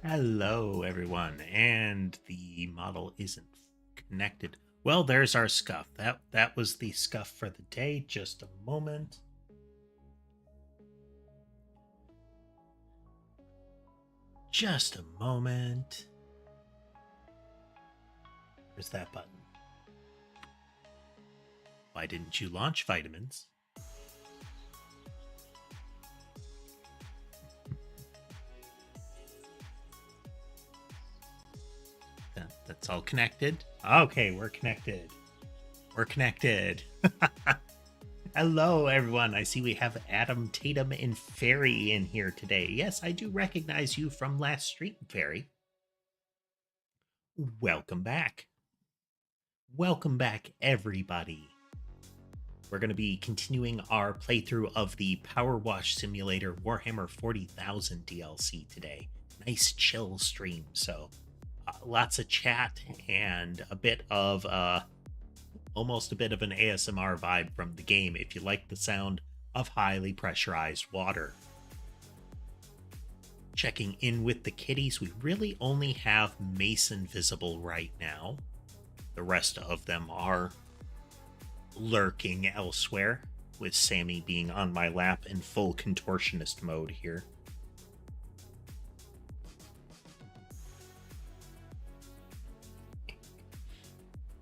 Hello, everyone, and the model isn't connected. Well, there's our scuff. That was the scuff for the day. Just a moment. Just a moment. Where's that button? Why didn't you launch vitamins? That's all connected. Okay, we're connected. We're connected. Hello, everyone. I see we have Adam, Tatum, and Fairy in here today. Yes, I do recognize you from last stream, Fairy. Welcome back. Welcome back, everybody. We're going to be continuing our playthrough of the PowerWash Simulator Warhammer 40,000 DLC today. Nice chill stream, so lots of chat and a bit of almost a bit of an ASMR vibe from the game if you like the sound of highly pressurized water. Checking in with the kitties, we really only have Mason visible right now. The rest of them are lurking elsewhere, with Sammy being on my lap in full contortionist mode here.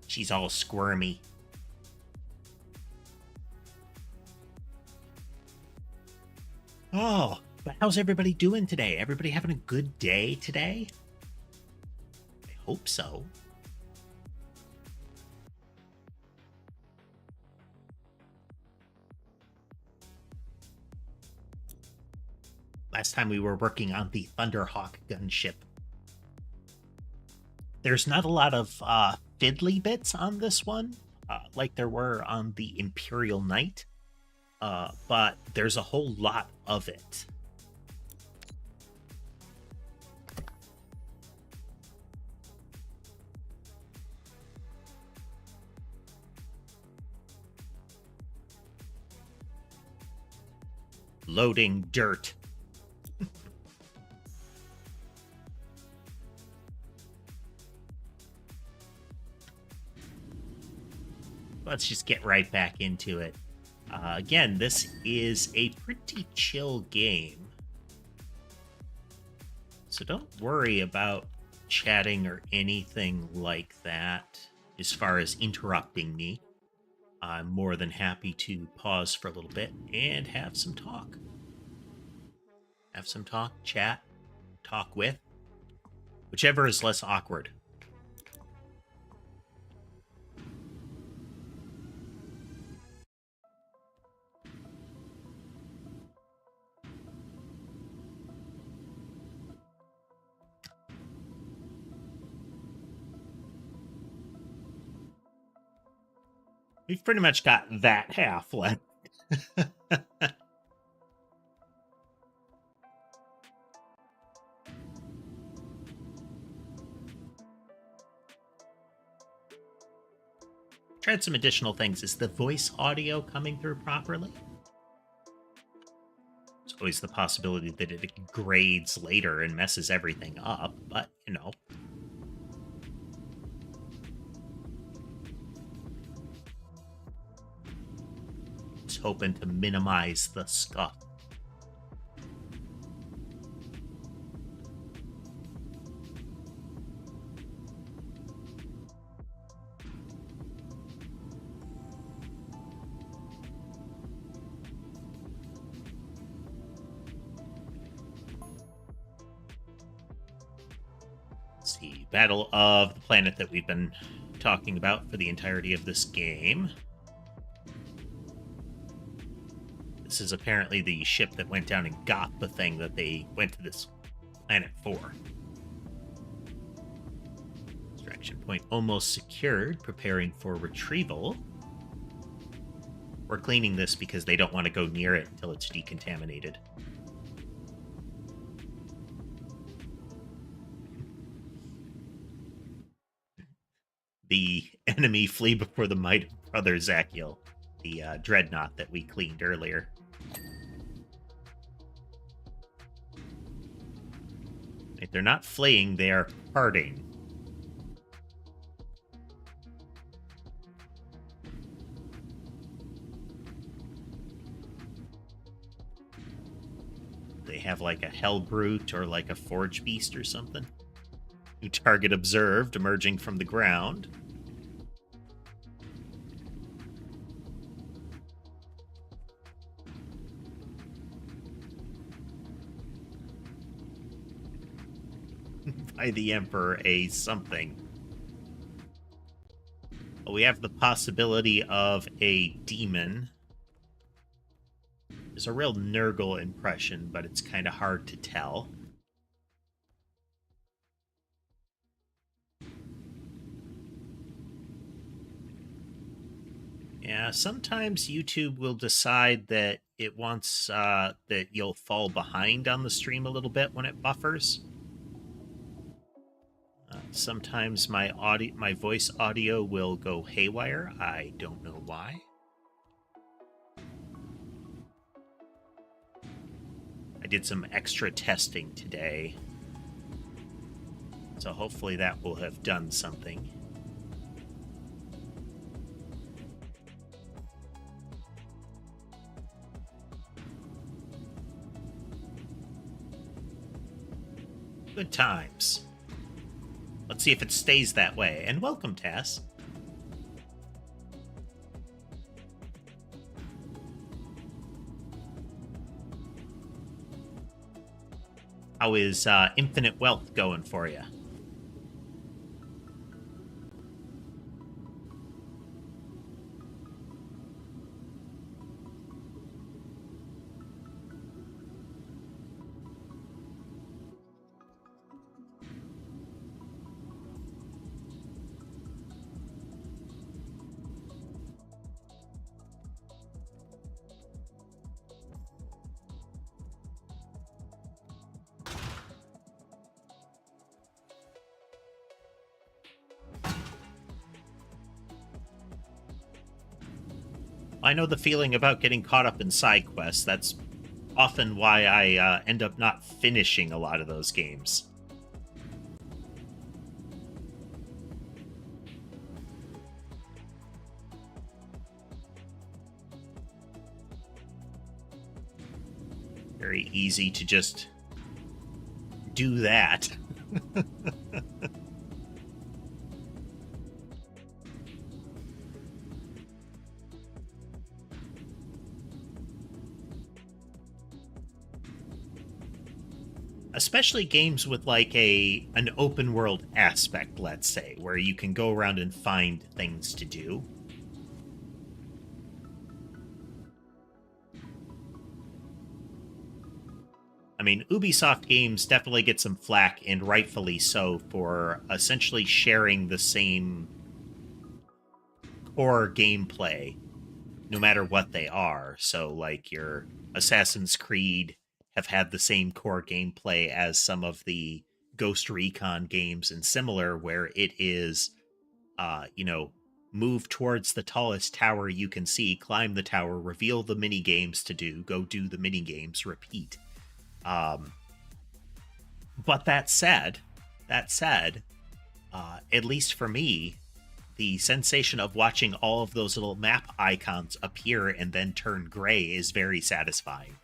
She's all squirmy. Oh, but how's everybody doing today? Everybody having a good day today? I hope so. Last time we were working on the Thunderhawk gunship. There's not a lot of fiddly bits on this one, like there were on the Imperial Knight, but there's a whole lot of it. Loading dirt. Let's just get right back into it. Again, this is a pretty chill game, so don't worry about chatting or anything like that as far as interrupting me. I'm more than happy to pause for a little bit and have some talk. Have some talk, chat, talk with, whichever is less awkward. We've pretty much got that half left. Tried some additional things. Is the voice audio coming through properly? There's always the possibility that it grades later and messes everything up, but, you know. Just hoping to minimize the scuff. Battle of the planet that we've been talking about for the entirety of this game. This is apparently the ship that went down and got the thing that they went to this planet for. Extraction point almost secured, preparing for retrieval. We're cleaning this because they don't want to go near it until it's decontaminated. The enemy flee before the might of Brother Zachiel, the dreadnought that we cleaned earlier. Right, they're not fleeing, they are parting. They have like a hell brute or like a forge beast or something. New target observed emerging from the ground. By the Emperor, a something. We have the possibility of a demon. There's a real Nurgle impression, but it's kind of hard to tell. Yeah, sometimes YouTube will decide that it wants that you'll fall behind on the stream a little bit when it buffers. Sometimes my voice audio will go haywire. I don't know why. I did some extra testing today, so hopefully that will have done something. Good times. Let's see if it stays that way. And welcome, Tass. How is Infinite Wealth going for you? I know the feeling about getting caught up in side quests. That's often why I end up not finishing a lot of those games. Very easy to just do that. Especially games with like an open world aspect, let's say, where you can go around and find things to do. I mean, Ubisoft games definitely get some flack, and rightfully so, for essentially sharing the same core gameplay, no matter what they are. So, like, your Assassin's Creed have had the same core gameplay as some of the Ghost Recon games and similar, where it is, move towards the tallest tower you can see, climb the tower, reveal the mini games to do, go do the mini games, repeat. But that said, at least for me, the sensation of watching all of those little map icons appear and then turn gray is very satisfying.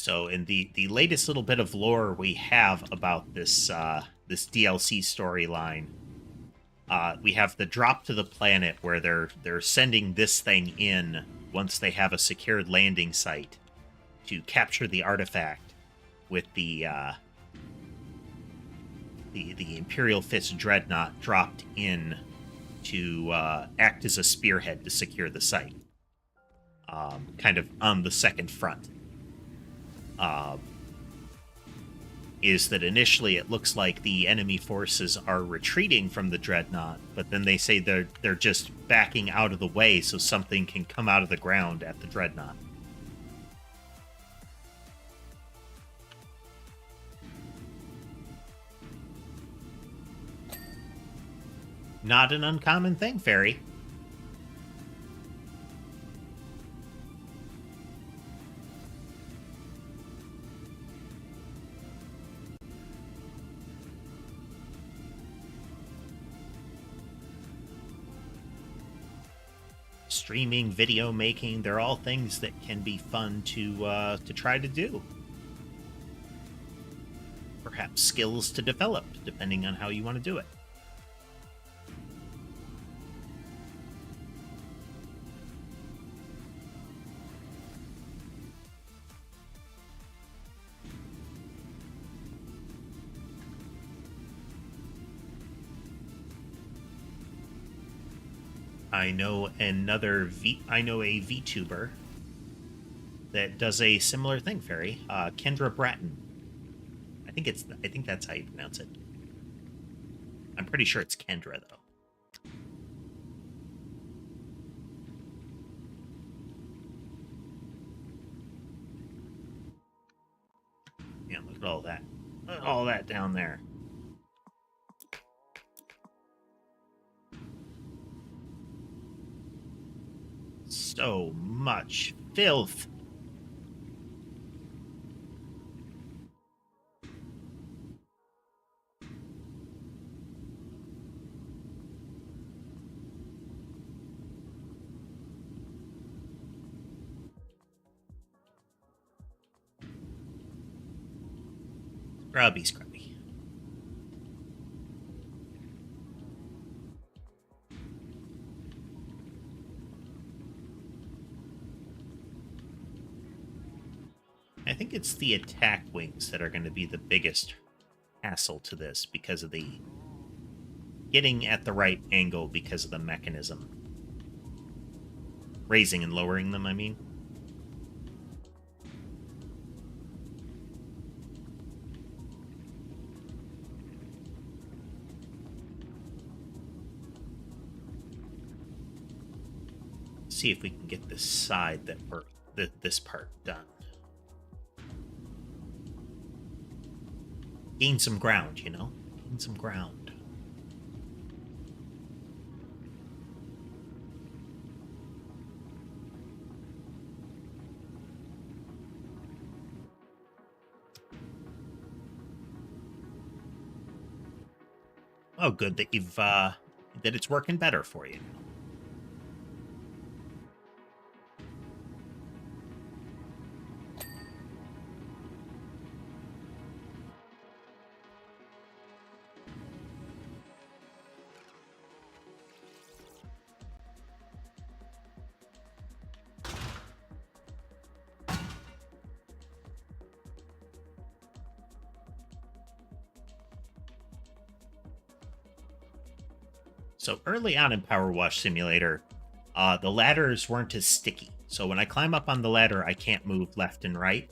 So, in the latest little bit of lore we have about this this DLC storyline, we have the drop to the planet where they're sending this thing in once they have a secured landing site to capture the artifact with the Imperial Fist Dreadnought dropped in to act as a spearhead to secure the site, kind of on the second front. is that initially it looks like the enemy forces are retreating from the dreadnought, but then they say they're just backing out of the way so something can come out of the ground at the dreadnought. Not an uncommon thing, Fairy. Streaming, video making, they're all things that can be fun to try to do. Perhaps skills to develop, depending on how you want to do it. I know a VTuber that does a similar thing, Fairy. Kendra Bratton. I think that's how you pronounce it. I'm pretty sure it's Kendra though. Yeah, look at all that. Look at all that down there. So much filth. Scrubby, scrubby. I think it's the attack wings that are going to be the biggest hassle to this because of the getting at the right angle because of the mechanism. Raising and lowering them, I mean. See if we can get this side that this part done. Gain some ground, you know? Gain some ground. Oh, good that you've that it's working better for you. So early on in PowerWash Simulator, the ladders weren't as sticky. So when I climb up on the ladder, I can't move left and right.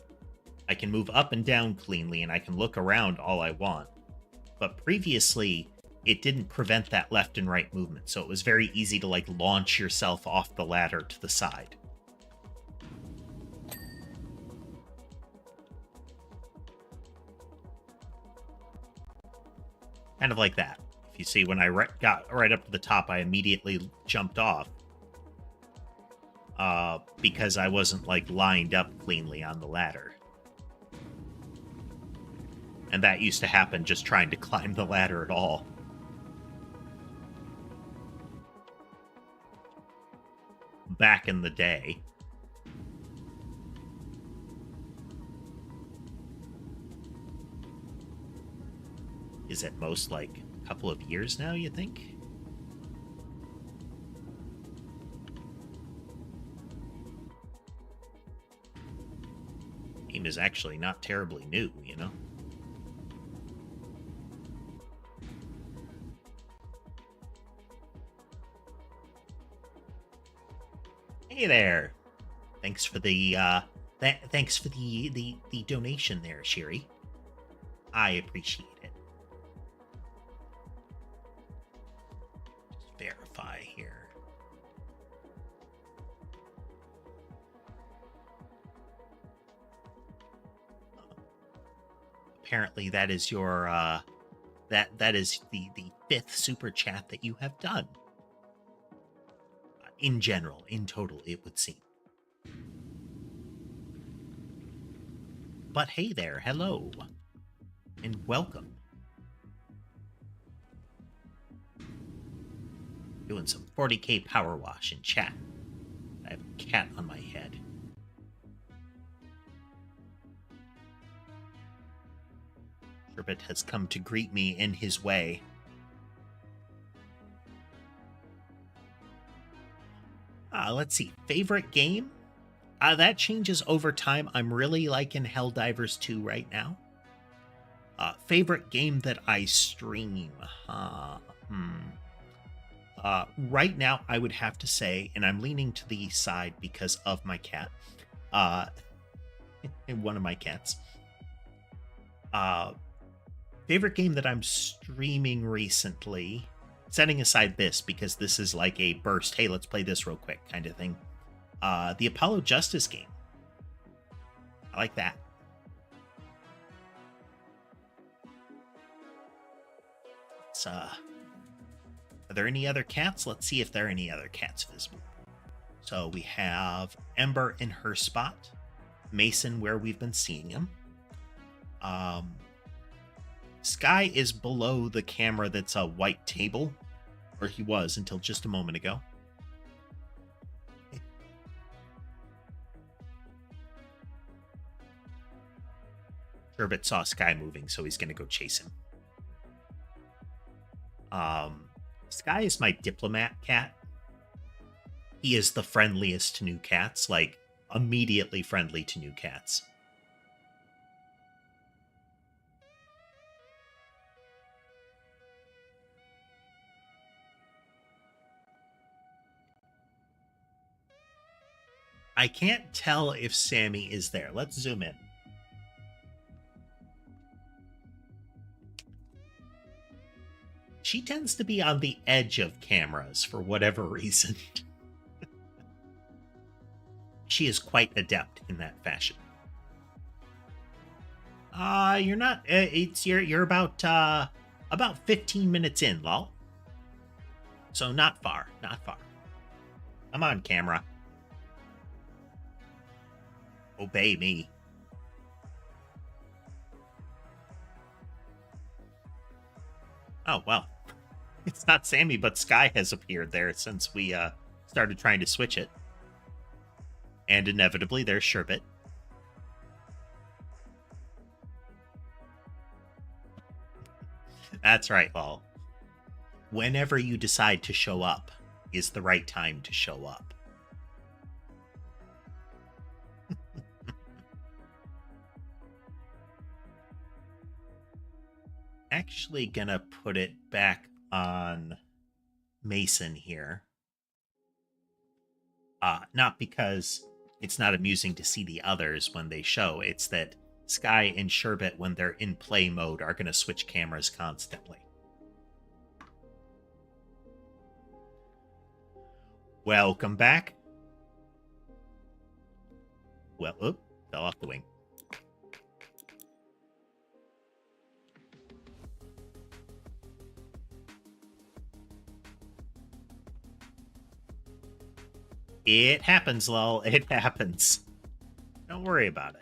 I can move up and down cleanly, and I can look around all I want. But previously, it didn't prevent that left and right movement, so it was very easy to, like, launch yourself off the ladder to the side. Kind of like that. If you see, when I got right up to the top, I immediately jumped off. Because I wasn't, like, lined up cleanly on the ladder. And that used to happen just trying to climb the ladder at all. Back in the day. Is at most, like, a couple of years now, you think? Game is actually not terribly new, you know? Hey there! Thanks for the Thanks for the donation there, Sherry. I appreciate it. Just verify here. Apparently, that is your that is the fifth super chat that you have done. In general, in total, it would seem. But hey there, hello, and welcome. Doing some 40k power wash in chat. I have a cat on my head. Sherbet has come to greet me in his way. Let's see. Favorite game? That changes over time. I'm really liking Helldivers 2 right now. Favorite game that I stream? Right now, I would have to say, and I'm leaning to the side because of my cat. One of my cats. Favorite game that I'm streaming recently, setting aside this because this is like a burst, hey, let's play this real quick kind of thing. The Apollo Justice game. I like that. Are there any other cats? Let's see if there are any other cats visible. So we have Ember in her spot, Mason where we've been seeing him. Sky is below the camera that's a white table, or he was until just a moment ago. Sherbet saw Sky moving, so he's going to go chase him. Sky is my diplomat cat. He is the friendliest to new cats, like immediately friendly to new cats. I can't tell if Sammy is there. Let's zoom in. She tends to be on the edge of cameras for whatever reason. She is quite adept in that fashion. You're not. You're about 15 minutes in, lol. So not far, not far. I'm on camera. Obey me. Oh, well. It's not Sammy, but Sky has appeared there since we started trying to switch it. And inevitably, there's Sherbet. That's right, lol. Whenever you decide to show up is the right time to show up. Actually gonna put it back on Mason here. Not because it's not amusing to see the others when they show. It's that Sky and Sherbet, when they're in play mode, are going to switch cameras constantly. Welcome back. Well, oop, fell off the wing. It happens, lol. It happens. Don't worry about it.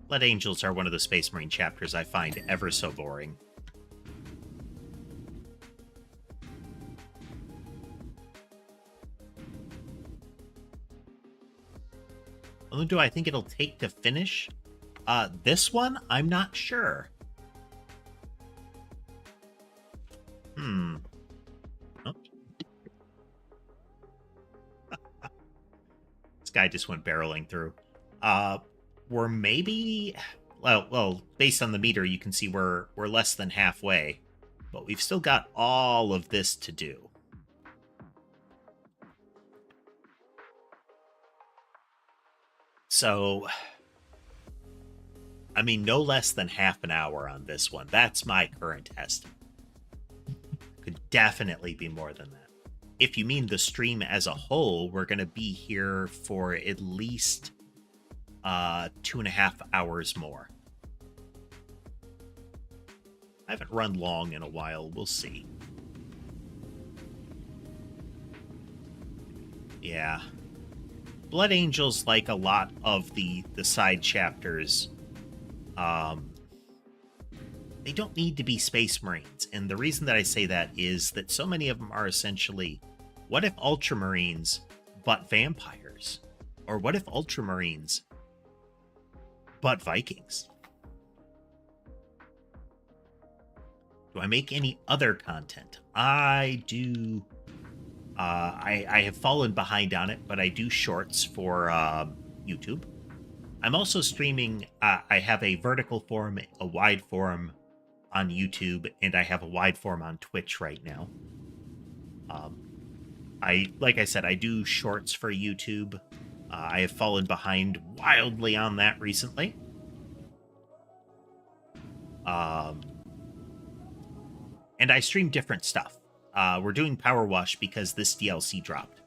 Blood Angels are one of the Space Marine chapters I find ever so boring. How long do I think it'll take to finish? This one? I'm not sure. Oh. This guy just went barreling through. We're maybe well, based on the meter, you can see we're less than halfway, but we've still got all of this to do. So, I mean, no less than half an hour on this one. That's my current estimate. Could definitely be more than that. If you mean the stream as a whole, we're going to be here for at least 2.5 hours more. I haven't run long in a while. We'll see. Yeah. Blood Angels, like a lot of the side chapters, they don't need to be Space Marines. And the reason that I say that is that so many of them are essentially, what if Ultramarines but vampires? Or what if Ultramarines but Vikings? Do I make any other content? I do. I have fallen behind on it, but I do shorts for YouTube. I'm also streaming. I have a vertical form, a wide form on YouTube, and I have a wide form on Twitch right now. Like I said, I do shorts for YouTube. I have fallen behind wildly on that recently. And I stream different stuff. We're doing PowerWash because this DLC dropped.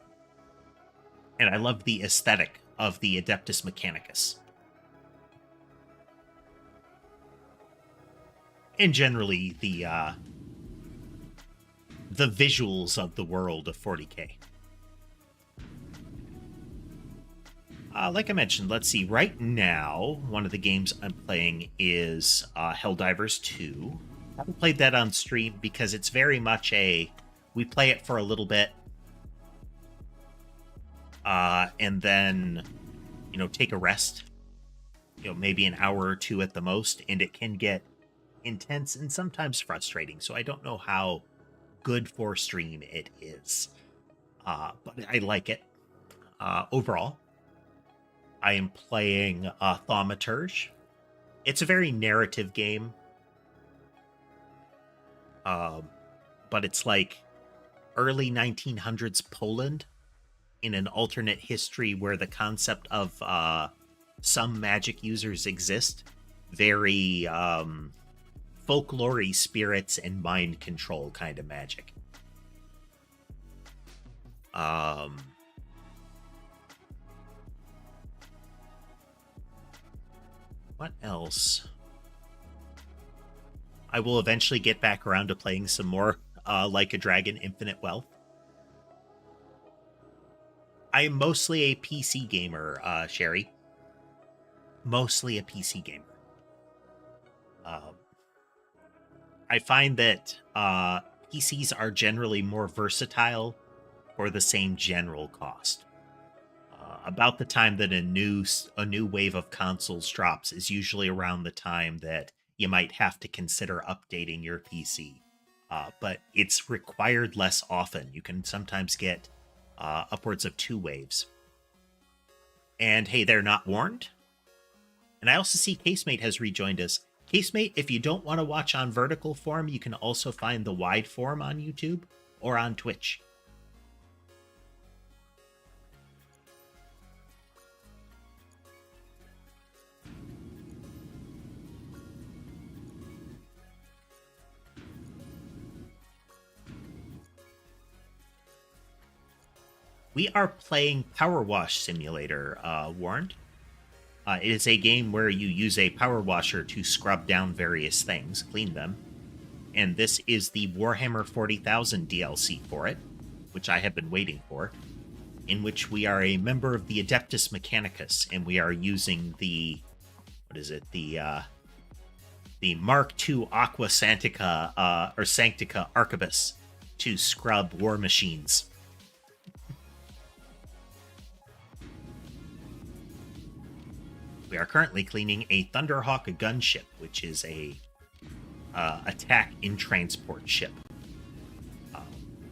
And I love the aesthetic of the Adeptus Mechanicus. And generally, the visuals of the world of 40K. Like I mentioned, let's see. Right now, one of the games I'm playing is Helldivers 2. I haven't played that on stream because it's very much we play it for a little bit, and then, take a rest, maybe an hour or two at the most, and it can get intense and sometimes frustrating. So I don't know how good for stream it is, but I like it. Overall, I am playing Thaumaturge. It's a very narrative game. But it's like early 1900s Poland in an alternate history where the concept of some magic users exist. Very folklore-y spirits and mind control kind of magic. What else? I will eventually get back around to playing some more Like a Dragon Infinite Wealth. I am mostly a PC gamer, Sherry. Mostly a PC gamer. I find that PCs are generally more versatile for the same general cost. About the time that a new wave of consoles drops is usually around the time that you might have to consider updating your PC. But it's required less often. You can sometimes get upwards of 2 waves. And hey, they're not warned. And I also see Casemate has rejoined us. Casemate, if you don't want to watch on vertical form, you can also find the wide form on YouTube or on Twitch. We are playing PowerWash Simulator, Warned. It is a game where you use a power washer to scrub down various things, clean them. And this is the Warhammer 40,000 DLC for it, which I have been waiting for, in which we are a member of the Adeptus Mechanicus, and we are using the, the Mark II Aqua Santica, or Sanctica Arquebus to scrub war machines. We are currently cleaning a Thunderhawk gunship, which is a attack in transport ship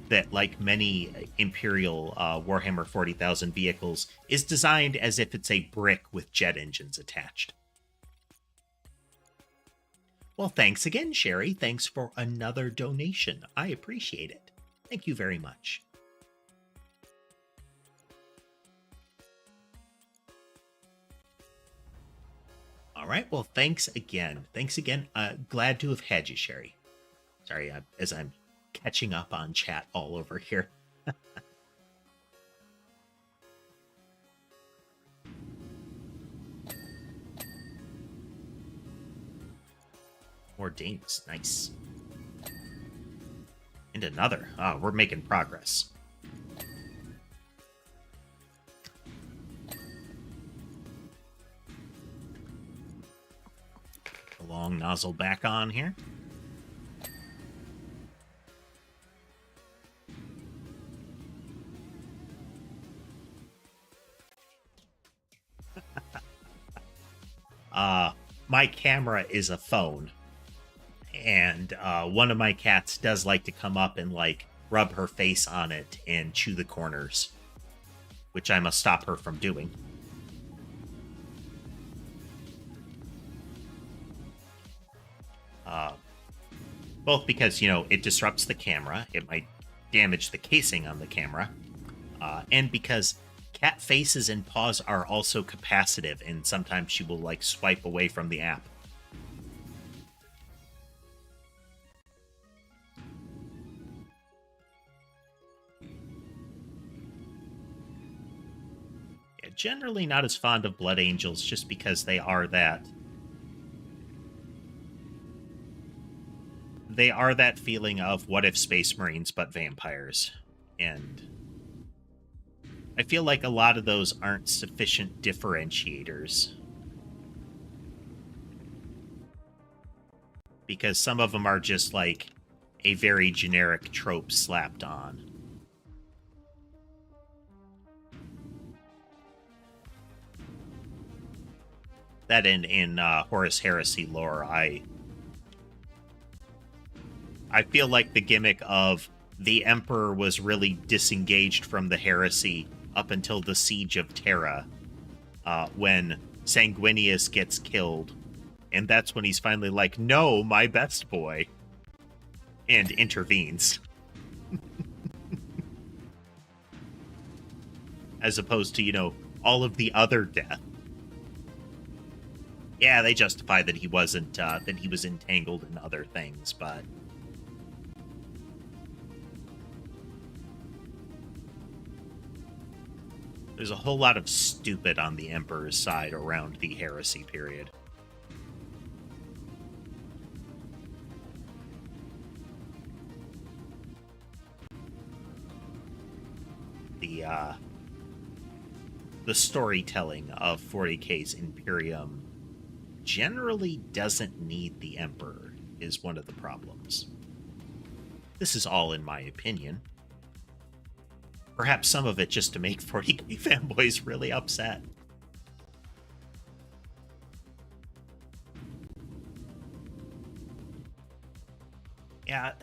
that, like many Imperial Warhammer 40,000 vehicles, is designed as if it's a brick with jet engines attached. Well, thanks again, Sherry. Thanks for another donation. I appreciate it. Thank you very much. All right. Well, thanks again. Thanks again. Glad to have had you, Sherry. Sorry, as I'm catching up on chat all over here. More dames. Nice. And another. Oh, we're making progress. The long nozzle back on here. My camera is a phone. And one of my cats does like to come up and like rub her face on it and chew the corners, which I must stop her from doing. Both because, you know, it disrupts the camera, it might damage the casing on the camera, and because cat faces and paws are also capacitive, and sometimes she will like swipe away from the app. Yeah, generally not as fond of blood angels just because they are that feeling of what if Space Marines but vampires. And I feel like a lot of those aren't sufficient differentiators. Because some of them are just like a very generic trope slapped on. That in Horus Heresy lore, I feel like the gimmick of the Emperor was really disengaged from the heresy up until the Siege of Terra, when Sanguinius gets killed. And that's when he's finally like, no, my best boy. And intervenes. As opposed to, you know, all of the other death. Yeah, they justify that he wasn't, that he was entangled in other things, but... There's a whole lot of stupid on the Emperor's side around the heresy period. The storytelling of 40k's Imperium generally doesn't need the Emperor, is one of the problems. This is all in my opinion. Perhaps some of it just to make 40k fanboys really upset. Yeah.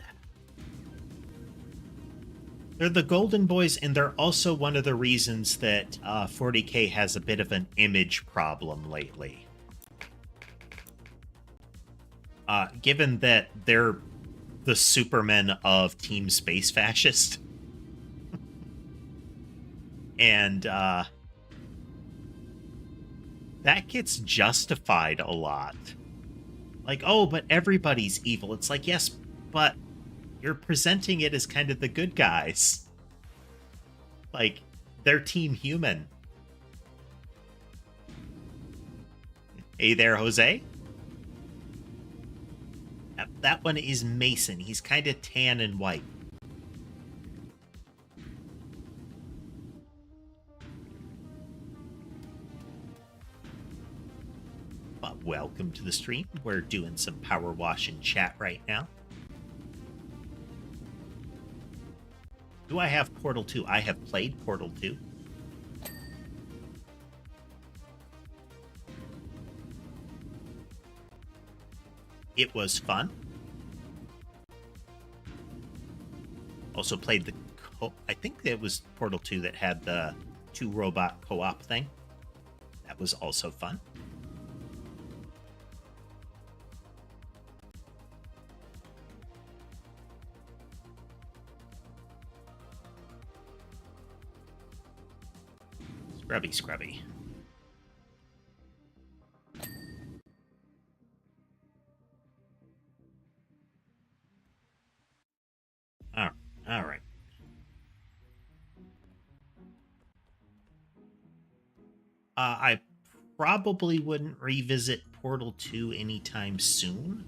They're the golden boys, and they're also one of the reasons that 40k has a bit of an image problem lately. Given that they're the Supermen of Team Space Fascist. And that gets justified a lot. Like, oh, but everybody's evil. It's like, yes, but you're presenting it as kind of the good guys. Like, they're Team Human. Hey there, Jose. That one is Mason. He's kind of tan and white. But welcome to the stream. We're doing some power wash in chat right now. Do I have Portal 2? I have played Portal 2. It was fun. Also played the... I think it was Portal 2 that had the 2-robot co-op thing. That was also fun. Scrubby, scrubby. All right. I probably wouldn't revisit Portal 2 anytime soon.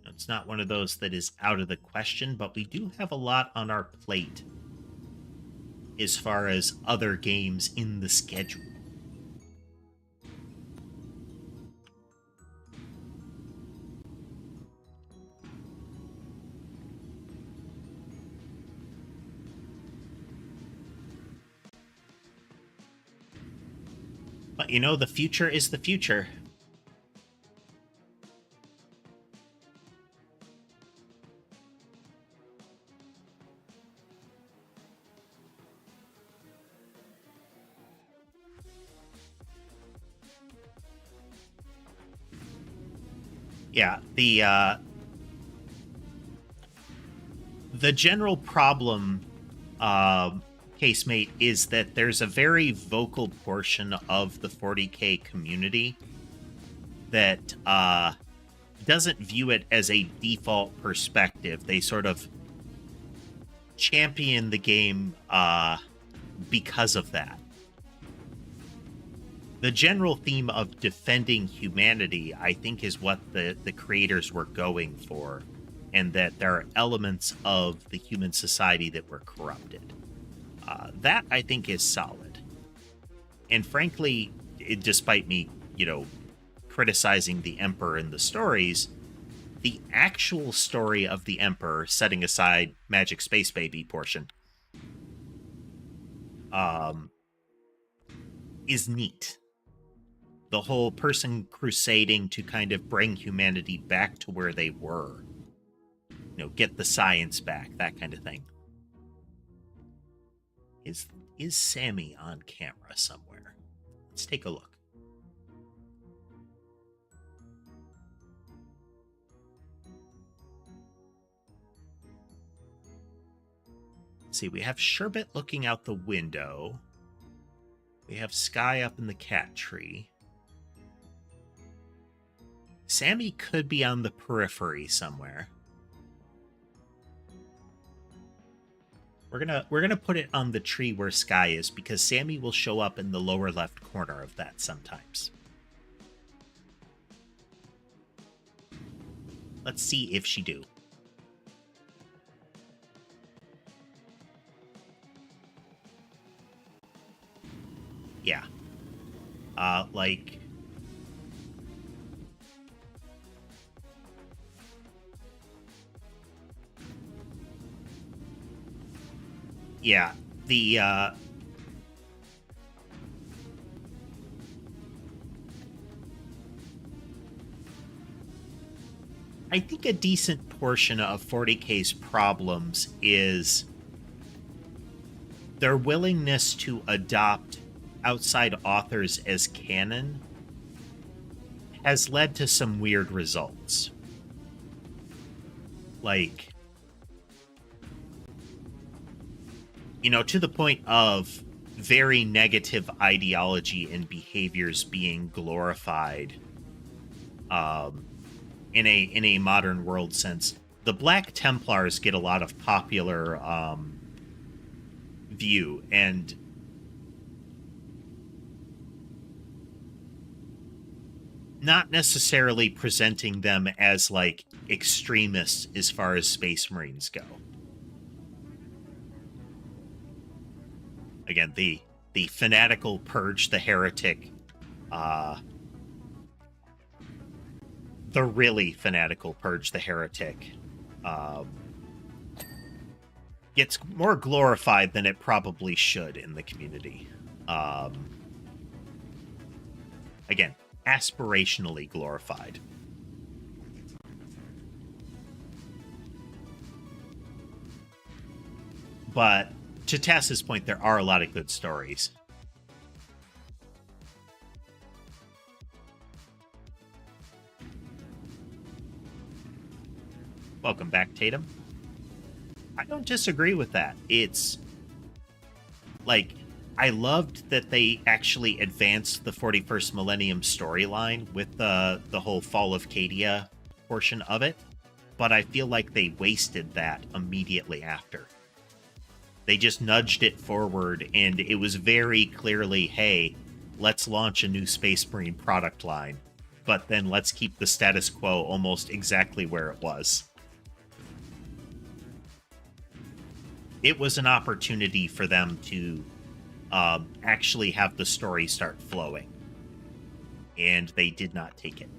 It's not one of those that is out of the question, but we do have a lot on our plate as far as other games in the schedule. But you know, the future is the future. Yeah, the general problem, casemate, is that there's a very vocal portion of the 40K community that doesn't view it as a default perspective. They sort of champion the game because of that. The general theme of defending humanity, I think, is what the creators were going for, and that there are elements of the human society that were corrupted. That, I think, is solid. And frankly, despite me, criticizing the Emperor in the stories, the actual story of the Emperor, setting aside Magic Space Baby portion, is neat. The whole person crusading to kind of bring humanity back to where they were. Get the science back, that kind of thing. Is Sammy on camera somewhere? Let's take a look. Let's see, we have Sherbet looking out the window. We have Sky up in the cat tree. Sammy could be on the periphery somewhere. We're gonna put it on the tree where Sky is, because Sammy will show up in the lower left corner of that sometimes. Let's see if she do. Yeah. Like... Yeah, I think a decent portion of 40K's problems is their willingness to adopt outside authors as canon has led to some weird results. Like, to the point of very negative ideology and behaviors being glorified in a modern world sense. The Black Templars get a lot of popular view, and not necessarily presenting them as, like, extremists as far as Space Marines go. Again, the fanatical purge the heretic, the really fanatical purge the heretic, gets more glorified than it probably should in the community. Again, aspirationally glorified. But to Tass's point, there are a lot of good stories. Welcome back, Tatum. I don't disagree with that. It's like, I loved that they actually advanced the 41st Millennium storyline with the whole Fall of Cadia portion of it, but I feel like they wasted that immediately after. They just nudged it forward, and it was very clearly, hey, let's launch a new Space Marine product line, but then let's keep the status quo almost exactly where it was. It was an opportunity for them to actually have the story start flowing, and they did not take it.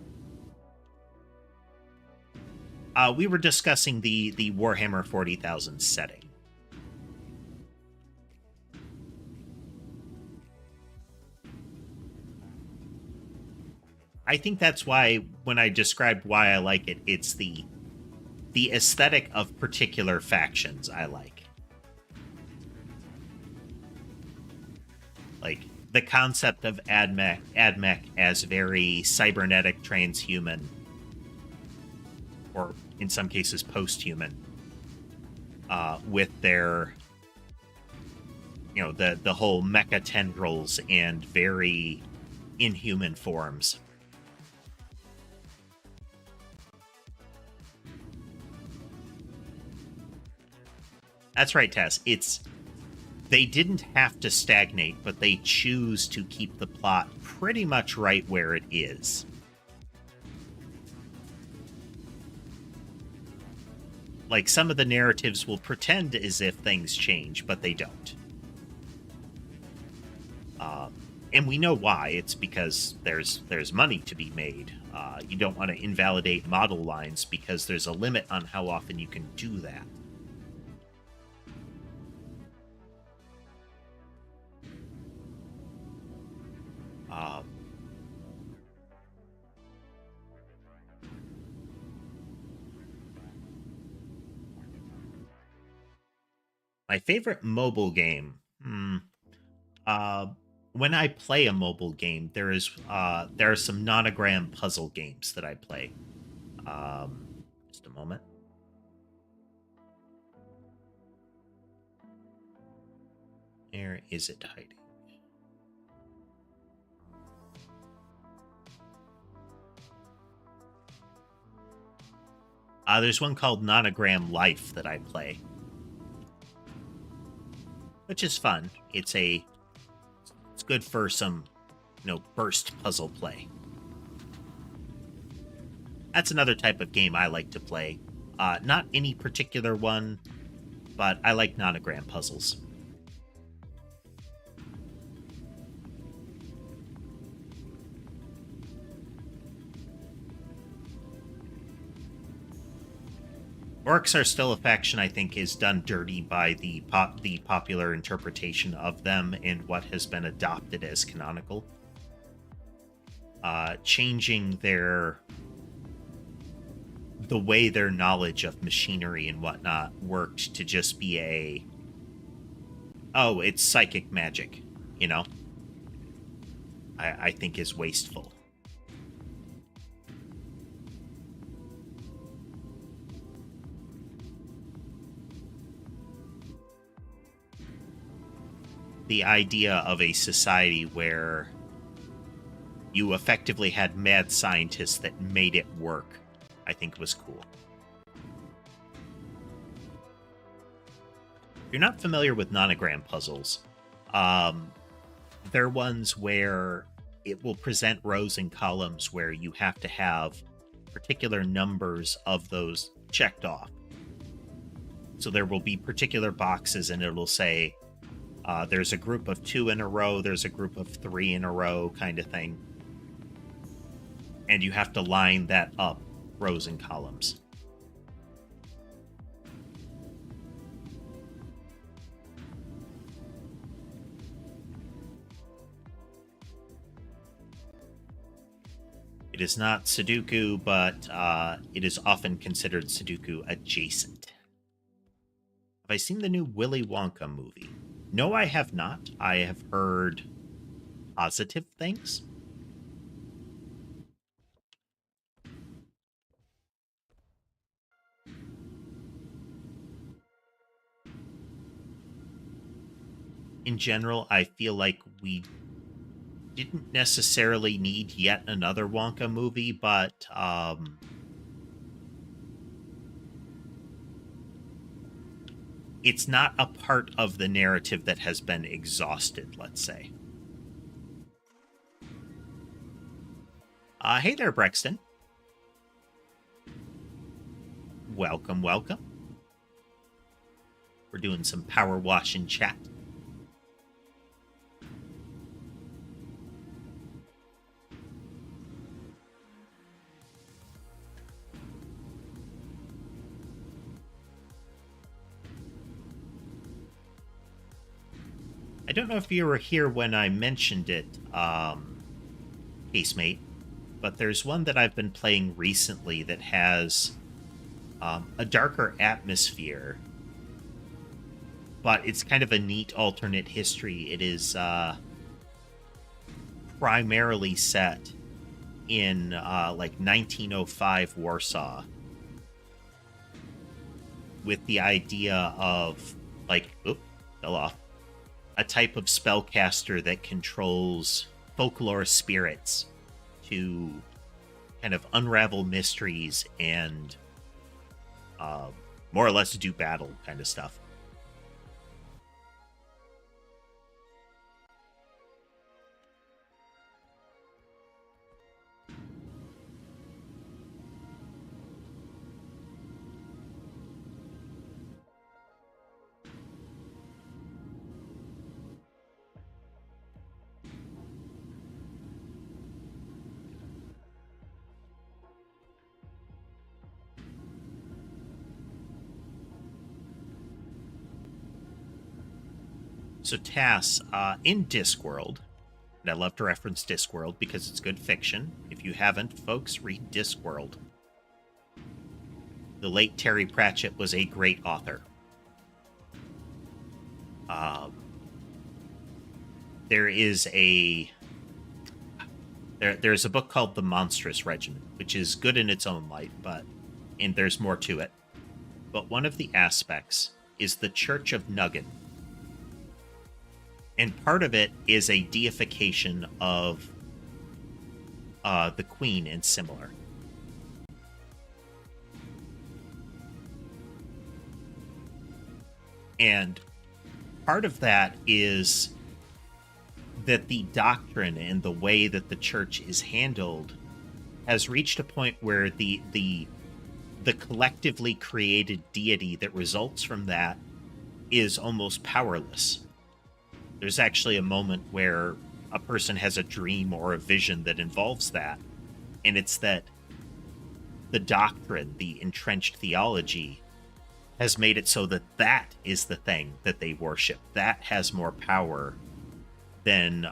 We were discussing the Warhammer 40,000 setting. I think that's why, when I described why I like it, it's the aesthetic of particular factions I like. Like, the concept of AdMech as very cybernetic transhuman, or in some cases post-human, with their, you know, the whole mecha tendrils and very inhuman forms. That's right, Tess. They didn't have to stagnate, but they choose to keep the plot pretty much right where it is. Like, some of the narratives will pretend as if things change, but they don't. And we know why. It's because there's money to be made. You don't want to invalidate model lines because there's a limit on how often you can do that. My favorite mobile game. When I play a mobile game, there are some nonogram puzzle games that I play. Just a moment. Where is it hiding? There's one called Nonogram Life that I play, which is fun. It's good for some, burst puzzle play. That's another type of game I like to play. Not any particular one, but I like nonogram puzzles. Orcs are still a faction I think is done dirty by the popular interpretation of them and what has been adopted as canonical. Changing the way their knowledge of machinery and whatnot worked to just be it's psychic magic, I think is wasteful. The idea of a society where you effectively had mad scientists that made it work, I think was cool. If you're not familiar with nonogram puzzles, they're ones where it will present rows and columns where you have to have particular numbers of those checked off. So there will be particular boxes and it'll say, there's a group of 2 in a row, there's a group of 3 in a row, kind of thing. And you have to line that up, rows and columns. It is not Sudoku, but it is often considered Sudoku adjacent. Have I seen the new Willy Wonka movie? No, I have not. I have heard positive things. in general, I feel like we didn't necessarily need yet another Wonka movie, but it's not a part of the narrative that has been exhausted, let's say. Hey there, Brexton. Welcome, welcome. We're doing some power wash in chat. I don't know if you were here when I mentioned it, Casemate, but there's one that I've been playing recently that has a darker atmosphere, but it's kind of a neat alternate history. It is primarily set in like 1905 Warsaw, with the idea of like, fell off, a type of spellcaster that controls folklore spirits to kind of unravel mysteries and more or less do battle kind of stuff. So Tass, in Discworld, and I love to reference Discworld because it's good fiction. If you haven't, folks, read Discworld. The late Terry Pratchett was a great author. There's a book called The Monstrous Regiment, which is good in its own light, and there's more to it. But one of the aspects is the Church of Nuggin. And part of it is a deification of the Queen and similar. And part of that is that the doctrine and the way that the church is handled has reached a point where the collectively created deity that results from that is almost powerless. There's actually a moment where a person has a dream or a vision that involves that, and it's that the doctrine, the entrenched theology, has made it so that that is the thing that they worship. That has more power than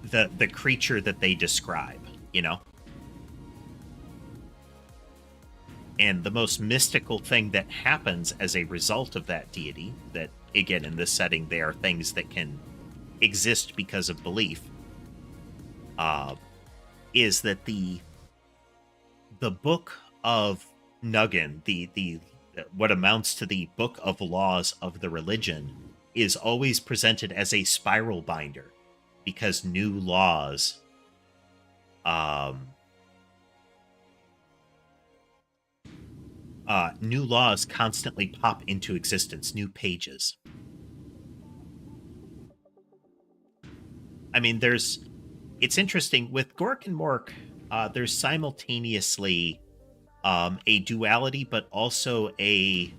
the creature that they describe, you know? And the most mystical thing that happens as a result of that deity, that, again, in this setting, they are things that can exist because of belief, is that the book of Nuggin, the what amounts to the book of laws of the religion, is always presented as a spiral binder, because new laws constantly pop into existence, new pages. I mean, it's interesting with Gork and Mork, there's simultaneously a duality, but also a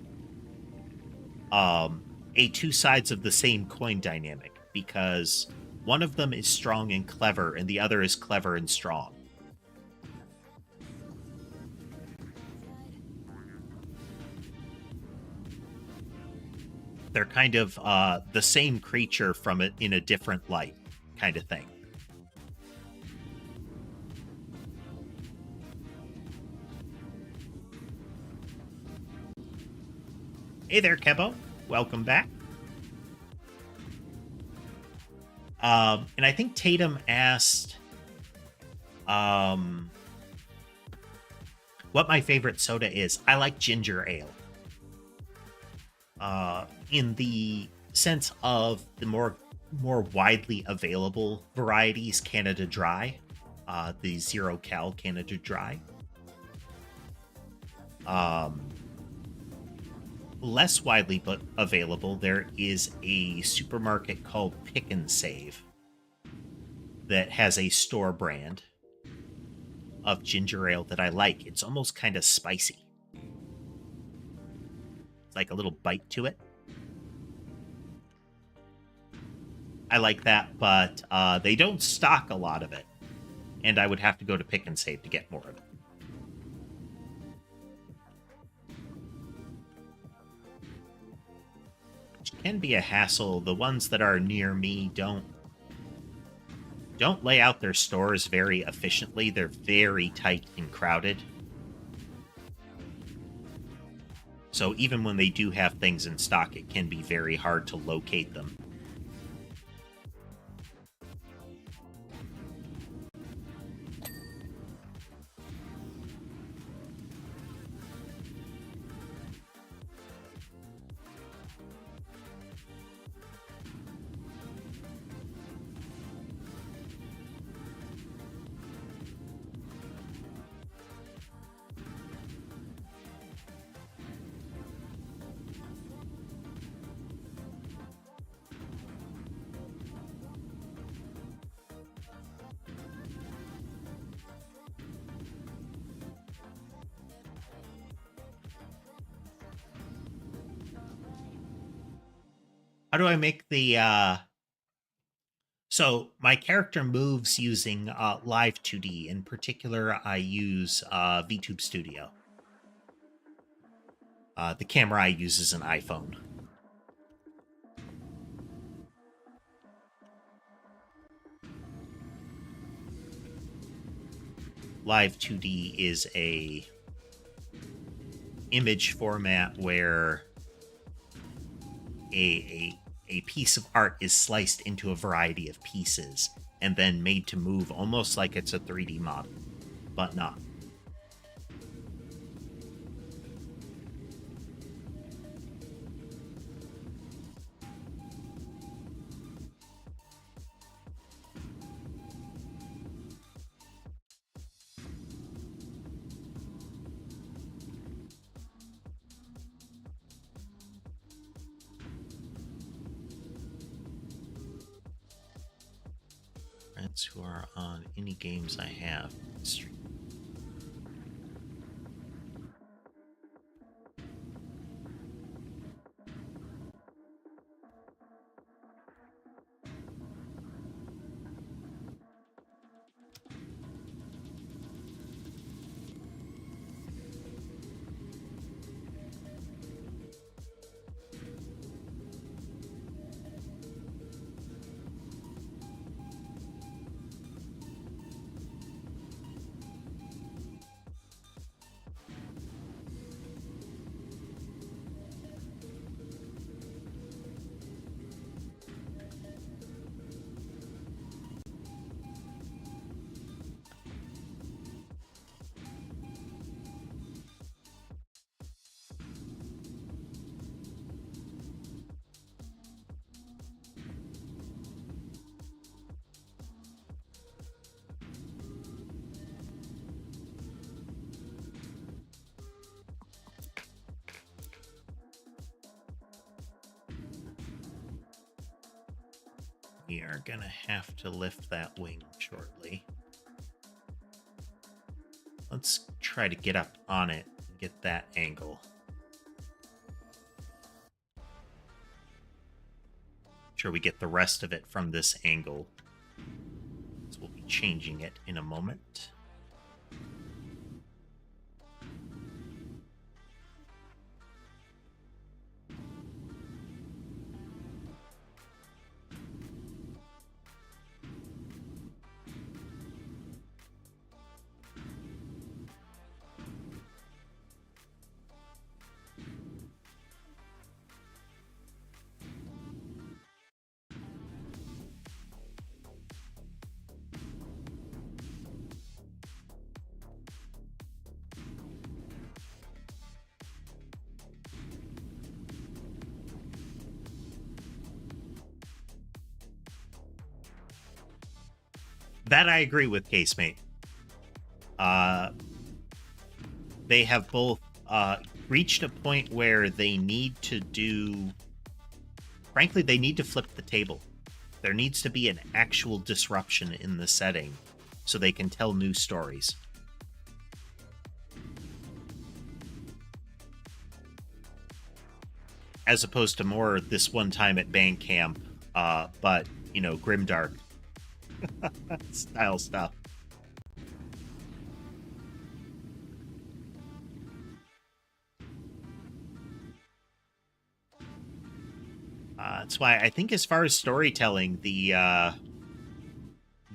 two sides of the same coin dynamic, because one of them is strong and clever, and the other is clever and strong. They're kind of the same creature from it in a different light, kind of thing. Hey there, Kebo. Welcome back. And I think Tatum asked what my favorite soda is. I like ginger ale. In the sense of the more widely available varieties, Canada Dry, the Zero Cal Canada Dry. Less widely but available, there is a supermarket called Pick and Save that has a store brand of ginger ale that I like. It's almost kind of spicy. It's like a little bite to it. I like that, but they don't stock a lot of it, and I would have to go to Pick and Save to get more of it. Which can be a hassle. The ones that are near me don't lay out their stores very efficiently. They're very tight and crowded. So even when they do have things in stock, it can be very hard to locate them. How do I make the so my character moves using Live 2D. In particular, I use VTube Studio. The camera I use is an iPhone. Live 2D is a image format where a piece of art is sliced into a variety of pieces and then made to move almost like it's a 3D model, but not. Friends who are on any games I have stream. We are gonna have to lift that wing shortly. Let's try to get up on it and get that angle. Sure we get the rest of it from this angle. So we'll be changing it in a moment. That I agree with, Casemate. They have both reached a point where they need to do... Frankly, they need to flip the table. There needs to be an actual disruption in the setting so they can tell new stories. As opposed to more this one time at band camp, but, you know, Grimdark style stuff. That's why I think as far as storytelling, the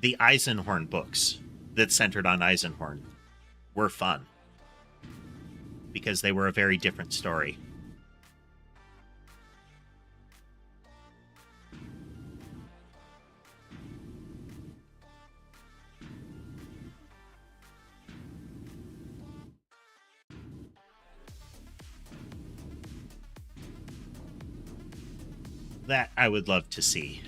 Eisenhorn books that centered on Eisenhorn were fun because they were a very different story. That I would love to see.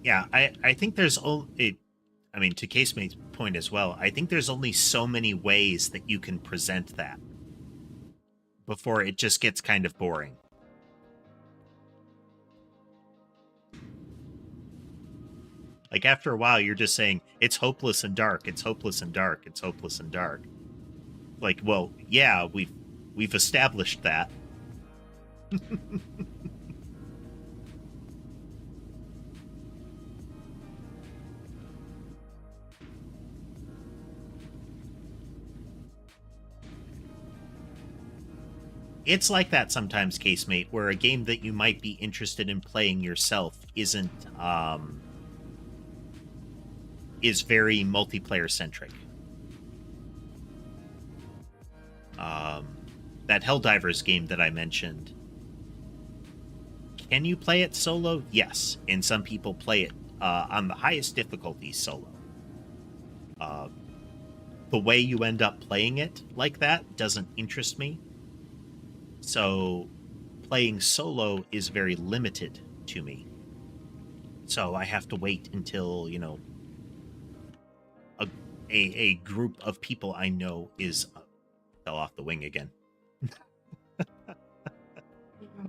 Yeah, I think there's only... I mean, to Casemate's point as well, I think there's only so many ways that you can present that before it just gets kind of boring. Like, after a while, you're just saying, it's hopeless and dark, it's hopeless and dark, it's hopeless and dark. Like, well, yeah, we've established that. It's like that sometimes, Casemate, where a game that you might be interested in playing yourself isn't, is very multiplayer centric. That Helldivers game that I mentioned, can you play it solo? Yes, and some people play it on the highest difficulty solo. The way you end up playing it like that doesn't interest me. So playing solo is very limited to me. So I have to wait until, you know, a group of people I know is... fell off the wing again.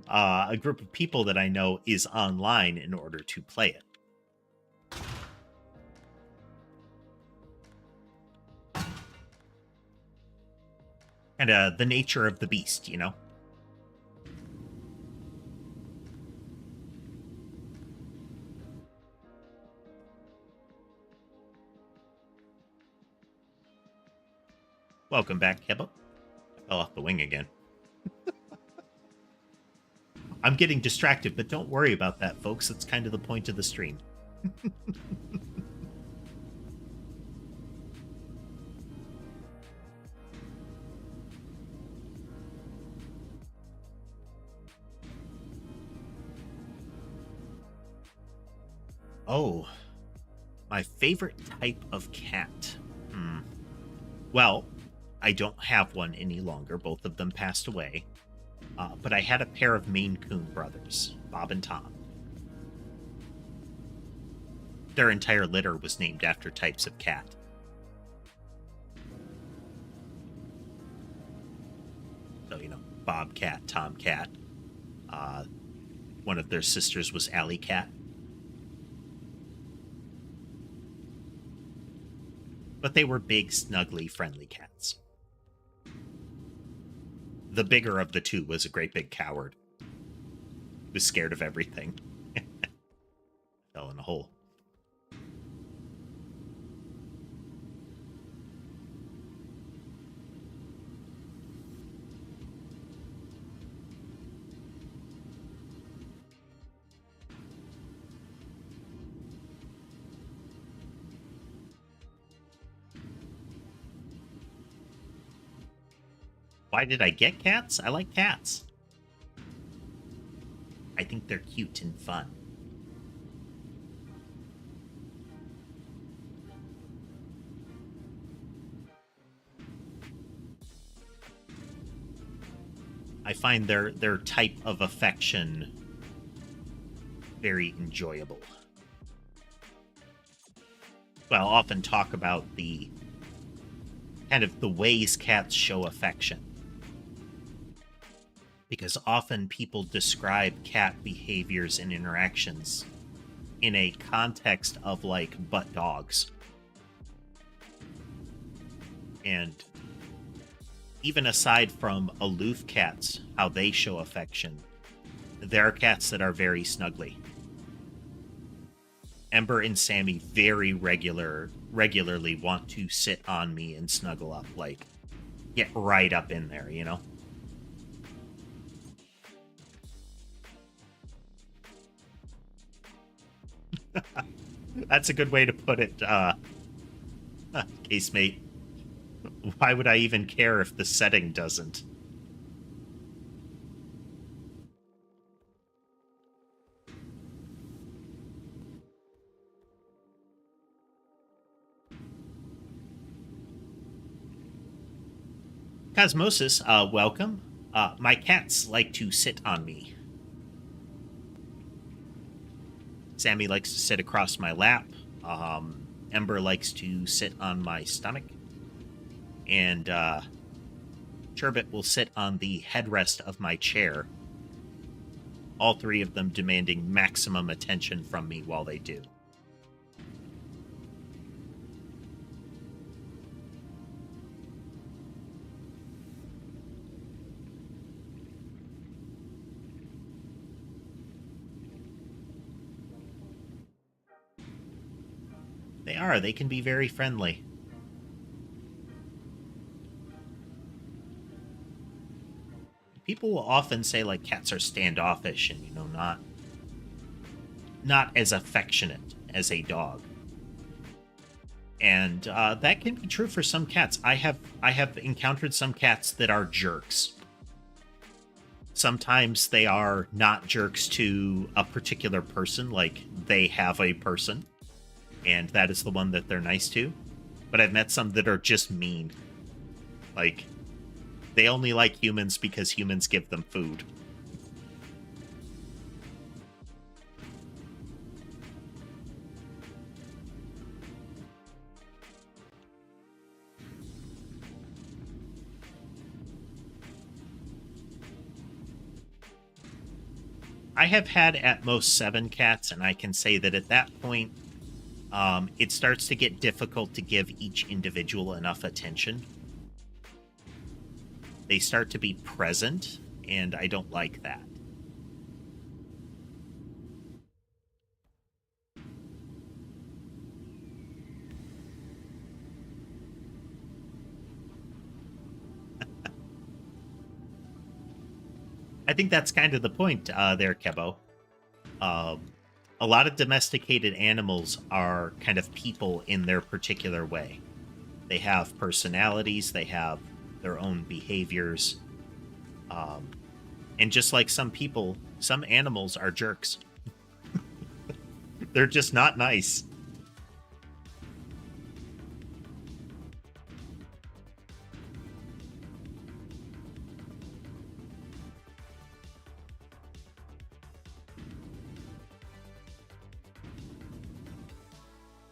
A group of people that I know is online in order to play it. And the nature of the beast, you know? Welcome back, Kebo. I fell off the wing again. I'm getting distracted, but don't worry about that, folks. That's kind of the point of the stream. Oh, my favorite type of cat. Well, I don't have one any longer. Both of them passed away. But I had a pair of Maine Coon brothers, Bob and Tom. Their entire litter was named after types of cat. So, you know, Bobcat, Tomcat. One of their sisters was Alley Cat. But they were big, snuggly, friendly cats. The bigger of the two was a great big coward. He was scared of everything. Fell in a hole. Why did I get cats? I like cats. I think they're cute and fun. I find their type of affection very enjoyable. Well, I'll often talk about the kind of the ways cats show affection. Because often people describe cat behaviors and interactions in a context of like butt dogs. And even aside from aloof cats, how they show affection, there are cats that are very snuggly. Ember and Sammy very regularly want to sit on me and snuggle up, like get right up in there, you know? That's a good way to put it, casemate. Why would I even care if the setting doesn't? Cosmosis, welcome. My cats like to sit on me. Sammy likes to sit across my lap. Ember likes to sit on my stomach. And Sherbet will sit on the headrest of my chair. All three of them demanding maximum attention from me while they do. They are. They can be very friendly. People will often say, like, cats are standoffish and, you know, not as affectionate as a dog. And that can be true for some cats. I have encountered some cats that are jerks. Sometimes they are not jerks to a particular person, like they have a person, and that is the one that they're nice to. But I've met some that are just mean. Like, they only like humans because humans give them food. I have had at most 7 cats, and I can say that at that point, it starts to get difficult to give each individual enough attention. They start to be present, and I don't like that. I think that's kind of the point there, Kebo. A lot of domesticated animals are kind of people in their particular way. They have personalities, they have their own behaviors. And just like some people, some animals are jerks. They're just not nice.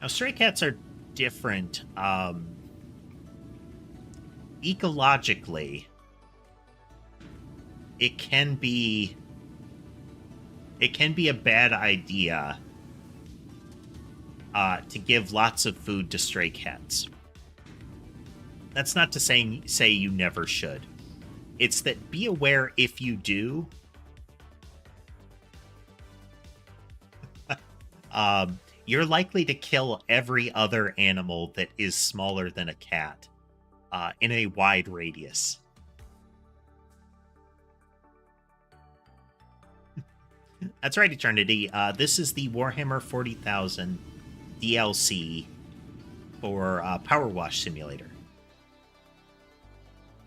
Now, stray cats are different. Ecologically, it can be a bad idea to give lots of food to stray cats. That's not to say you never should. It's that be aware if you do. You're likely to kill every other animal that is smaller than a cat in a wide radius. That's right, Eternity. This is the Warhammer 40,000 DLC for PowerWash Simulator.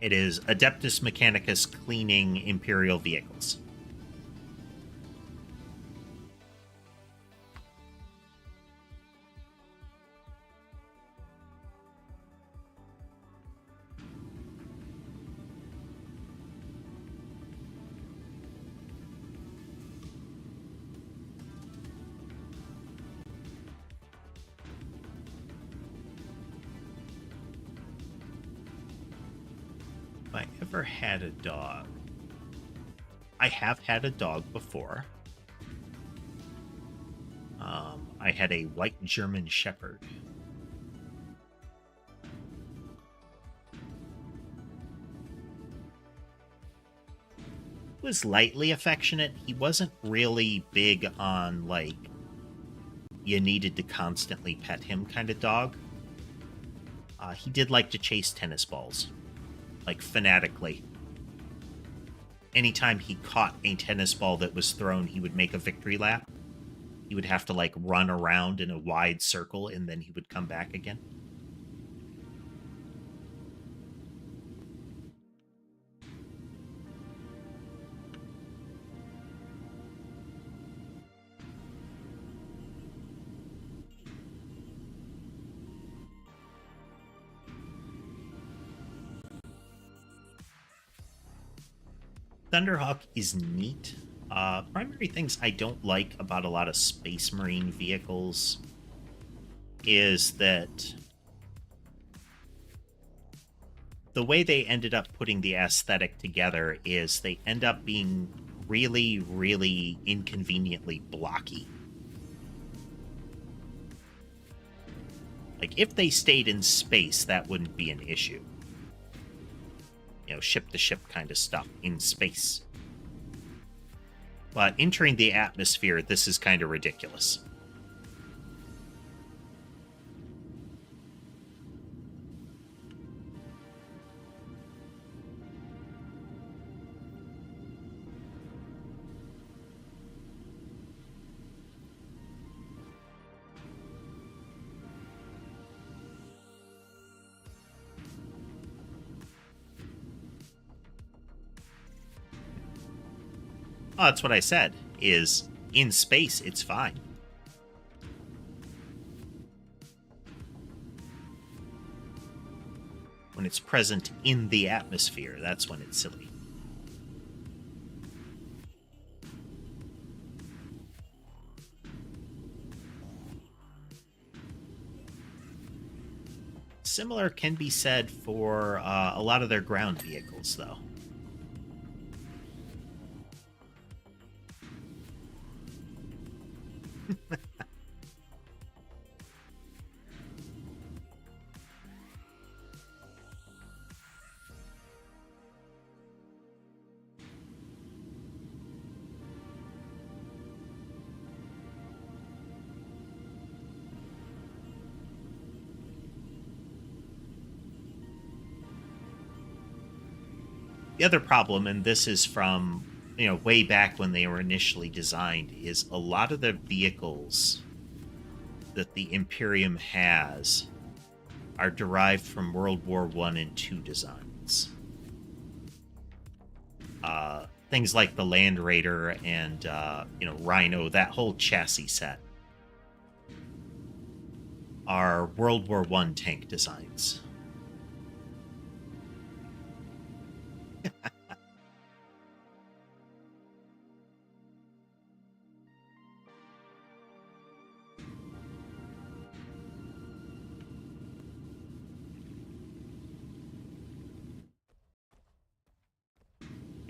It is Adeptus Mechanicus cleaning Imperial vehicles. If I ever had a dog, I have had a dog before. I had a white German Shepherd. He was lightly affectionate. He wasn't really big on, like, you needed to constantly pet him kind of dog. He did like to chase tennis balls, like, fanatically. Anytime he caught a tennis ball that was thrown, he would make a victory lap. He would have to, like, run around in a wide circle, and then he would come back again. Thunderhawk is neat. Primary things I don't like about a lot of Space Marine vehicles is that the way they ended up putting the aesthetic together is they end up being really, really inconveniently blocky. Like, if they stayed in space, that wouldn't be an issue. You know, ship-to-ship kind of stuff in space. But entering the atmosphere, this is kind of ridiculous. Oh, that's what I said, is in space, it's fine. When it's present in the atmosphere, that's when it's silly. Similar can be said for a lot of their ground vehicles, though. The other problem, and this is from, you know, way back when they were initially designed, is a lot of the vehicles that the Imperium has are derived from World War I and II designs. Things like the Land Raider and, you know, Rhino, that whole chassis set are World War I tank designs.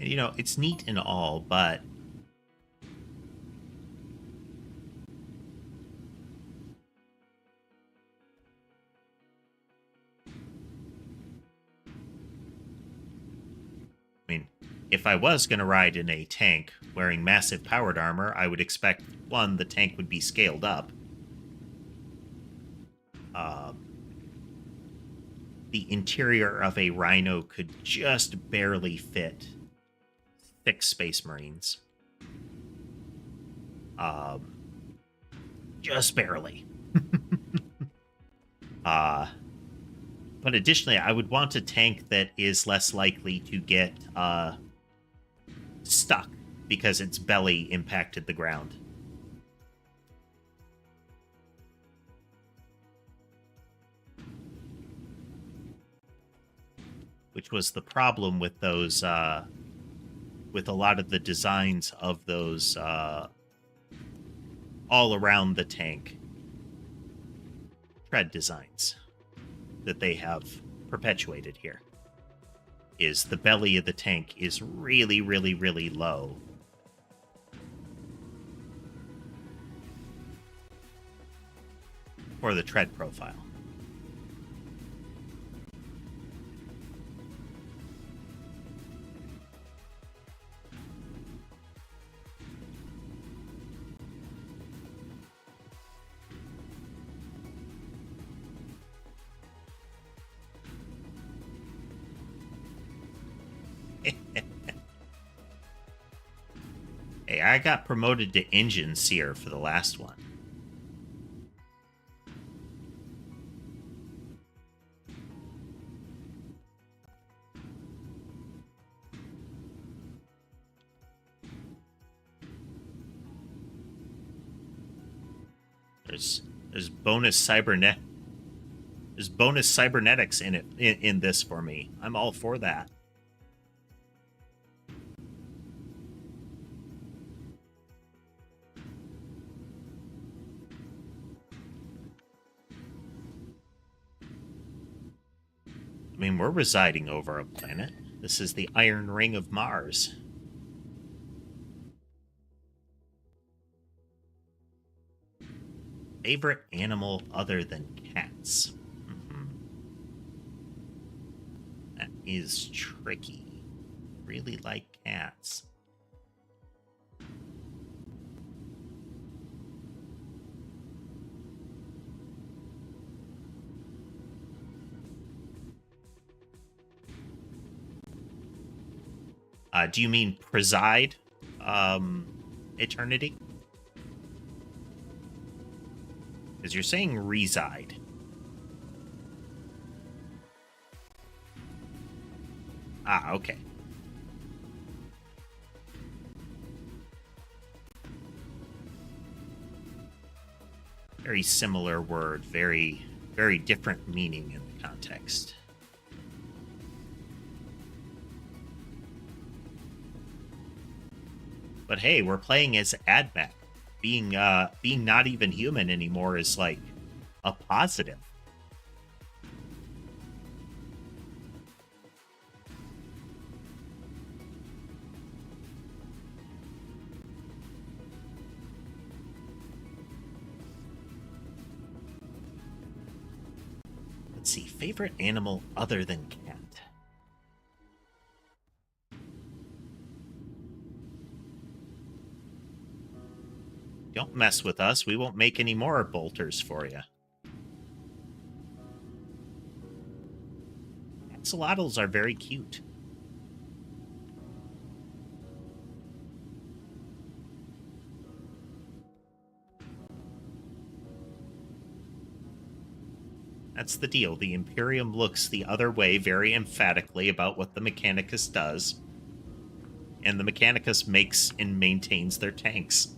And, you know, it's neat and all, but I mean, if I was going to ride in a tank wearing massive powered armor, I would expect, one, the tank would be scaled up. The interior of a Rhino could just barely fit 6 Space Marines. Just barely. But additionally, I would want a tank that is less likely to get stuck because its belly impacted the ground. Which was the problem with those, with a lot of the designs of those all around the tank tread designs that they have perpetuated here. Is the belly of the tank is really, really, really low. For the tread profile. Hey, I got promoted to engine seer for the last one. There's bonus There's bonus cybernetics in it in this for me. I'm all for that. I mean, we're residing over a planet. This is the Iron Ring of Mars. Favorite animal other than cats? That is tricky. Really like cats. Do you mean preside eternity? Because you're saying reside. Ah, okay. Very similar word, very, very different meaning in the context. But hey, we're playing as AdMech. Being not even human anymore is like a positive. Let's see, favorite animal other than cat. Don't mess with us. We won't make any more bolters for you. Axolotls are very cute. That's the deal. The Imperium looks the other way very emphatically about what the Mechanicus does. And the Mechanicus makes and maintains their tanks.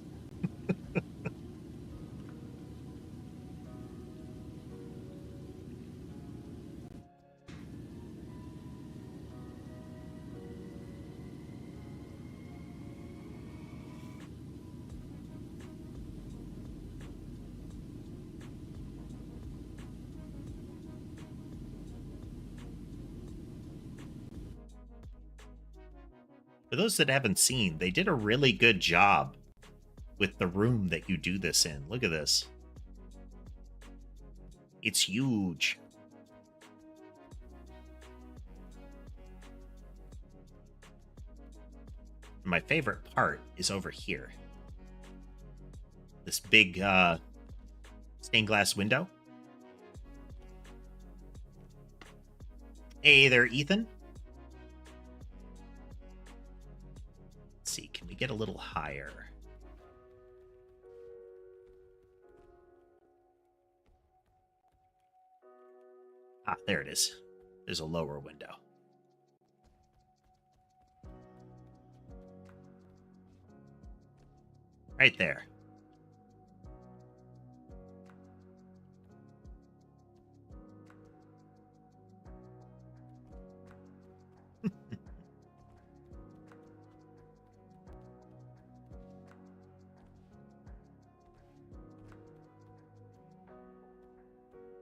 For those that haven't seen, they did a really good job with the room that you do this in. Look at this. It's huge. My favorite part is over here. This big stained glass window. Hey there, Ethan. Let's see, can we get a little higher? Ah, there it is. There's a lower window. Right there.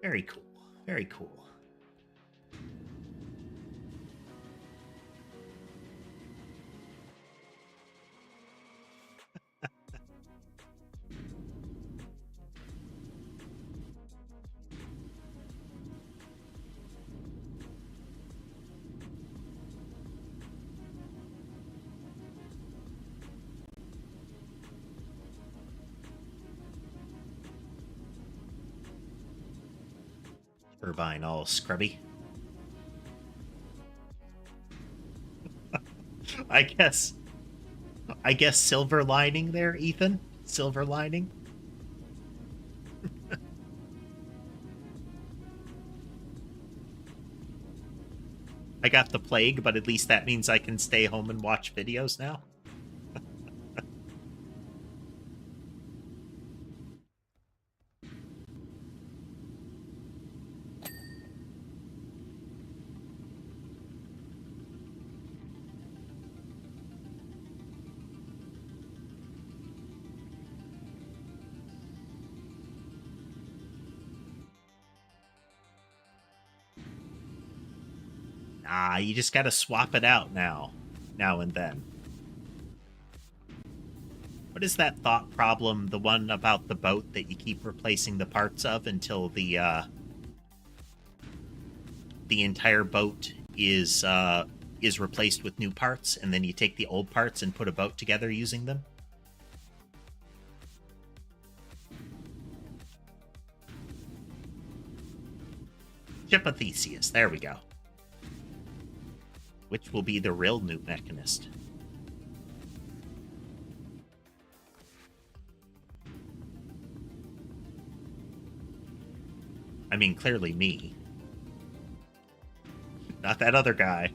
Very cool. Very cool. Turbine all scrubby. I guess silver lining there, Ethan. Silver lining. I got the plague, but at least that means I can stay home and watch videos now. Ah, you just gotta swap it out now and then. What is that thought problem, the one about the boat that you keep replacing the parts of until the entire boat is replaced with new parts, and then you take the old parts and put a boat together using them? Ship of Theseus, there we go. Which will be the real new mechanist. I mean, clearly me. Not that other guy.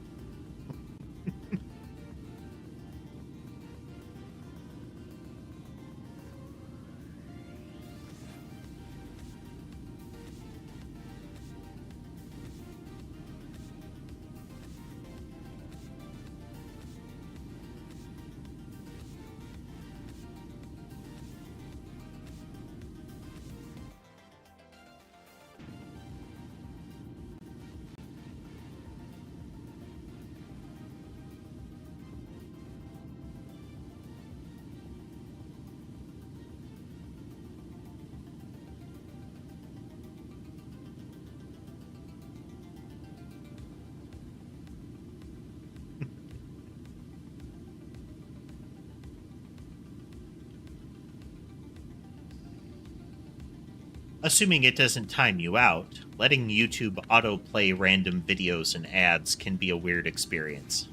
Assuming it doesn't time you out, letting YouTube autoplay random videos and ads can be a weird experience.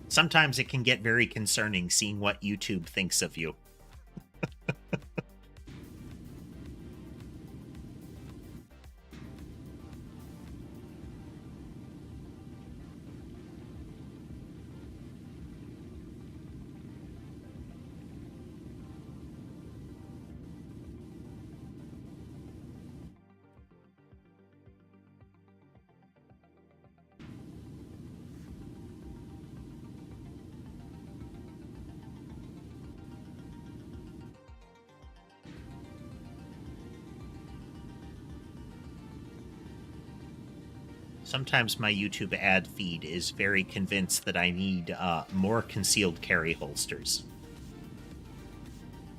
Sometimes it can get very concerning seeing what YouTube thinks of you. Sometimes my YouTube ad feed is very convinced that I need more concealed carry holsters.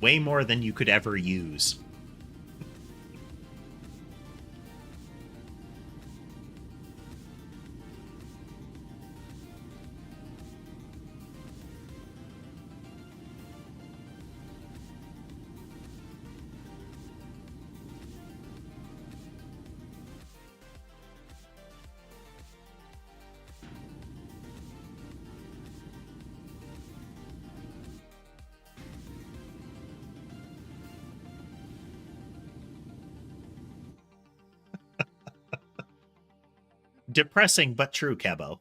Way more than you could ever use. Depressing but true, Kebo.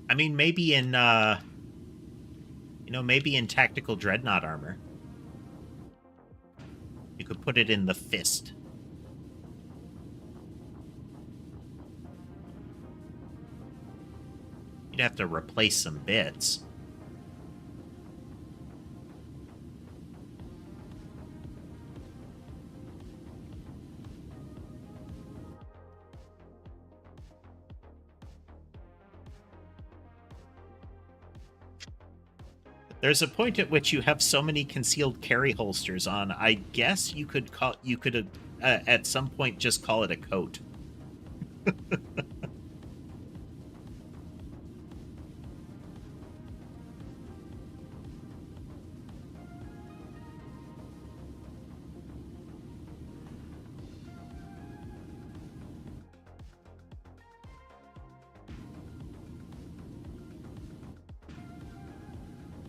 I mean, maybe in maybe in tactical dreadnought armor. You could put it in the fist. You'd have to replace some bits. There's a point at which you have so many concealed carry holsters on. I guess you could at some point just call it a coat.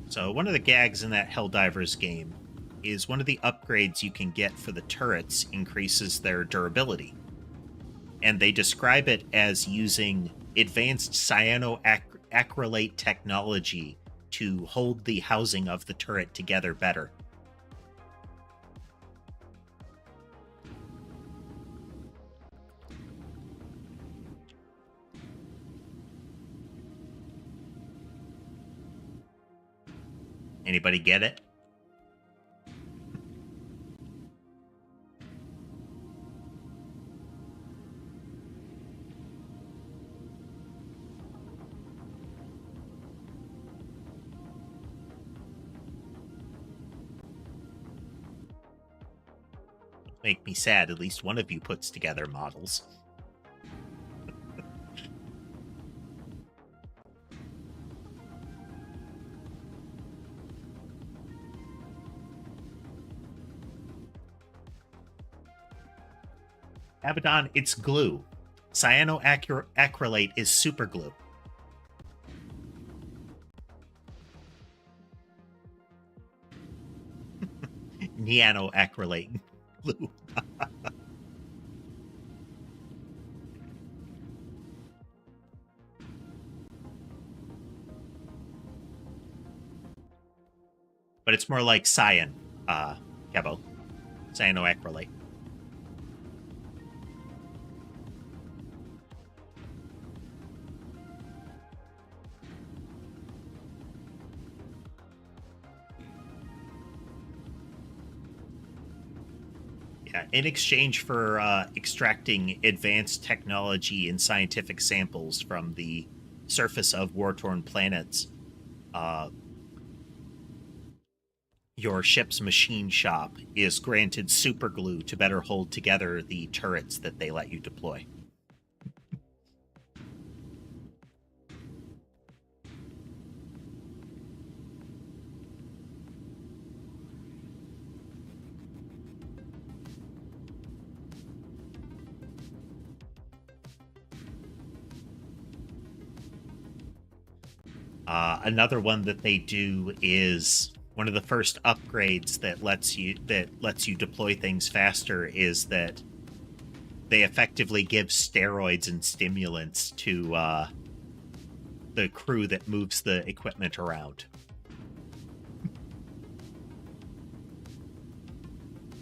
So one of the gags in that Helldivers game is one of the upgrades you can get for the turrets increases their durability. And they describe it as using advanced cyanoacrylate technology to hold the housing of the turret together better. Anybody get it? Make me sad. At least one of you puts together models. Abaddon, it's glue. Cyanoacrylate is super glue. Nanoacrylate glue. But it's more like cyan, Kebo. Cyanoacrylate. In exchange for extracting advanced technology and scientific samples from the surface of war-torn planets, your ship's machine shop is granted superglue to better hold together the turrets that they let you deploy. Another one that they do is one of the first upgrades that lets you deploy things faster is that they effectively give steroids and stimulants to the crew that moves the equipment around.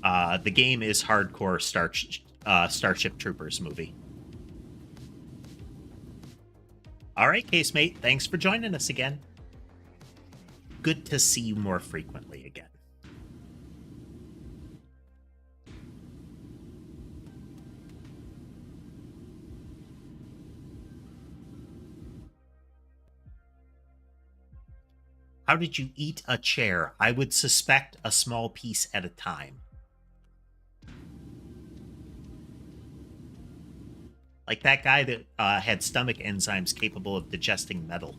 The game is hardcore Starship Troopers movie. All right, Casemate, thanks for joining us again. Good to see you more frequently again. How did you eat a chair? I would suspect a small piece at a time. Like that guy that had stomach enzymes capable of digesting metal.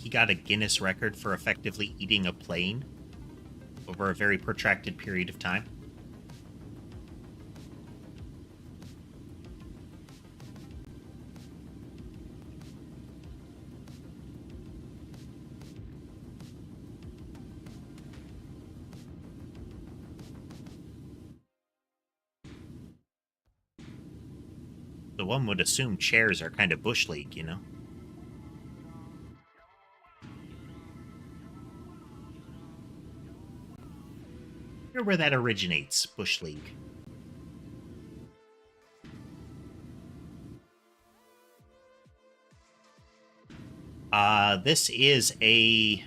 he got a Guinness record for effectively eating a plane over a very protracted period of time. So one would assume chairs are kind of Bush League, you know? Wonder where that originates, Bush League. This is a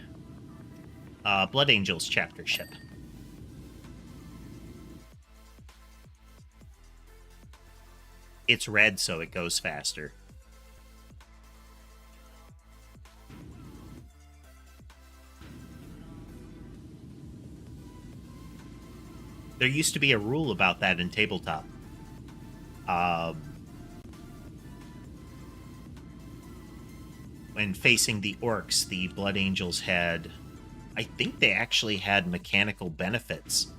Blood Angels chapter ship. It's red, so it goes faster. There used to be a rule about that in tabletop. When facing the orcs, the Blood Angels had... I think they actually had mechanical benefits,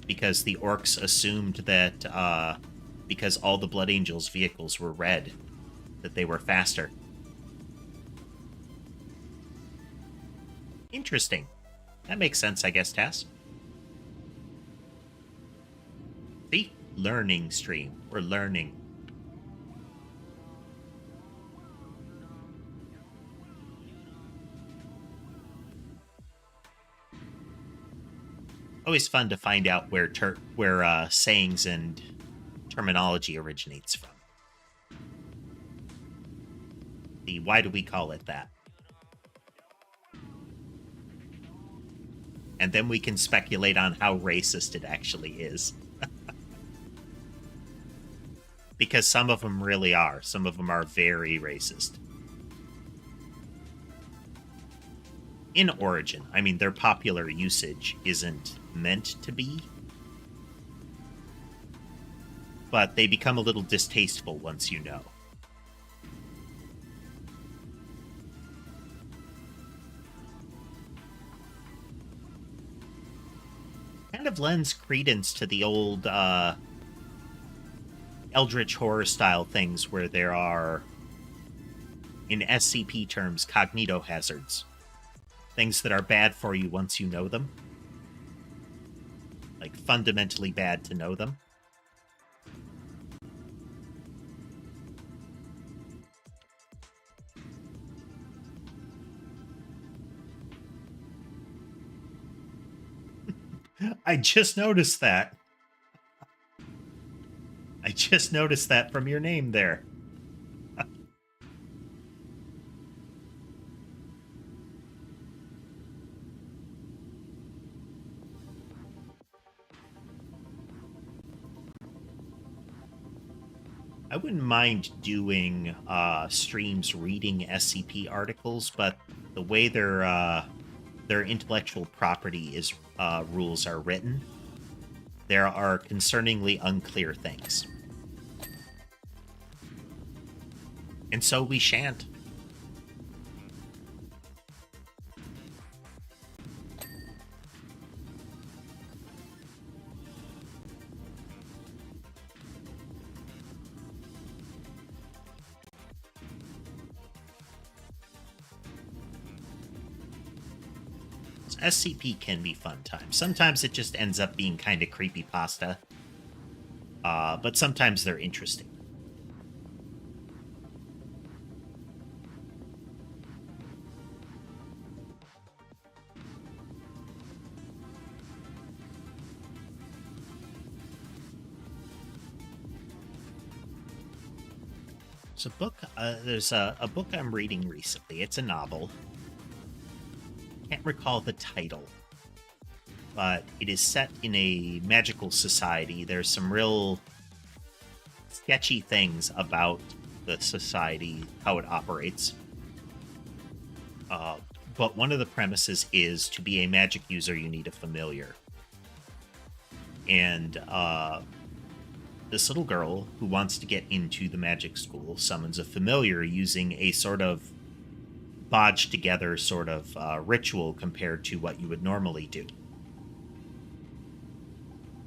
because the orcs assumed that because all the Blood Angels' vehicles were red, that they were faster. Interesting. That makes sense, I guess, Tass. See? Learning stream. We're learning. Always fun to find out where sayings and terminology originates from. The why do we call it that? And then we can speculate on how racist it actually is. Because some of them really are. Some of them are very racist. In origin, I mean, their popular usage isn't meant to be. But they become a little distasteful once you know. Kind of lends credence to the old Eldritch horror style things where there are, in SCP terms, cognito hazards. Things that are bad for you once you know them. Like, fundamentally bad to know them. I just noticed that. I just noticed that from your name there. I wouldn't mind doing streams reading SCP articles, but the way their intellectual property is rules are written, there are concerningly unclear things. And so we shan't. SCP can be fun times. Sometimes it just ends up being kind of creepypasta. But sometimes they're interesting. There's a book I'm reading recently. It's a novel. Can't recall the title, but it is set in a magical society. There's some real sketchy things about the society, how it operates. But one of the premises is to be a magic user, you need a familiar. And this little girl who wants to get into the magic school summons a familiar using a sort of bodged together sort of ritual compared to what you would normally do.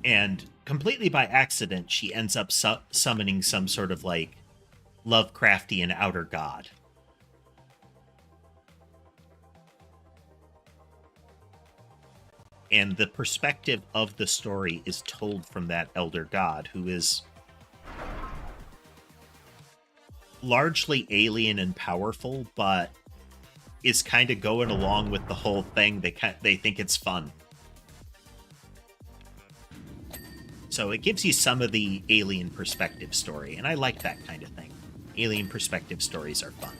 And completely by accident, she ends up summoning some sort of like Lovecraftian outer god. And the perspective of the story is told from that elder god, who is largely alien and powerful, but is kind of going along with the whole thing. They think it's fun. So it gives you some of the alien perspective story, and I like that kind of thing. Alien perspective stories are fun.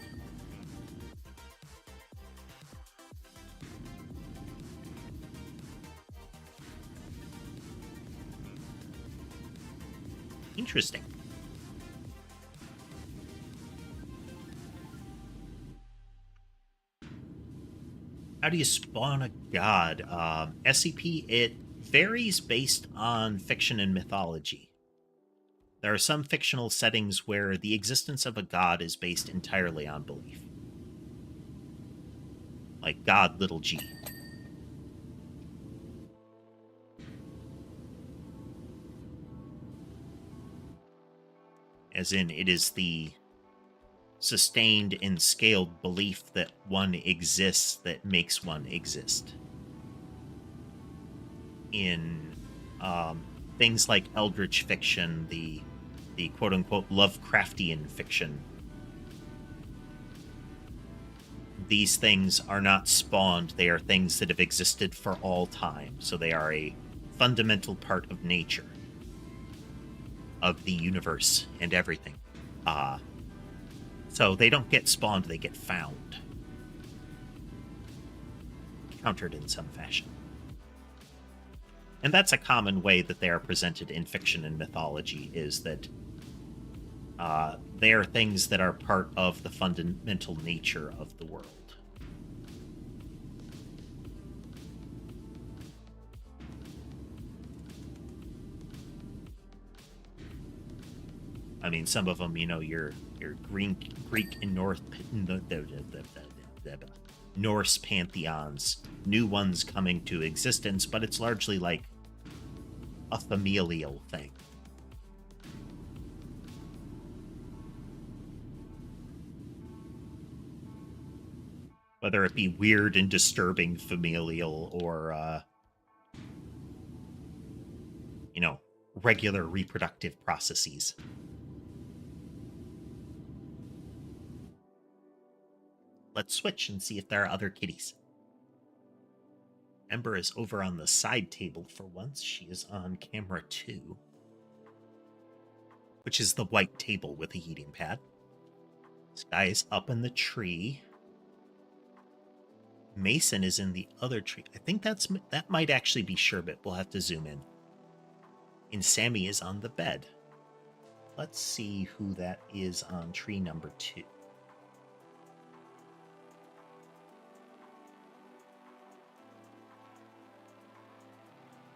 Interesting. How do you spawn a god? SCP, it varies based on fiction and mythology. There are some fictional settings where the existence of a god is based entirely on belief. Like God Little G. As in, it is the sustained and scaled belief that one exists that makes one exist. In things like eldritch fiction, the quote-unquote Lovecraftian fiction, these things are not spawned. They are things that have existed for all time. So they are a fundamental part of nature, of the universe, and everything. So they don't get spawned, they get found. Countered in some fashion. And that's a common way that they are presented in fiction and mythology, is that they are things that are part of the fundamental nature of the world. I mean, some of them, you know, your Greek and Norse pantheons, new ones coming to existence, but it's largely like a familial thing. Whether it be weird and disturbing familial or, you know, regular reproductive processes. Let's switch and see if there are other kitties. Ember is over on the side table for once. She is on camera 2, which is the white table with a heating pad. This guy is up in the tree. Mason is in the other tree. I think that might actually be Sherbet. We'll have to zoom in. And Sammy is on the bed. Let's see who that is on tree number 2.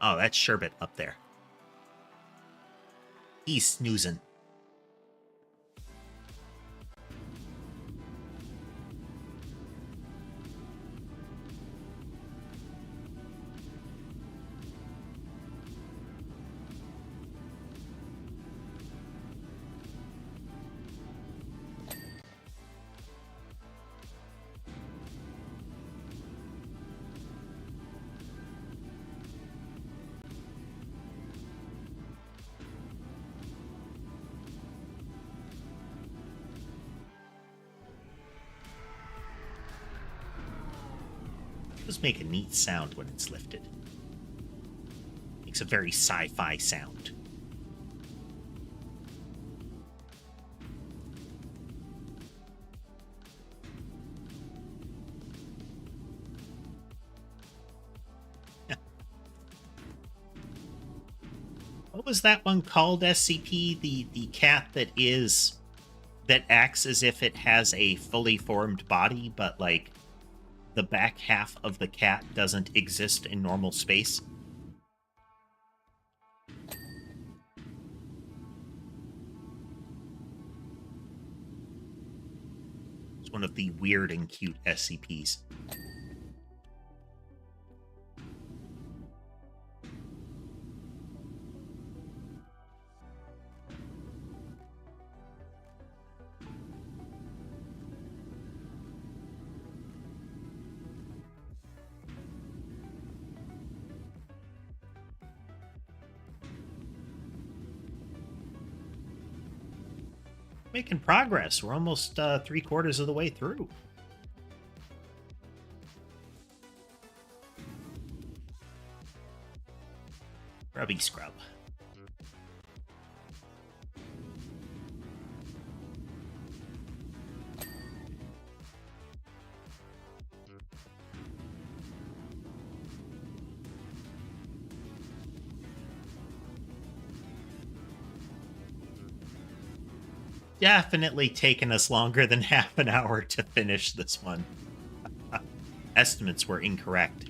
Oh, that's Sherbet up there. He's snoozing. Does make a neat sound when it's lifted. Makes a very sci-fi sound. What was that one called, SCP? The cat that acts as if it has a fully formed body, but like the back half of the cat doesn't exist in normal space. one of the weird and cute SCPs. Making progress. We're almost 3/4 of the way through. Grubby scrub. Definitely taken us longer than half an hour to finish this one. Estimates were incorrect.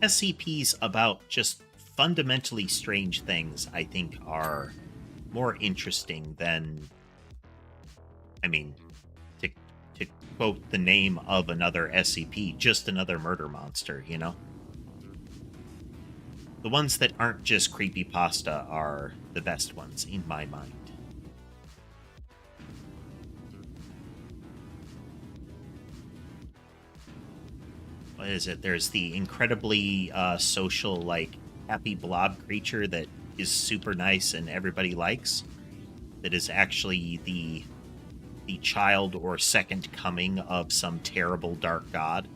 SCPs about just fundamentally strange things, I think, are more interesting than, I mean, to quote the name of another SCP, just another murder monster, you know? The ones that aren't just creepypasta are the best ones, in my mind. What is it? There's the incredibly social, like, happy blob creature that is super nice and everybody likes. That is actually the child or second coming of some terrible dark god.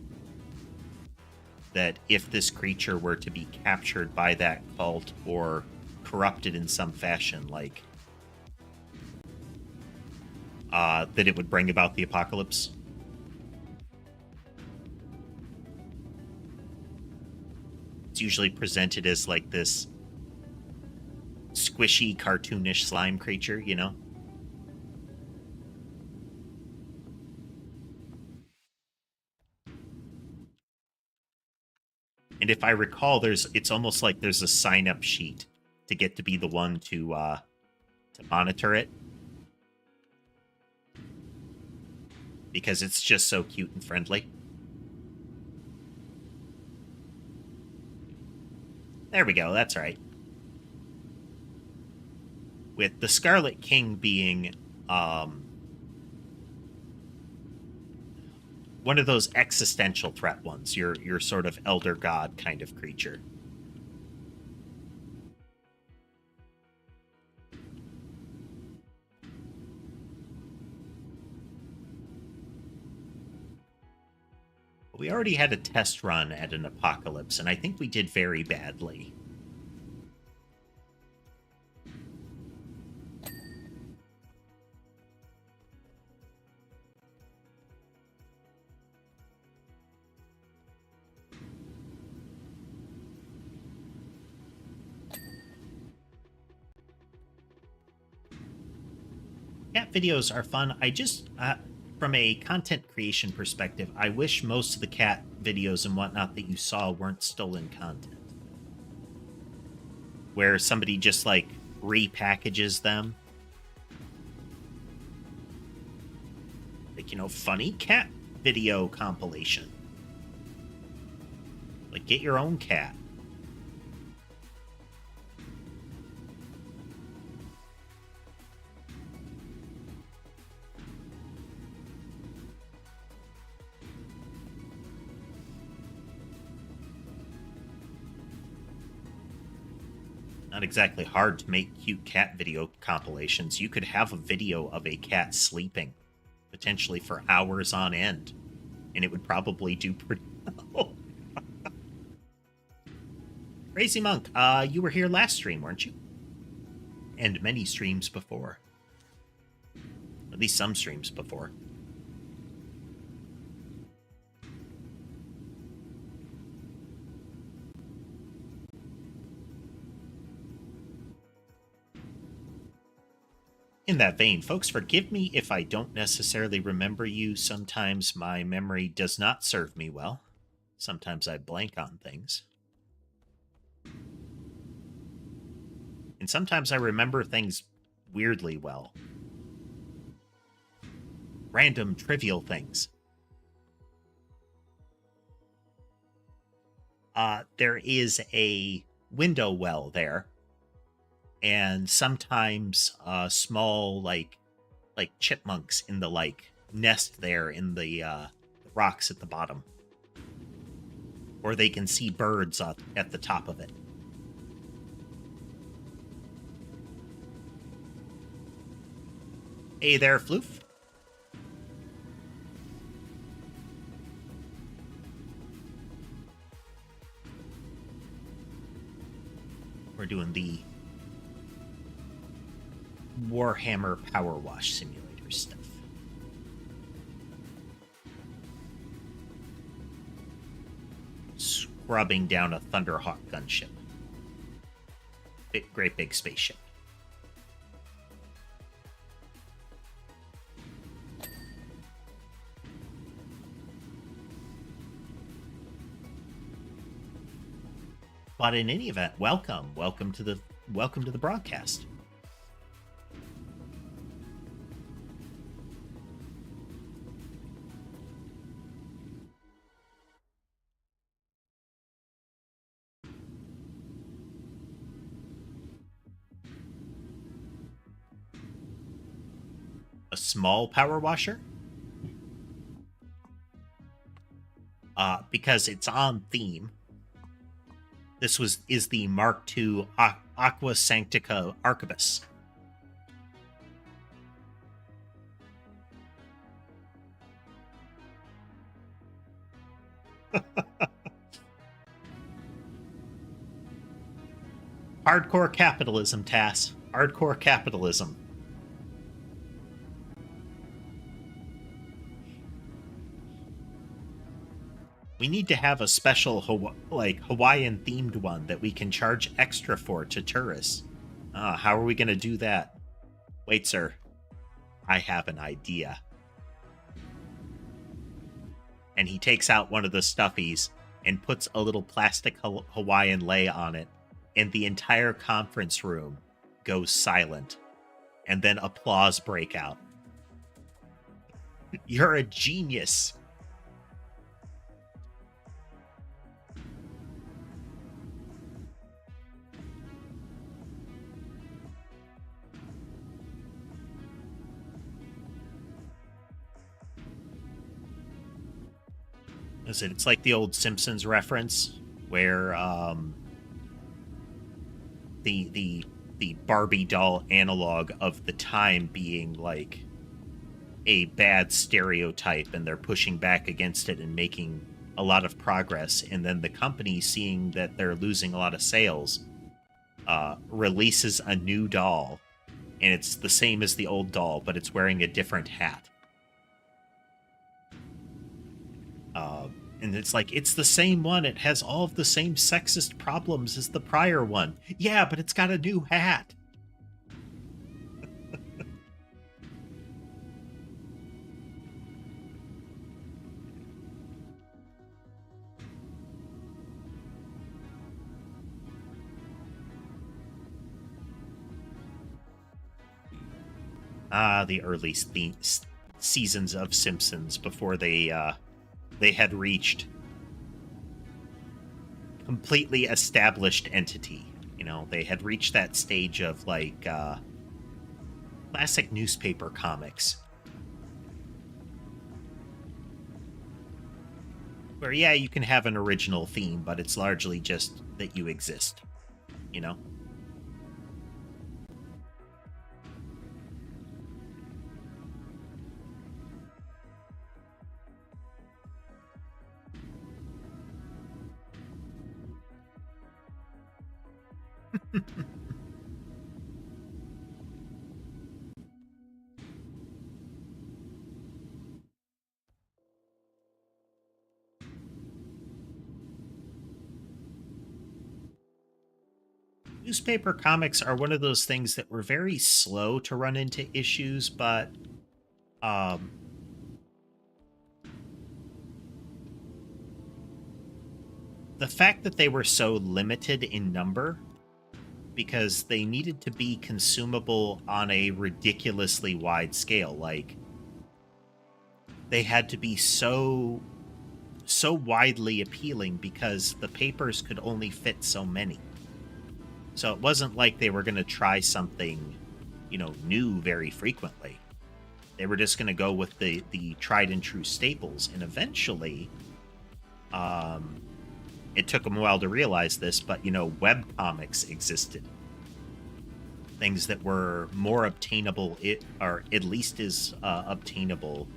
That if this creature were to be captured by that cult or corrupted in some fashion, like, that it would bring about the apocalypse. It's usually presented as like this squishy, cartoonish slime creature, you know? And if I recall, it's almost like there's a sign-up sheet to get to be the one to monitor it. Because it's just so cute and friendly. There we go, that's right. With the Scarlet King being one of those existential threat ones, your sort of elder god kind of creature. We already had a test run at an apocalypse, and I think we did very badly. Cat videos are fun. I just, from a content creation perspective, I wish most of the cat videos and whatnot that you saw weren't stolen content. Where somebody just, like, repackages them. Like, you know, funny cat video compilation. Like, get your own cat. Not exactly hard to make cute cat video compilations. You could have a video of a cat sleeping, potentially for hours on end, and it would probably do pretty well. Crazy Monk, you were here last stream, weren't you? and many streams before. At least some streams before. In that vein, folks, forgive me if I don't necessarily remember you. Sometimes my memory does not serve me well. Sometimes I blank on things. And sometimes I remember things weirdly well. Random, trivial things. There is a window well there. And sometimes small, like chipmunks in the like nest there in the rocks at the bottom. Or they can see birds at the top of it. Hey there, Floof. We're doing the Warhammer PowerWash Simulator stuff. Scrubbing down a Thunderhawk gunship. Great big spaceship. But in any event, welcome to the broadcast. A small power washer? Because it's on theme. This is the Mark II Aqua Sanctica Arquebus. Hardcore capitalism, Tass. Hardcore capitalism. We need to have a special Hawaiian-themed one that we can charge extra for to tourists. How are we going to do that? Wait, sir. I have an idea. And he takes out one of the stuffies and puts a little plastic Hawaiian lei on it, and the entire conference room goes silent, and then applause break out. You're a genius. It's like the old Simpsons reference where the Barbie doll analog of the time being like a bad stereotype, and they're pushing back against it and making a lot of progress, and then the company, seeing that they're losing a lot of sales, releases a new doll, and it's the same as the old doll, but it's wearing a different hat. And it's like, it's the same one. It has all of the same sexist problems as the prior one. Yeah, but it's got a new hat. The early seasons of Simpsons before they had reached completely established entity. You know, they had reached that stage of like classic newspaper comics. Where, yeah, you can have an original theme, but it's largely just that you exist, you know? Newspaper comics are one of those things that were very slow to run into issues, but the fact that they were so limited in number, because they needed to be consumable on a ridiculously wide scale, like they had to be so widely appealing because the papers could only fit so many. So it wasn't like they were going to try something, new very frequently. They were just going to go with the tried and true staples. And eventually, it took them a while to realize this, but, web comics existed. Things that were more obtainable, or at least as obtainable,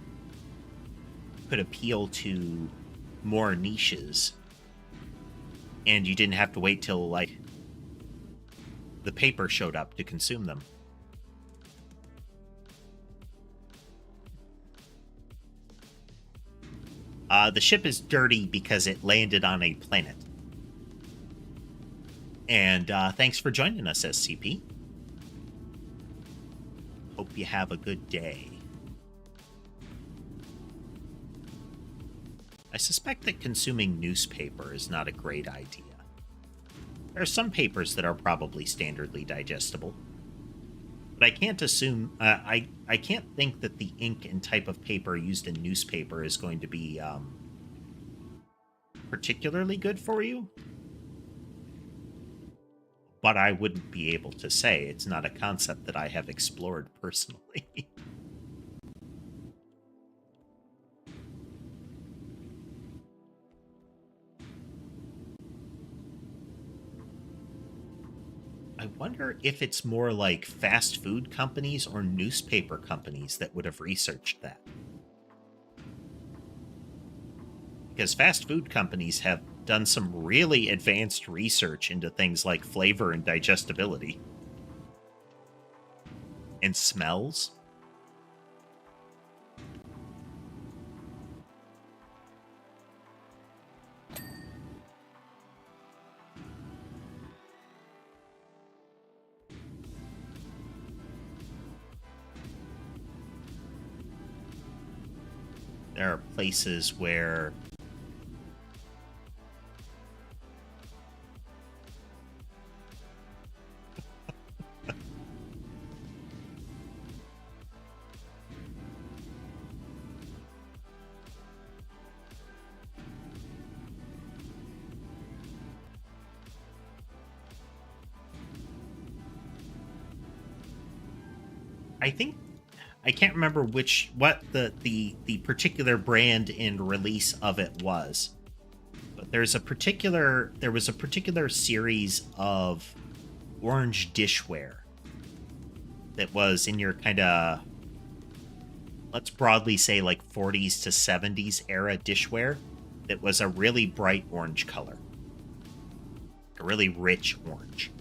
could appeal to more niches. And you didn't have to wait till, like, the paper showed up to consume them. The ship is dirty because it landed on a planet. And thanks for joining us, SCP. Hope you have a good day. I suspect that consuming newspaper is not a great idea. There are some papers that are probably standardly digestible, but I can't assume, I can't think that the ink and type of paper used in newspaper is going to be particularly good for you. But I wouldn't be able to say. It's not a concept that I have explored personally. I wonder if it's more like fast food companies or newspaper companies that would have researched that. Because fast food companies have done some really advanced research into things like flavor and digestibility. And smells. There are places where I can't remember what the particular brand and release of it was, but there was a particular series of orange dishware that was in your kind of, let's broadly say, like 40s to 70s era dishware that was a really bright orange color, a really rich orange,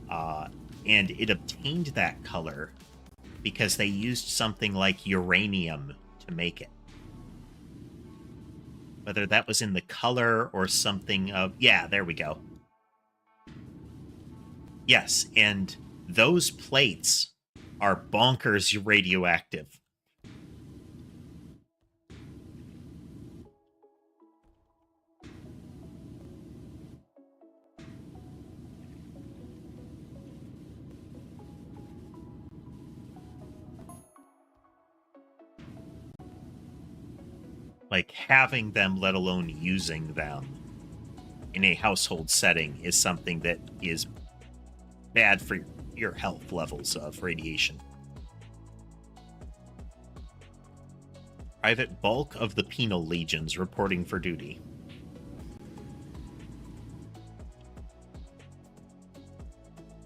and it obtained that color because they used something like uranium to make it. Whether that was in the color or something of... Yeah, there we go. Yes, and those plates are bonkers radioactive. Like, having them, let alone using them in a household setting, is something that is bad for your health levels of radiation. Private bulk of the penal legions reporting for duty.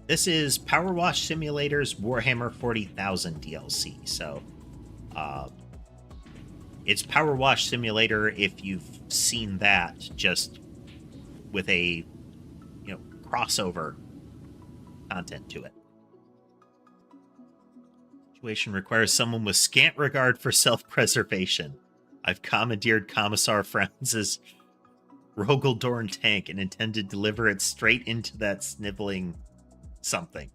This is PowerWash Simulator's Warhammer 40,000 DLC, so it's PowerWash Simulator if you've seen that, just with a, crossover content to it. Situation requires someone with scant regard for self-preservation. I've commandeered Commissar Franz's Rogaldorn tank and intend to deliver it straight into that sniveling something.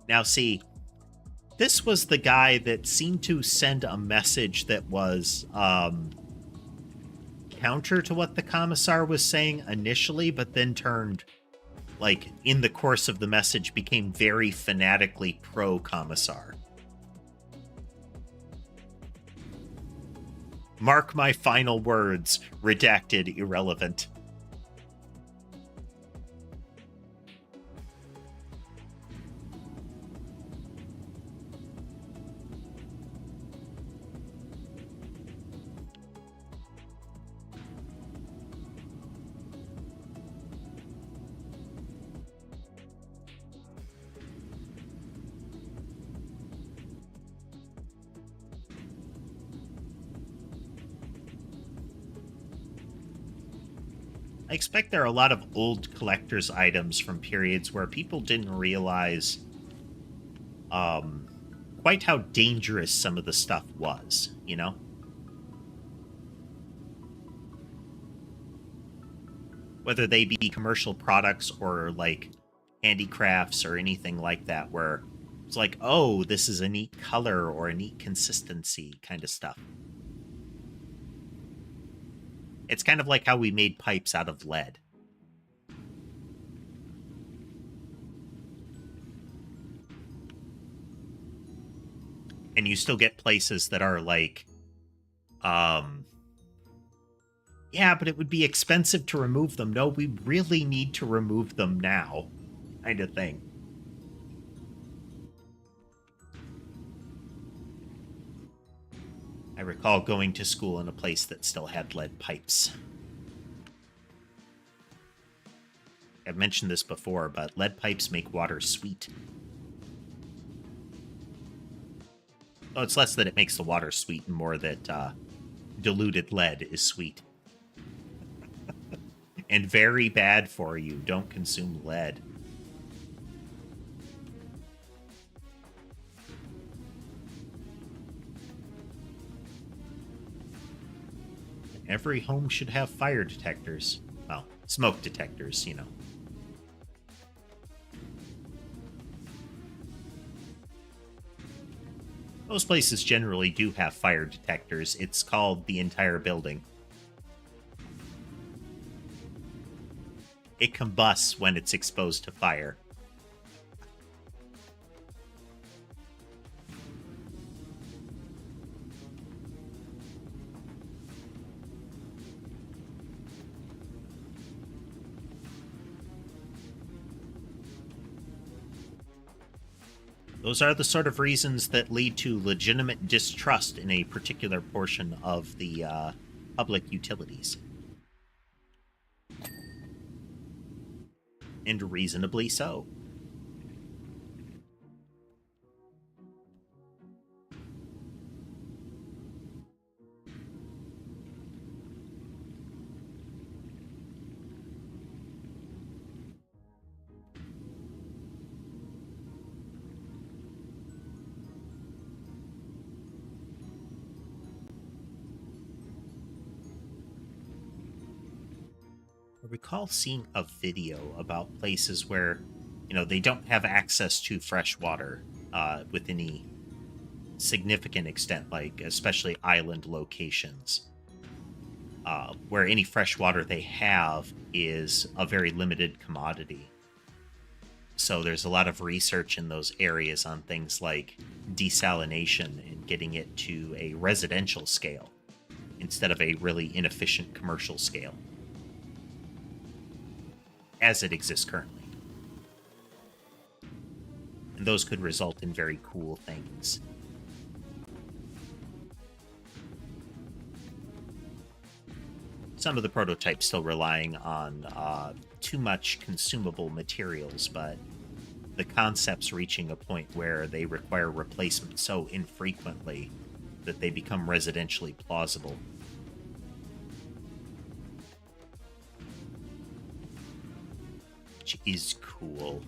Now, see, this was the guy that seemed to send a message that was counter to what the commissar was saying initially, but then turned, like, in the course of the message, became very fanatically pro-commissar. Mark my final words, redacted irrelevant. I expect there are a lot of old collector's items from periods where people didn't realize quite how dangerous some of the stuff was, you know? Whether they be commercial products or, like, handicrafts or anything like that, where it's like, oh, this is a neat color or a neat consistency kind of stuff. It's kind of like how we made pipes out of lead. And you still get places that are like, yeah, but it would be expensive to remove them. No, we really need to remove them now, kind of thing. I recall going to school in a place that still had lead pipes. I've mentioned this before, but lead pipes make water sweet. Oh, it's less that it makes the water sweet and more that diluted lead is sweet. And very bad for you. Don't consume lead. Every home should have fire detectors. Well, smoke detectors, you know. Most places generally do have fire detectors. It's called the entire building. It combusts when it's exposed to fire. Those are the sort of reasons that lead to legitimate distrust in a particular portion of the public utilities. And reasonably so. I recall seeing a video about places where, you know, they don't have access to fresh water with any significant extent, like especially island locations, where any fresh water they have is a very limited commodity. So there's a lot of research in those areas on things like desalination and getting it to a residential scale instead of a really inefficient commercial scale, as it exists currently. And those could result in very cool things. Some of the prototypes still relying on too much consumable materials, but the concept's reaching a point where they require replacement so infrequently that they become residentially plausible. Which is cool.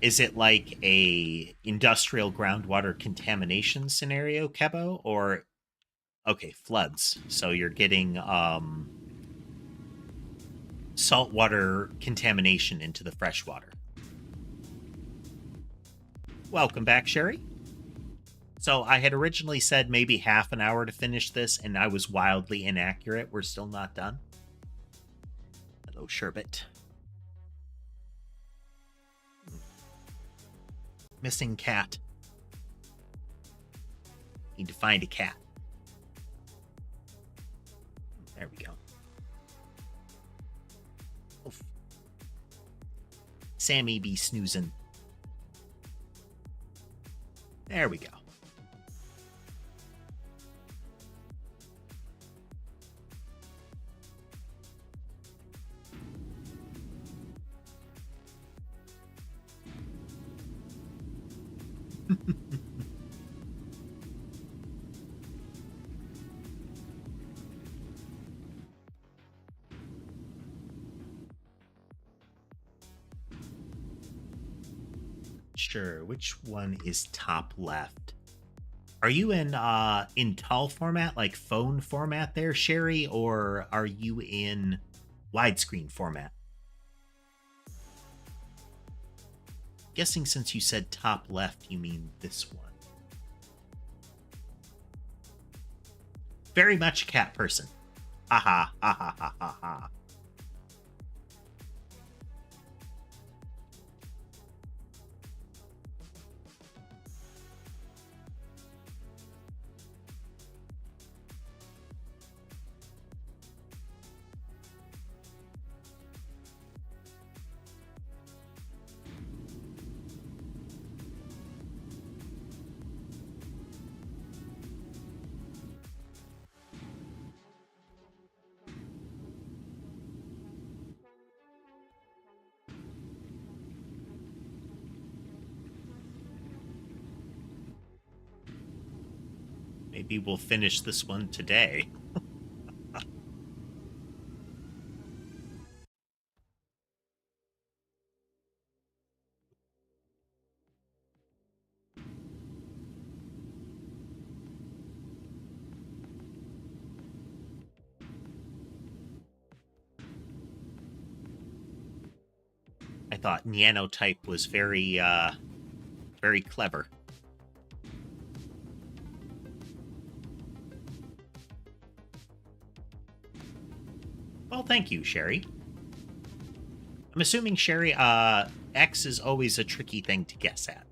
Is it like a industrial groundwater contamination scenario, Kebo, or okay, floods? So you're getting saltwater contamination into the freshwater. Welcome back, Sherry. So I had originally said maybe half an hour to finish this, and I was wildly inaccurate. We're still not done. Hello, Sherbet. Missing cat. Need to find a cat. There we go. Oof. Sammy be snoozing. There we go. Sure. Which one is top left? Are you in tall format, like phone format there, Sherry, or are you in widescreen format? Guessing since you said top left, you mean this one. Very much a cat person. Ha ha ha ha ha ha ha. Maybe we'll finish this one today. I thought Nyanite was very, very clever. Well, thank you, Sherry. I'm assuming, Sherry, X is always a tricky thing to guess at.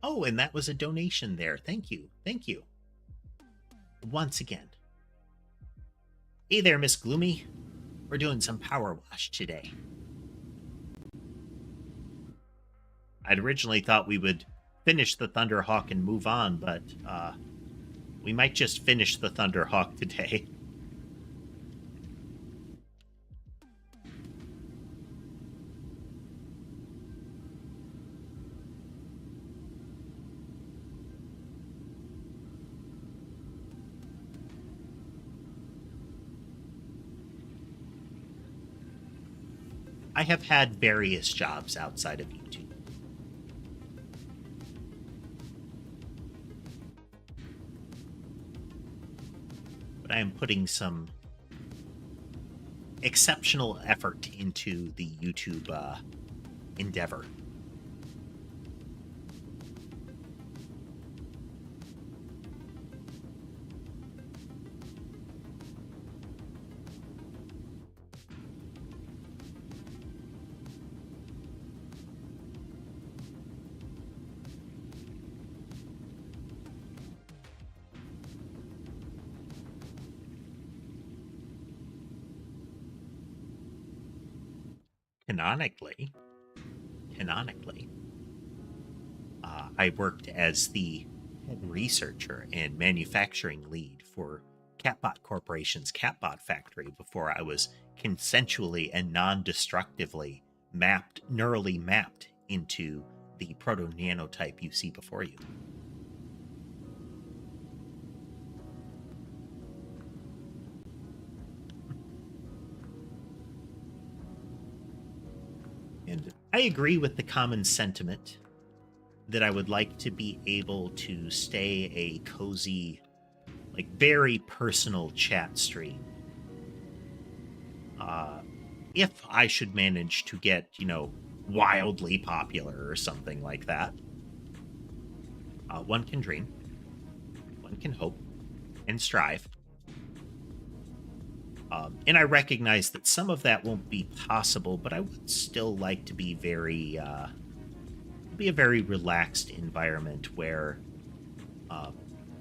Oh, and that was a donation there. Thank you. Thank you. Once again. Hey there, Miss Gloomy. We're doing some power wash today. I'd originally thought we would finish the Thunderhawk and move on, but we might just finish the Thunderhawk today. I have had various jobs outside of YouTube. But I am putting some exceptional effort into the YouTube endeavor. Canonically, I worked as the head researcher and manufacturing lead for Catbot Corporation's Catbot factory before I was consensually and non-destructively neurally mapped into the proto-nanotype you see before you. And I agree with the common sentiment that I would like to be able to stay a cozy, like very personal chat stream. If I should manage to get, wildly popular or something like that. One can dream, one can hope, and strive. And I recognize that some of that won't be possible, but I would still like to be a very relaxed environment where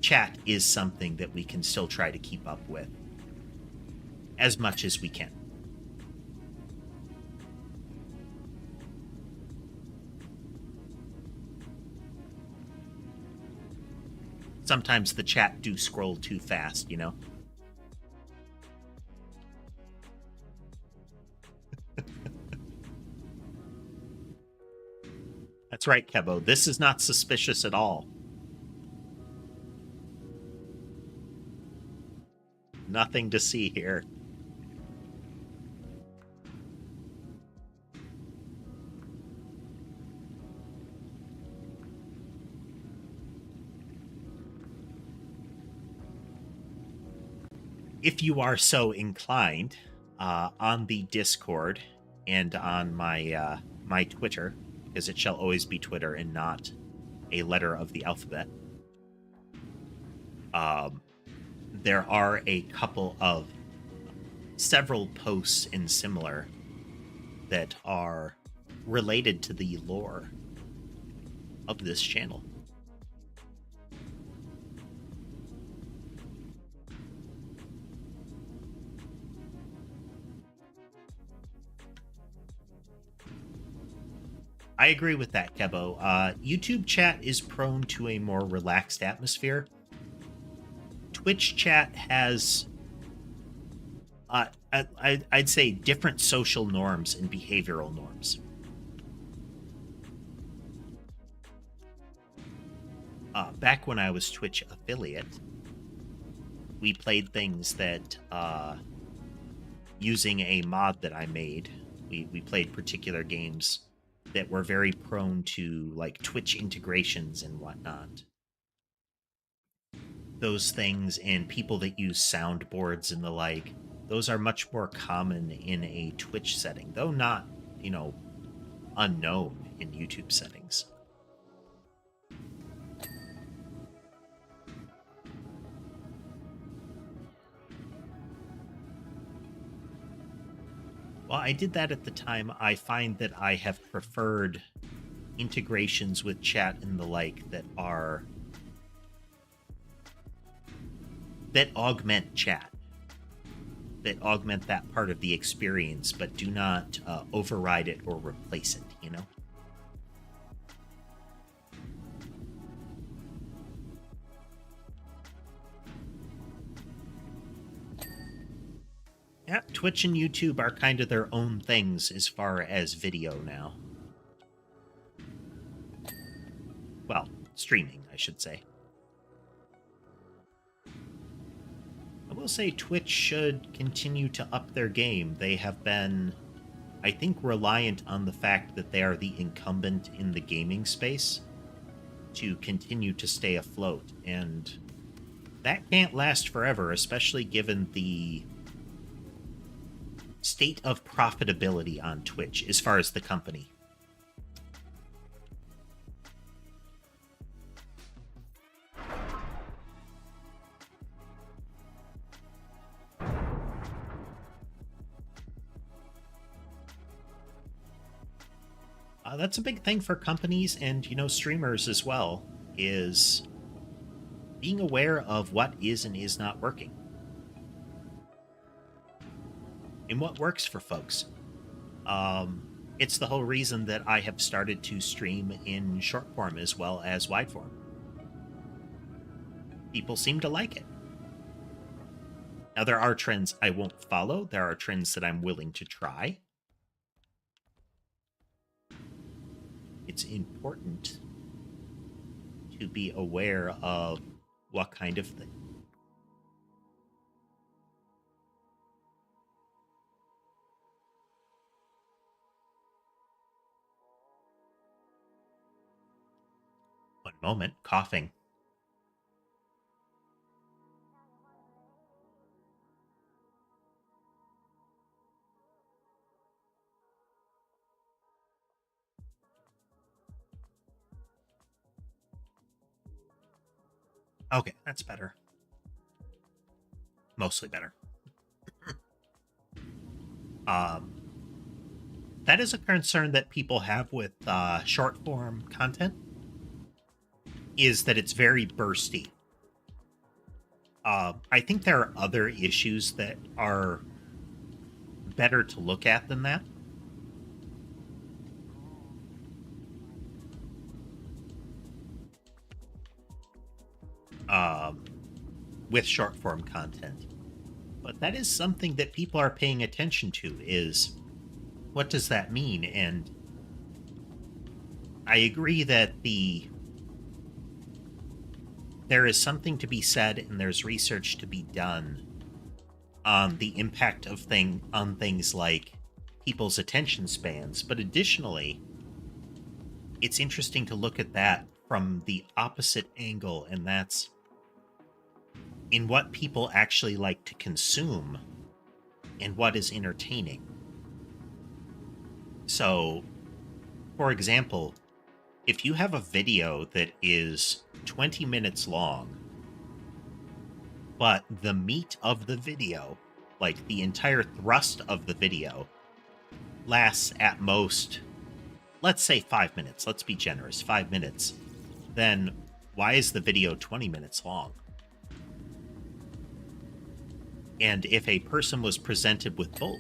chat is something that we can still try to keep up with as much as we can. Sometimes the chat do scroll too fast, That's right, Kebo. This is not suspicious at all. Nothing to see here. If you are so inclined, on the Discord and on my my Twitter, because it shall always be Twitter and not a letter of the alphabet, there are a couple of several posts and similar that are related to the lore of this channel. I agree with that, Kebo. YouTube chat is prone to a more relaxed atmosphere. Twitch chat has, I'd say, different social norms and behavioral norms. Back when I was Twitch affiliate, we played things that, using a mod that I made, we played particular games that were very prone to like Twitch integrations and whatnot. Those things and people that use soundboards and the like, those are much more common in a Twitch setting, though not, unknown in YouTube settings. Well, I did that at the time. I find that I have preferred integrations with chat and the like that augment chat, that augment that part of the experience, but do not override it or replace it, Yeah, Twitch and YouTube are kind of their own things as far as video now. Well, streaming, I should say. I will say Twitch should continue to up their game. They have been, I think, reliant on the fact that they are the incumbent in the gaming space to continue to stay afloat. And that can't last forever, especially given the state of profitability on Twitch as far as the company. That's a big thing for companies and, streamers as well, is being aware of what is and is not working. And what works for folks. It's the whole reason that I have started to stream in short form as well as wide form. People seem to like it. Now, there are trends I won't follow. There are trends that I'm willing to try. It's important to be aware of what kind of thing. One moment, coughing. Okay, that's better. Mostly better. That is a concern that people have with short form content, is that it's very bursty. I think there are other issues that are better to look at than that. With short form content. But that is something that people are paying attention to, is what does that mean? And I agree that there is something to be said, and there's research to be done on the impact of on things like people's attention spans. But additionally, it's interesting to look at that from the opposite angle, and that's in what people actually like to consume and what is entertaining. So, for example, if you have a video that is 20 minutes long, but the meat of the video, like the entire thrust of the video, lasts at most, let's say 5 minutes, let's be generous, 5 minutes, then why is the video 20 minutes long? And if a person was presented with both,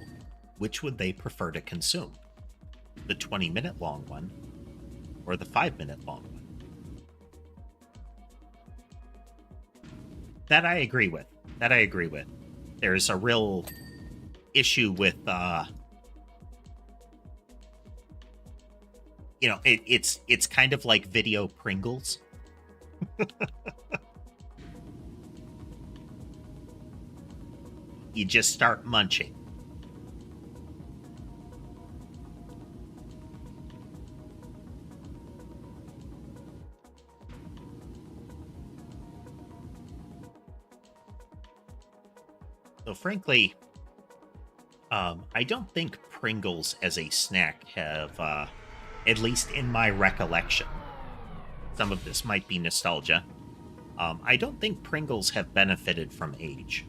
which would they prefer to consume? The 20-minute long one or the 5-minute long one? That I agree with. There's a real issue with, it's kind of like video Pringles. You just start munching. So frankly, I don't think Pringles as a snack have, at least in my recollection, some of this might be nostalgia, I don't think Pringles have benefited from age.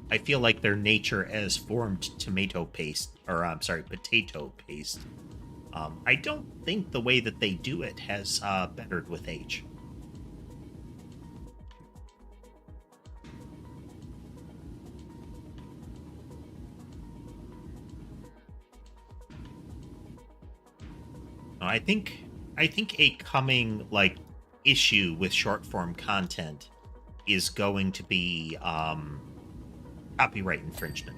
I feel like their nature as formed potato paste. I don't think the way that they do it has bettered with age. I think a coming issue with short form content is going to be copyright infringement.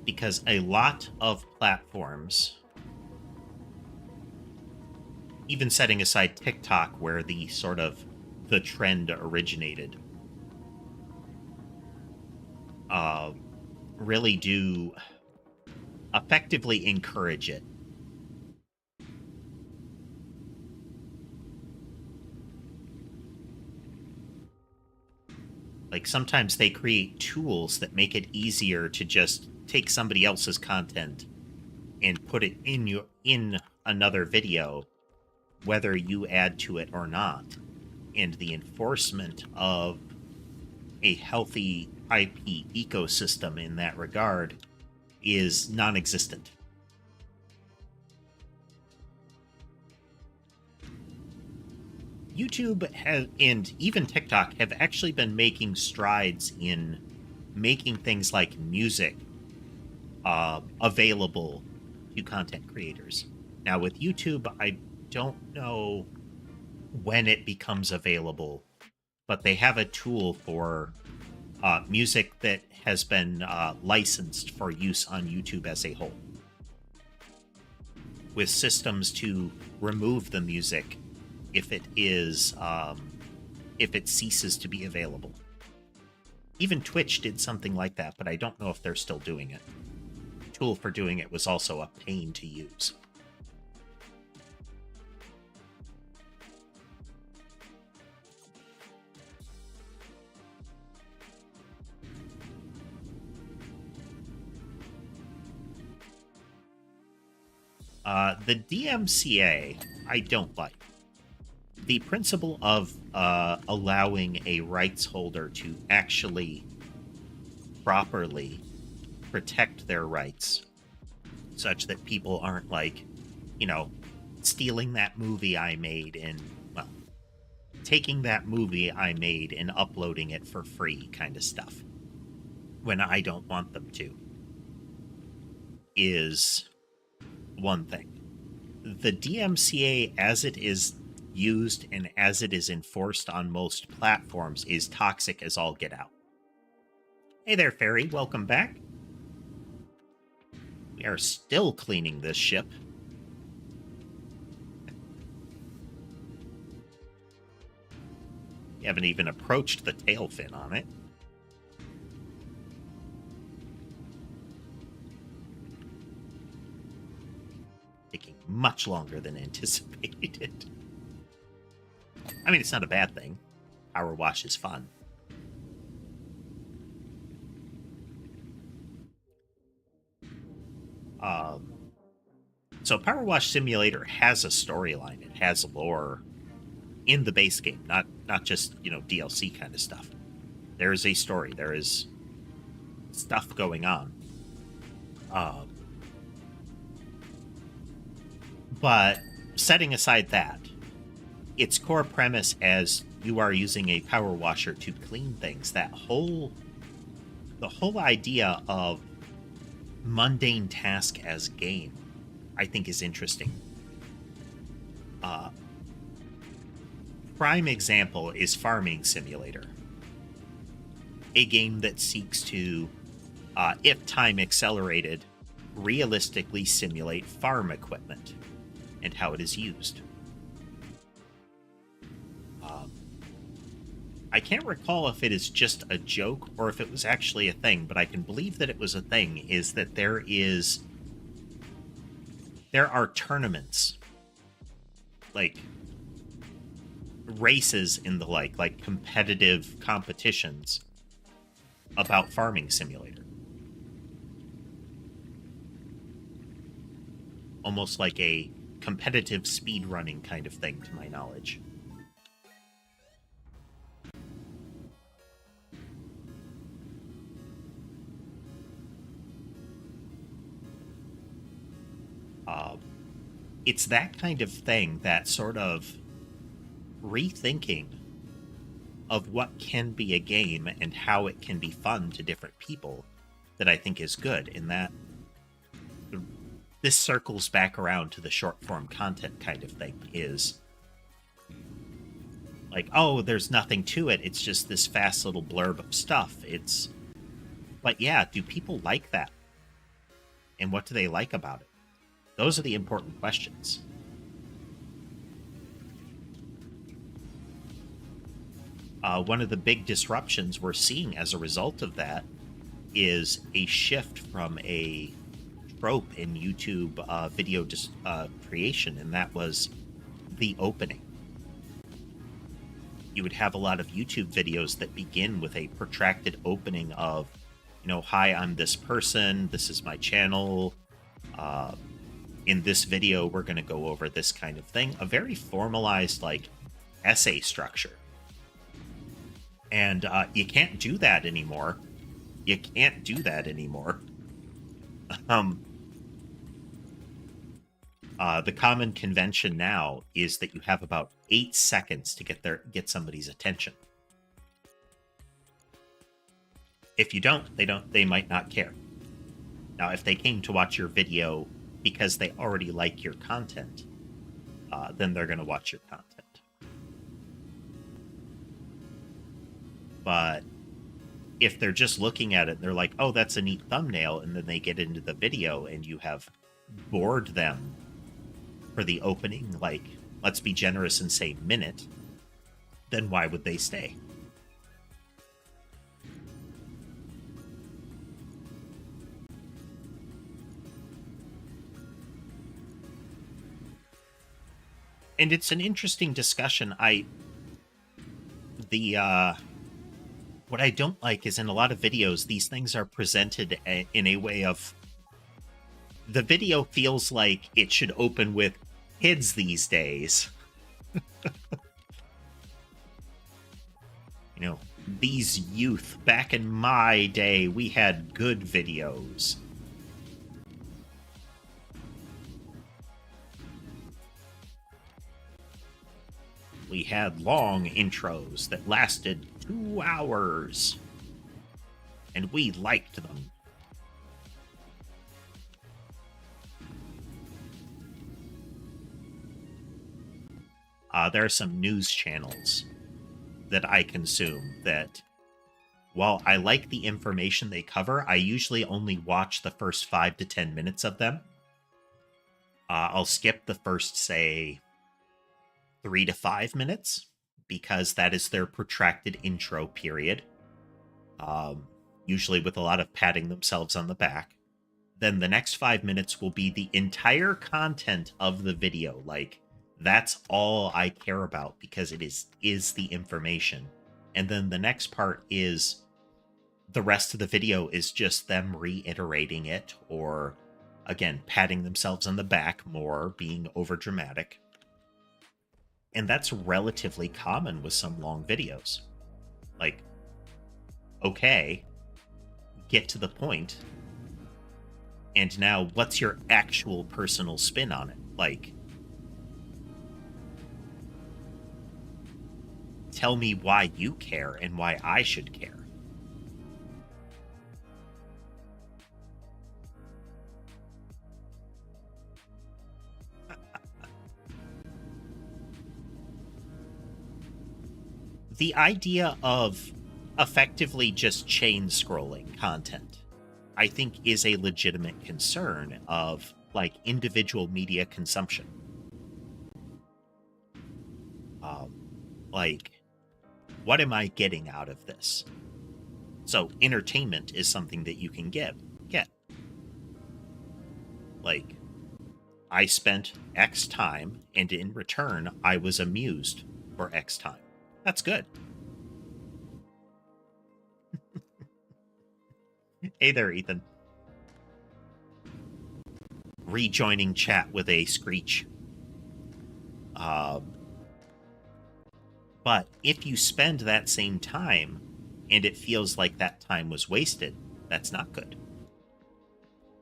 Because a lot of platforms, even setting aside TikTok, where the trend originated, really do effectively encourage it. Like, sometimes they create tools that make it easier to just take somebody else's content and put it in another video, whether you add to it or not. And the enforcement of a healthy IP ecosystem in that regard is non-existent. YouTube has, and even TikTok have actually been making strides in making things like music available to content creators. Now, with YouTube, I don't know when it becomes available, but they have a tool for music that has been licensed for use on YouTube as a whole, with systems to remove the music if it is if it ceases to be available. Even Twitch did something like that, but I don't know if they're still doing it. The tool for doing it was also a pain to use. The DMCA, I don't like. The principle of allowing a rights holder to actually properly protect their rights such that people aren't, like, you know, stealing that movie I made and, well, taking that movie I made and uploading it for free kind of stuff when I don't want them to, is one thing. The DMCA, as it is used and as it is enforced on most platforms, is toxic as all get out. Hey there, Fairy. Welcome back. We are still cleaning this ship. We haven't even approached the tail fin on it. Taking much longer than anticipated. I mean, it's not a bad thing. Power wash is fun. So Power Wash Simulator has a storyline. It has lore in the base game, not just, you know, DLC kind of stuff. There is a story. There is stuff going on. But setting aside that, its core premise as you are using a power washer to clean things, the whole idea of mundane task as game, I think, is interesting. Prime example is Farming Simulator, a game that seeks to, if time accelerated, realistically simulate farm equipment and how it is used. I can't recall if it is just a joke or if it was actually a thing, but I can believe that it was a thing, is that there are tournaments, like races and the like competitive competitions about Farming Simulator. Almost like a competitive speedrunning kind of thing, to my knowledge. It's that kind of thing, that sort of rethinking of what can be a game and how it can be fun to different people, that I think is good. In that this circles back around to the short form content kind of thing, is like, oh, there's nothing to it, it's just this fast little blurb of stuff. But yeah, do people like that? And what do they like about it? Those are the important questions. One of the big disruptions we're seeing as a result of that is a shift from a trope in YouTube video creation, and that was the opening. You would have a lot of YouTube videos that begin with a protracted opening of, you know, hi, I'm this person, this is my channel, in this video we're going to go over this kind of thing. A very formalized, like, essay structure. And you can't do that anymore. You can't do that anymore. The common convention now is that you have about 8 seconds to get somebody's attention. If you don't, they might not care. Now, if they came to watch your video because they already like your content, then they're going to watch your content. But if they're just looking at it and they're like, oh, that's a neat thumbnail, and then they get into the video and you have bored them for the opening, like, let's be generous and say minute, then why would they stay? And it's an interesting discussion. What I don't like is in a lot of videos, these things are presented in a way of, the video feels like it should open with kids these days. You know, these youth, back in my day, we had good videos. We had long intros that lasted 2 hours, and we liked them. There are some news channels that I consume that, while I like the information they cover, I usually only watch the first 5 to 10 minutes of them. I'll skip the first, say, 3 to 5 minutes, because that is their protracted intro period, usually with a lot of patting themselves on the back. Then the next 5 minutes will be the entire content of the video. Like, that's all I care about, because it is the information. And then the next part is the rest of the video is just them reiterating it, or, again, patting themselves on the back more, being overdramatic. And that's relatively common with some long videos. Like, okay, get to the point, and now what's your actual personal spin on it? Like, tell me why you care and why I should care. The idea of effectively just chain scrolling content, I think, is a legitimate concern of, like, individual media consumption. Like, what am I getting out of this? So entertainment is something that you can get. Like, I spent X time, and in return, I was amused for X time. That's good. Hey there, Ethan. Rejoining chat with a screech. But if you spend that same time and it feels like that time was wasted, that's not good.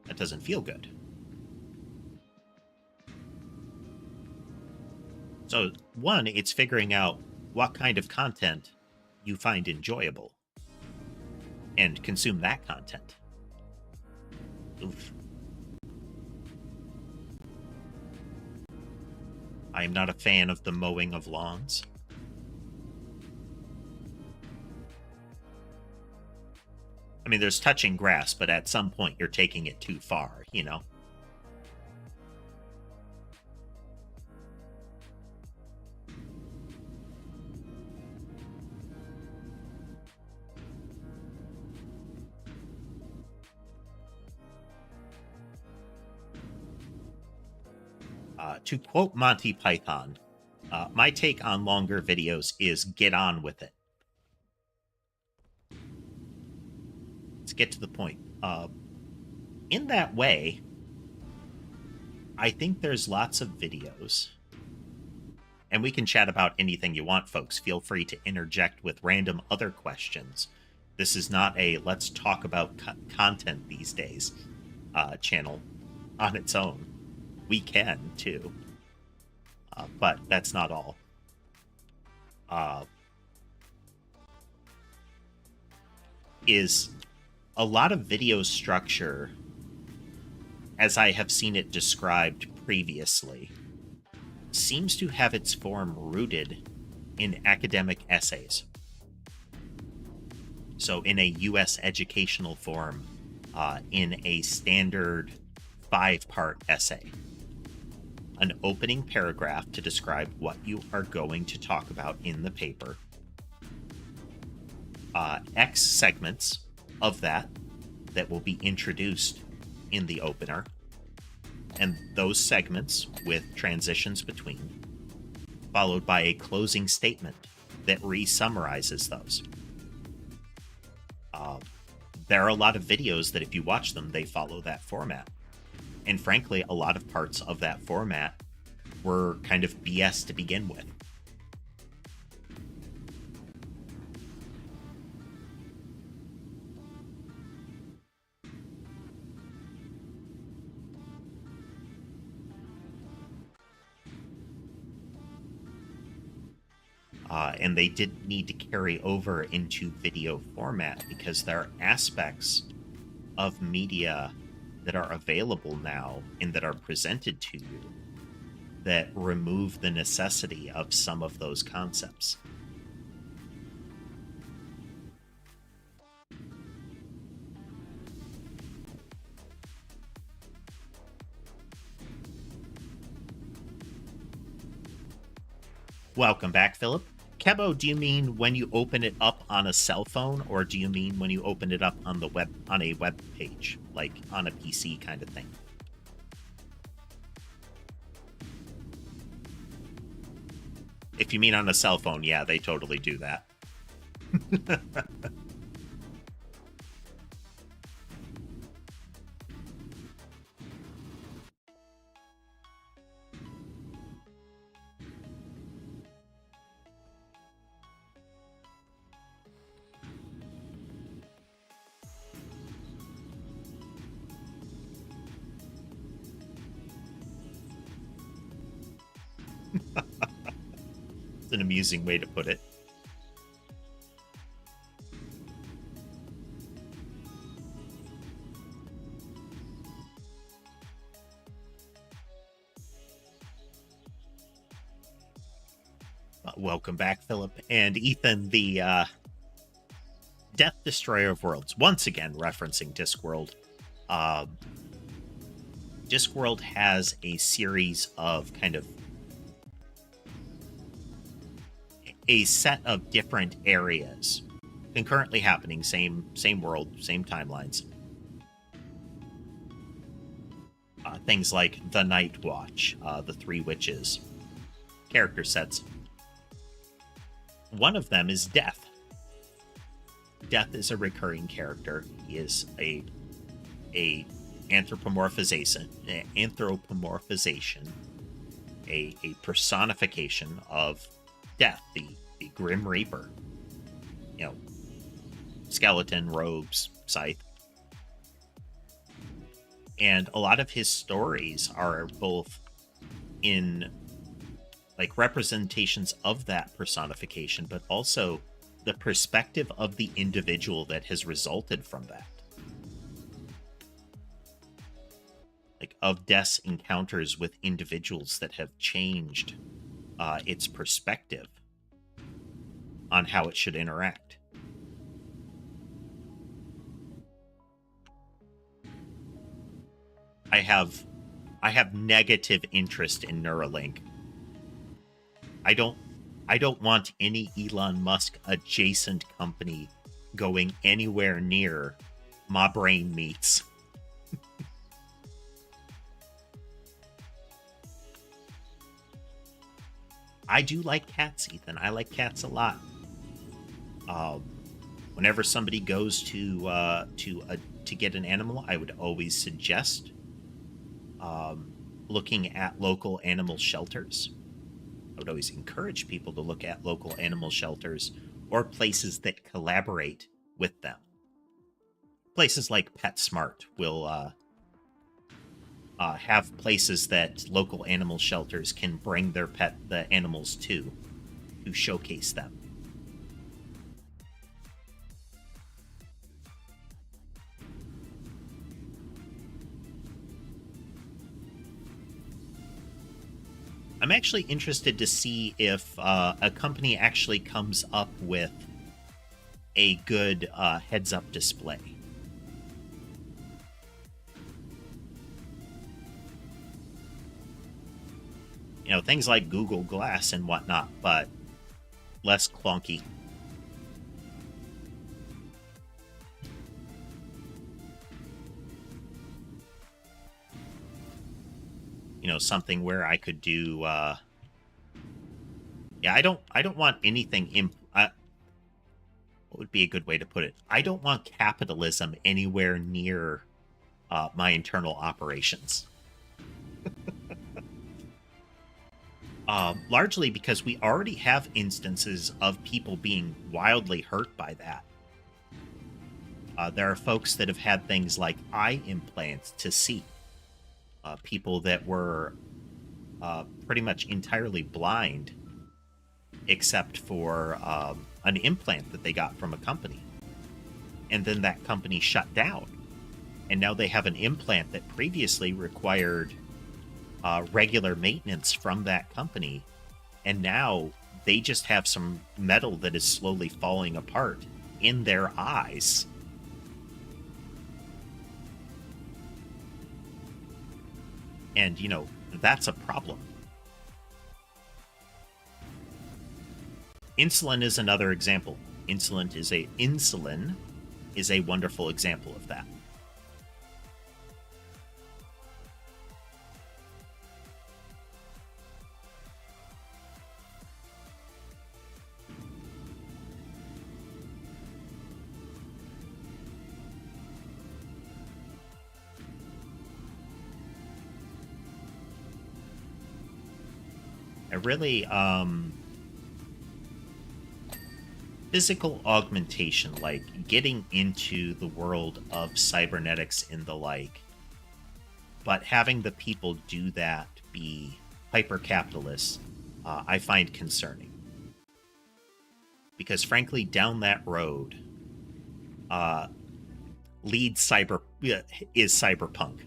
That doesn't feel good. So, one, it's figuring out what kind of content you find enjoyable and consume that content. Oof. I am not a fan of the mowing of lawns. I mean, there's touching grass, but at some point you're taking it too far, you know? To quote Monty Python, my take on longer videos is get on with it. Let's get to the point. In that way, I think there's lots of videos, and we can chat about anything you want, folks. Feel free to interject with random other questions. This is not a let's talk about content these days channel on its own. We can, too. But that's not all. Is a lot of video structure, as I have seen it described previously, seems to have its form rooted in academic essays. So in a U.S. educational form, in a standard 5-part essay. An opening paragraph to describe what you are going to talk about in the paper. X segments of that will be introduced in the opener. And those segments with transitions between, followed by a closing statement that re-summarizes those. There are a lot of videos that if you watch them, they follow that format. And frankly, a lot of parts of that format were kind of BS to begin with. And they didn't need to carry over into video format because there are aspects of media that are available now and that are presented to you that remove the necessity of some of those concepts. Welcome back, Philip. Kebo, do you mean when you open it up on a cell phone, or do you mean when you open it up on the web, on a web page, like on a PC kind of thing? If you mean on a cell phone, yeah, they totally do that. It's an amusing way to put it. Welcome back, Philip. And Ethan, the Death Destroyer of Worlds, once again referencing Discworld. Discworld has a series of kind of a set of different areas concurrently happening, same world, same timelines. Things like the Night Watch, the Three Witches, character sets. One of them is Death. Death is a recurring character. He is a anthropomorphization, a personification of Death, the Grim Reaper. You know, skeleton, robes, scythe. And a lot of his stories are both in like representations of that personification, but also the perspective of the individual that has resulted from that. Like of Death's encounters with individuals that have changed its perspective on how it should interact. I have negative interest in Neuralink. I don't want any Elon Musk adjacent company going anywhere near my brain meats. I do like cats, Ethan. I like cats a lot. Whenever somebody goes to get an animal, I would always suggest looking at local animal shelters. I would always encourage people to look at local animal shelters or places that collaborate with them. Places like PetSmart will have places that local animal shelters can bring the animals to showcase them. I'm actually interested to see if a company actually comes up with a good heads-up display. You know, things like Google Glass and whatnot, but less clunky. You know, something where I could do yeah, I don't want anything what would be a good way to put it? I don't want capitalism anywhere near my internal operations. Largely because we already have instances of people being wildly hurt by that. There are folks that have had things like eye implants to see. People that were pretty much entirely blind, except for an implant that they got from a company. And then that company shut down. And now they have an implant that previously required regular maintenance from that company. And now they just have some metal that is slowly falling apart in their eyes. And, you know, that's a problem. Insulin is another example. Insulin is a wonderful example of that. I really, physical augmentation, like getting into the world of cybernetics and the like, but having the people do that be hyper-capitalists, I find concerning. Because frankly, down that road, is cyberpunk.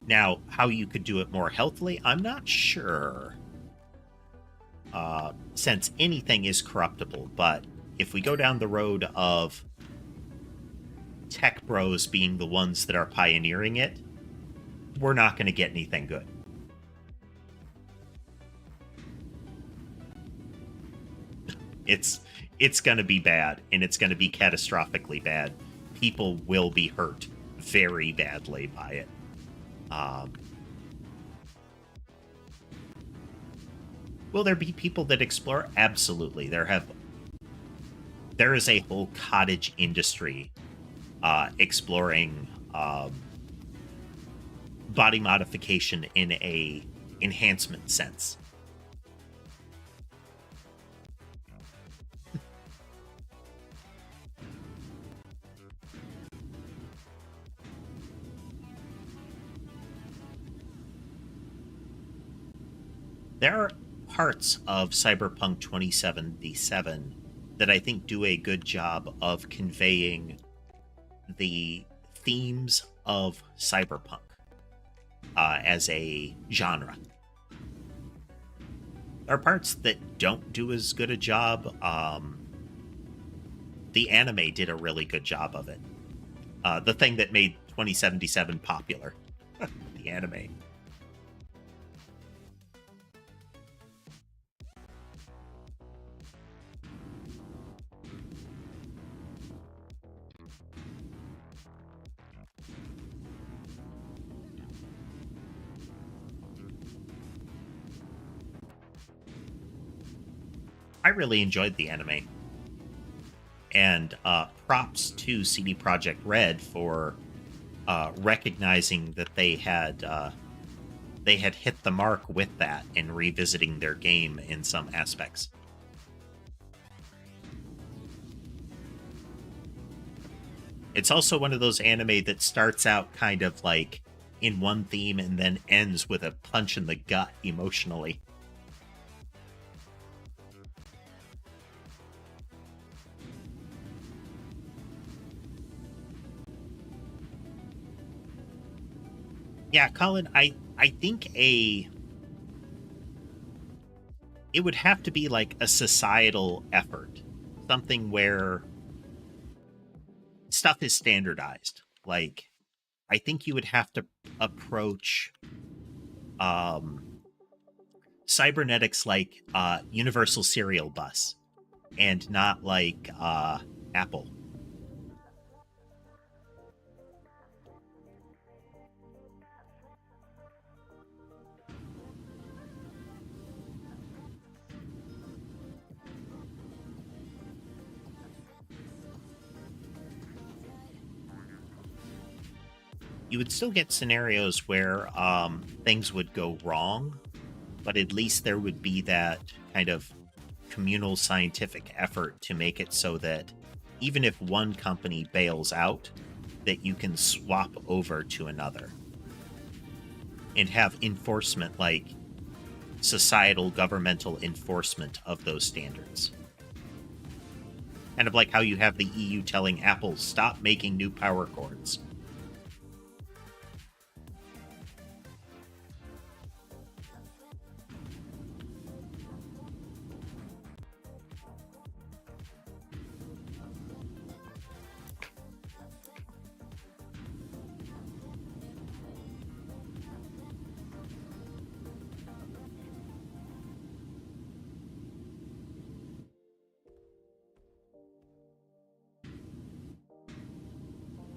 Now, how you could do it more healthily, I'm not sure. Since anything is corruptible, but if we go down the road of tech bros being the ones that are pioneering it, we're not going to get anything good. It's going to be bad, and it's going to be catastrophically bad. People will be hurt very badly by it. Will there be people that explore? Absolutely. There is a whole cottage industry exploring body modification in a enhancement sense. There are parts of Cyberpunk 2077 that I think do a good job of conveying the themes of cyberpunk as a genre. There are parts that don't do as good a job. The anime did a really good job of it. The thing that made 2077 popular. The anime. I really enjoyed the anime. And props to CD Projekt Red for recognizing that they had hit the mark with that and revisiting their game in some aspects. It's also one of those anime that starts out kind of like in one theme and then ends with a punch in the gut emotionally. Yeah, Colin, I think it would have to be like a societal effort, something where stuff is standardized. Like, I think you would have to approach cybernetics like Universal Serial Bus and not like Apple. You would still get scenarios where things would go wrong, but at least there would be that kind of communal scientific effort to make it so that even if one company bails out, that you can swap over to another and have enforcement, like societal governmental enforcement of those standards. Kind of like how you have the EU telling Apple, stop making new power cords.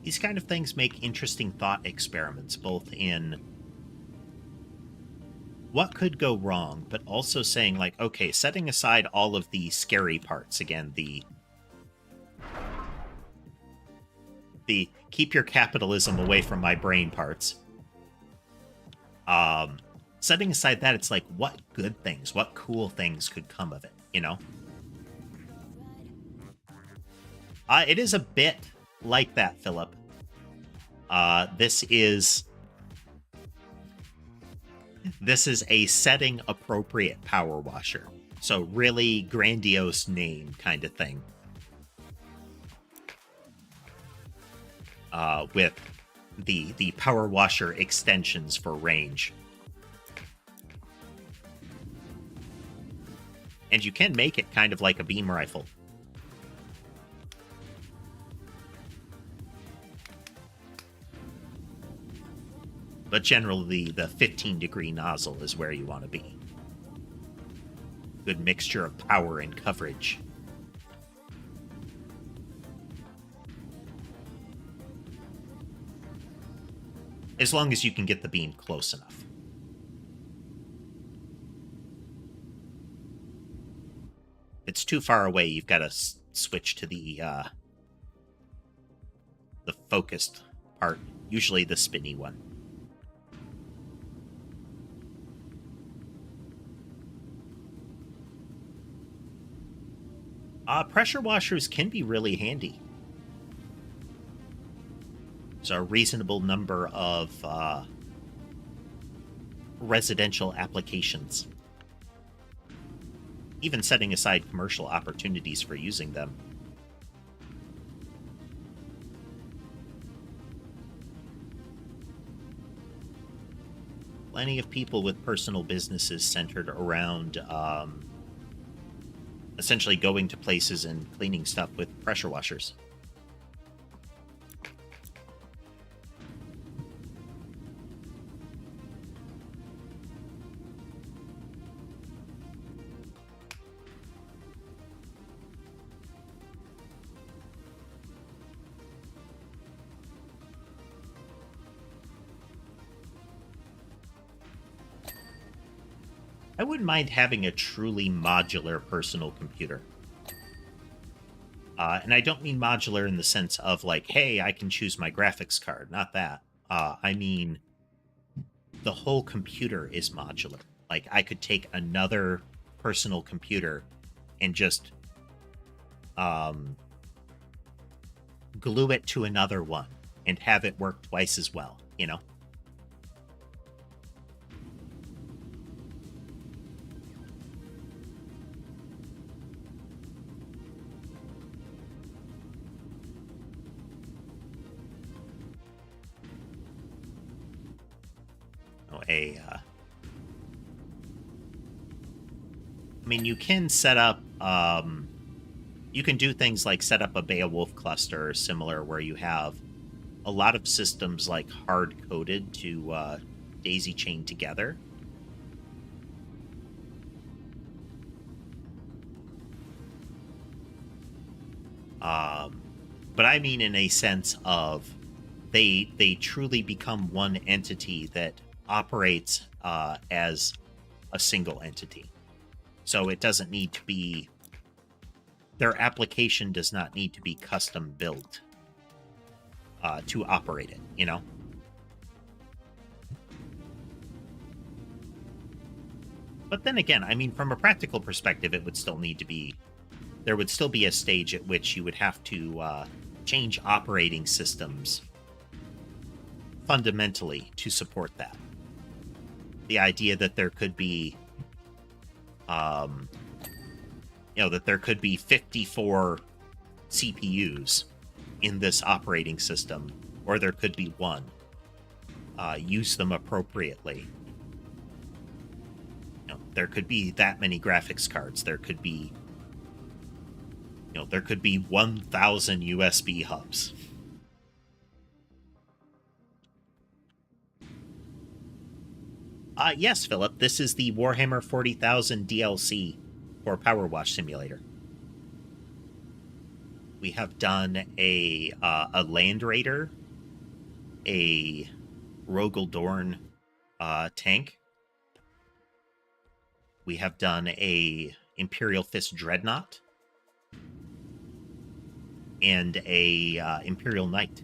These kind of things make interesting thought experiments, both in what could go wrong, but also saying, like, okay, setting aside all of the scary parts, again, the keep your capitalism away from my brain parts. Setting aside that, it's like, what good things, what cool things could come of it, you know? It is a bit like that, Philip. This is a setting appropriate power washer. So really grandiose name kind of thing. With the power washer extensions for range. And you can make it kind of like a beam rifle. But generally, the 15-degree nozzle is where you want to be. Good mixture of power and coverage. As long as you can get the beam close enough. If it's too far away, you've got to switch to the focused part, usually the spinny one. Pressure washers can be really handy. There's a reasonable number of residential applications. Even setting aside commercial opportunities for using them. Plenty of people with personal businesses centered around essentially going to places and cleaning stuff with pressure washers. I wouldn't mind having a truly modular personal computer. And I don't mean modular in the sense of like, hey, I can choose my graphics card. Not that. I mean, the whole computer is modular. Like, I could take another personal computer and just glue it to another one and have it work twice as well, you know? Oh, I mean, you can set up, you can do things like set up a Beowulf cluster or similar where you have a lot of systems like hard-coded to daisy chain together. But I mean in a sense of they truly become one entity that operates as a single entity. So it doesn't need to be, their application does not need to be custom built to operate it, you know? But then again, I mean, from a practical perspective, it would still need to be, there would still be a stage at which you would have to change operating systems fundamentally to support that. The idea that there could be, you know, that there could be 54 CPUs in this operating system, or there could be one. Use them appropriately. You know, there could be that many graphics cards. There could be, you know, there could be 1,000 USB hubs. Yes, Philip, this is the Warhammer 40,000 DLC for PowerWash Simulator. We have done a Land Raider, a Rogaldorn tank. We have done a Imperial Fist Dreadnought and a Imperial Knight.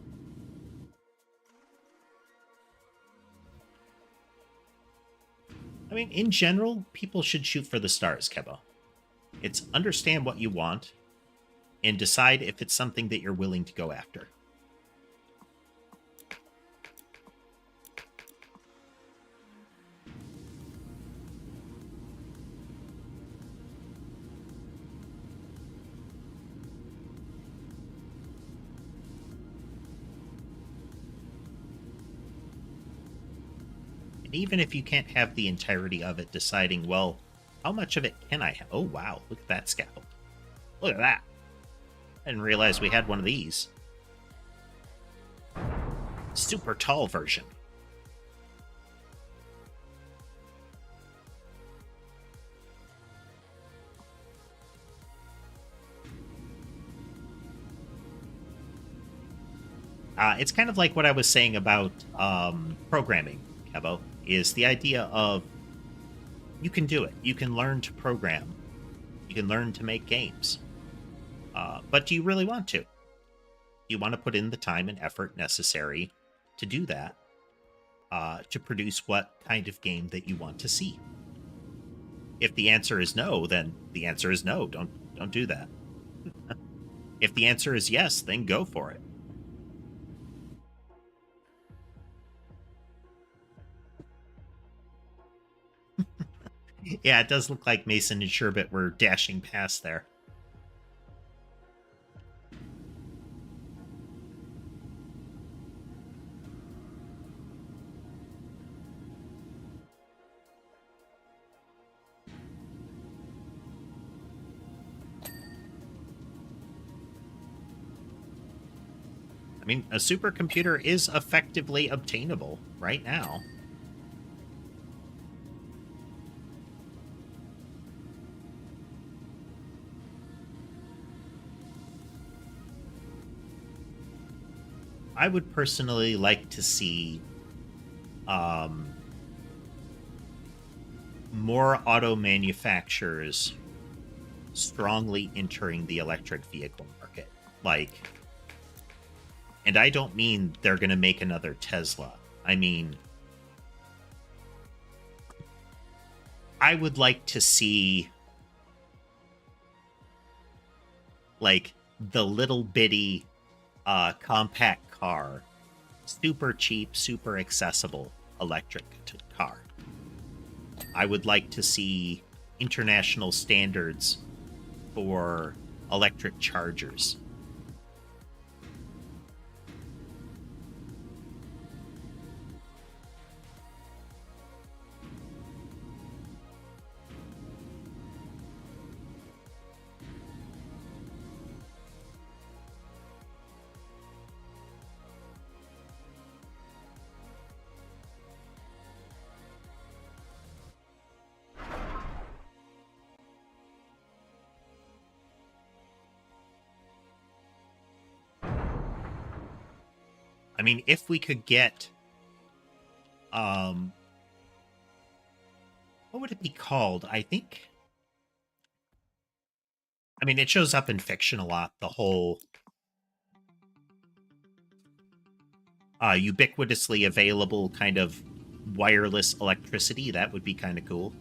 I mean, in general, people should shoot for the stars, Kebo. It's understand what you want and decide if it's something that you're willing to go after. And even if you can't have the entirety of it, deciding, well, how much of it can I have? Oh, wow, look at that scaffold. Look at that. I didn't realize we had one of these. Super tall version. It's kind of like what I was saying about programming, Kebo, is the idea of you can do it. You can learn to program. You can learn to make games. But do you really want to? You want to put in the time and effort necessary to do that, to produce what kind of game that you want to see. If the answer is no, then the answer is no. Don't do that. If the answer is yes, then go for it. Yeah, it does look like Mason and Sherbet were dashing past there. I mean, a supercomputer is effectively obtainable right now. I would personally like to see more auto manufacturers strongly entering the electric vehicle market. Like, and I don't mean they're going to make another Tesla. I mean, I would like to see, like, the little bitty compact car, super cheap, super accessible electric car. I would like to see international standards for electric chargers. I mean, if we could get, what would it be called? I think, I mean, it shows up in fiction a lot, the whole ubiquitously available kind of wireless electricity. That would be kind of cool.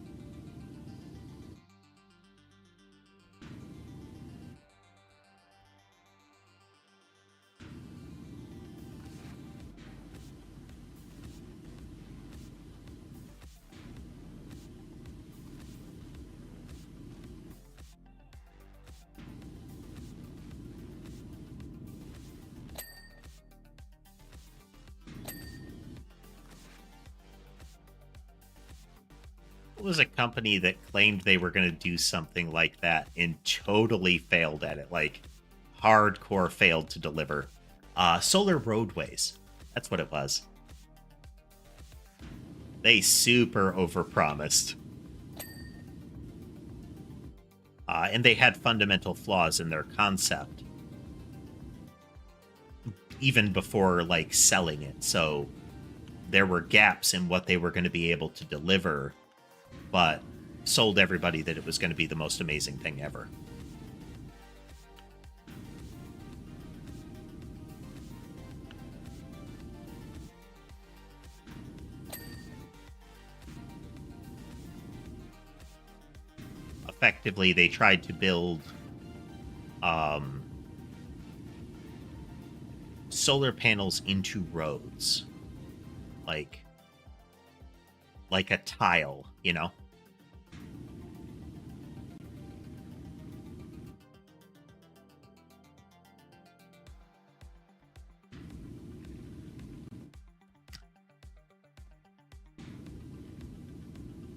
Was a company that claimed they were going to do something like that and totally failed at it, like hardcore failed to deliver. Solar roadways, that's what it was. They super overpromised, and they had fundamental flaws in their concept even before like selling it, so there were gaps in what they were going to be able to deliver, but sold everybody that it was going to be the most amazing thing ever. Effectively, they tried to build solar panels into roads, like a tile, you know?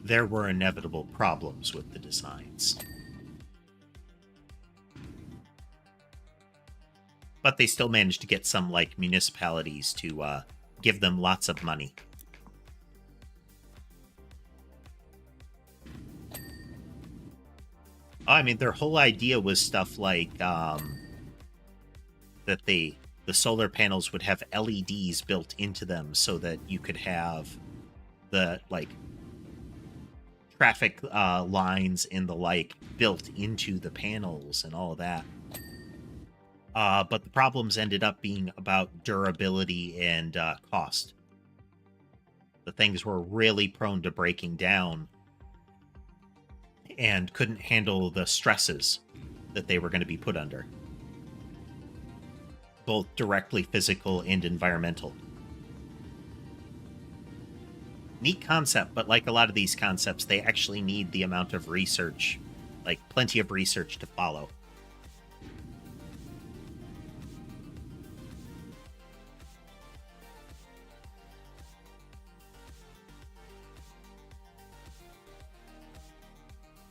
There were inevitable problems with the designs. But they still managed to get some, like, municipalities to give them lots of money. I mean, their whole idea was stuff like that the solar panels would have LEDs built into them so that you could have the, like, traffic lines and the like built into the panels and all of that. But the problems ended up being about durability and cost. The things were really prone to breaking down and couldn't handle the stresses that they were going to be put under, both directly physical and environmental. Neat concept, but like a lot of these concepts, they actually need the amount of research, like plenty of research to follow.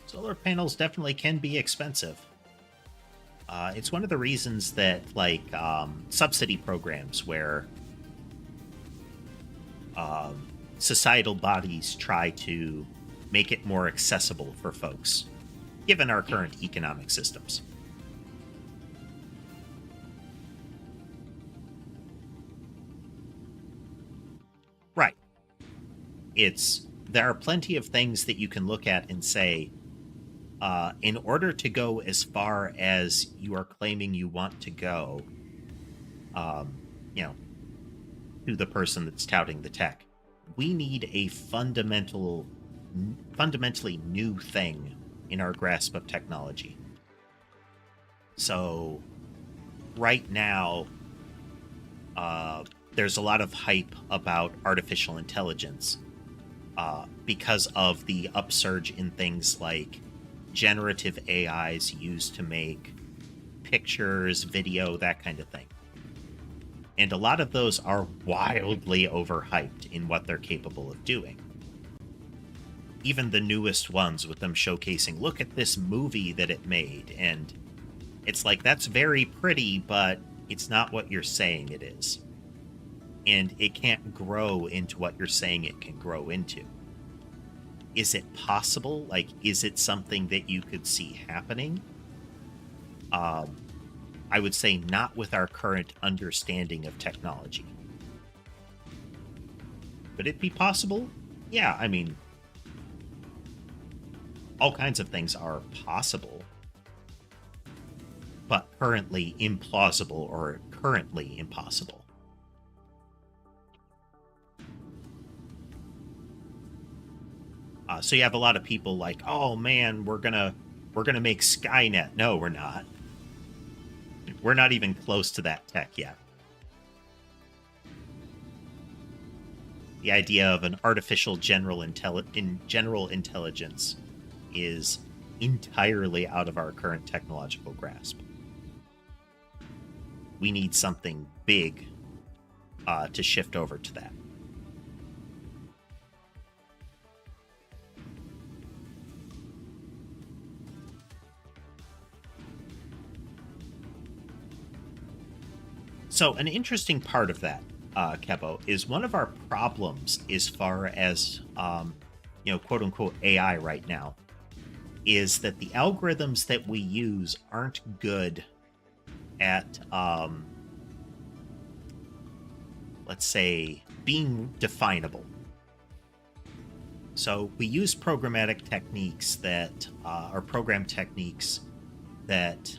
Solar panels definitely can be expensive. It's one of the reasons that, like, subsidy programs where societal bodies try to make it more accessible for folks, given our current economic systems. Right. There are plenty of things that you can look at and say, in order to go as far as you are claiming you want to go, to the person that's touting the tech, we need a fundamentally new thing in our grasp of technology. So, right now, there's a lot of hype about artificial intelligence because of the upsurge in things like generative AIs used to make pictures, video, that kind of thing. And a lot of those are wildly overhyped in what they're capable of doing. Even the newest ones with them showcasing, look at this movie that it made. And it's like, that's very pretty, but it's not what you're saying it is. And it can't grow into what you're saying it can grow into. Is it possible? Like, is it something that you could see happening? I would say not with our current understanding of technology. Could it be possible? Yeah, I mean, all kinds of things are possible, but currently implausible or currently impossible. So you have a lot of people like, oh man, we're gonna make Skynet. No, we're not. We're not even close to that tech yet. The idea of an artificial general intelligence is entirely out of our current technological grasp. We need something big to shift over to that. So an interesting part of that, Kebo, is one of our problems as far as, quote unquote AI right now, is that the algorithms that we use aren't good at, let's say, being definable. So we use programmatic techniques that are program techniques that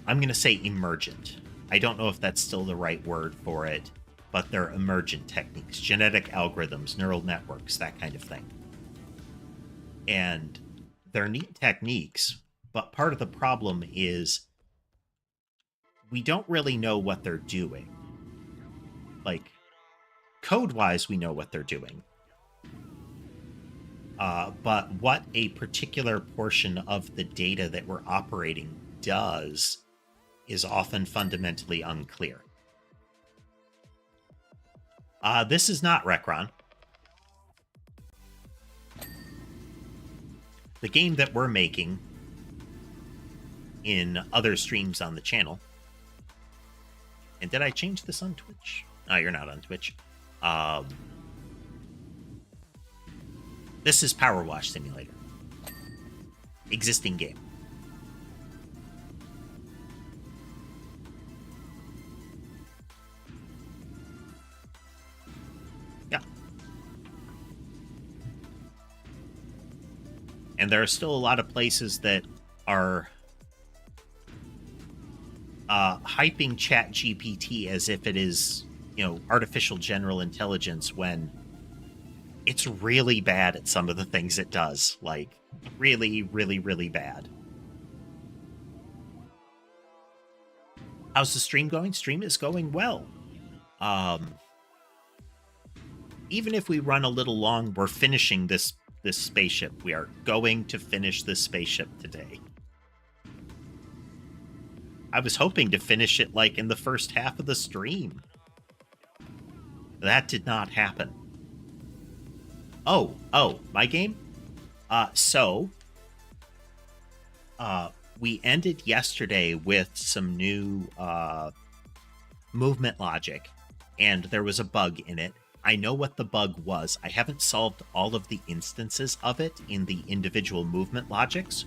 I'm going to say emergent. I don't know if that's still the right word for it, but they're emergent techniques, genetic algorithms, neural networks, that kind of thing. And they're neat techniques, but part of the problem is we don't really know what they're doing. Like, code-wise, we know what they're doing. But what a particular portion of the data that we're operating does is often fundamentally unclear. This is not Recron. The game that we're making in other streams on the channel. And did I change this on Twitch? Oh, you're not on Twitch. This is PowerWash Simulator. Existing game. And there are still a lot of places that are hyping ChatGPT as if it is, artificial general intelligence when it's really bad at some of the things it does. Like, really, really, really bad. How's the stream going? Stream is going well. Even if we run a little long, we're finishing this spaceship. We are going to finish this spaceship today. I was hoping to finish it like in the first half of the stream. That did not happen. Oh, my game? We ended yesterday with some new movement logic, and there was a bug in it. I know what the bug was. I haven't solved all of the instances of it in the individual movement logics,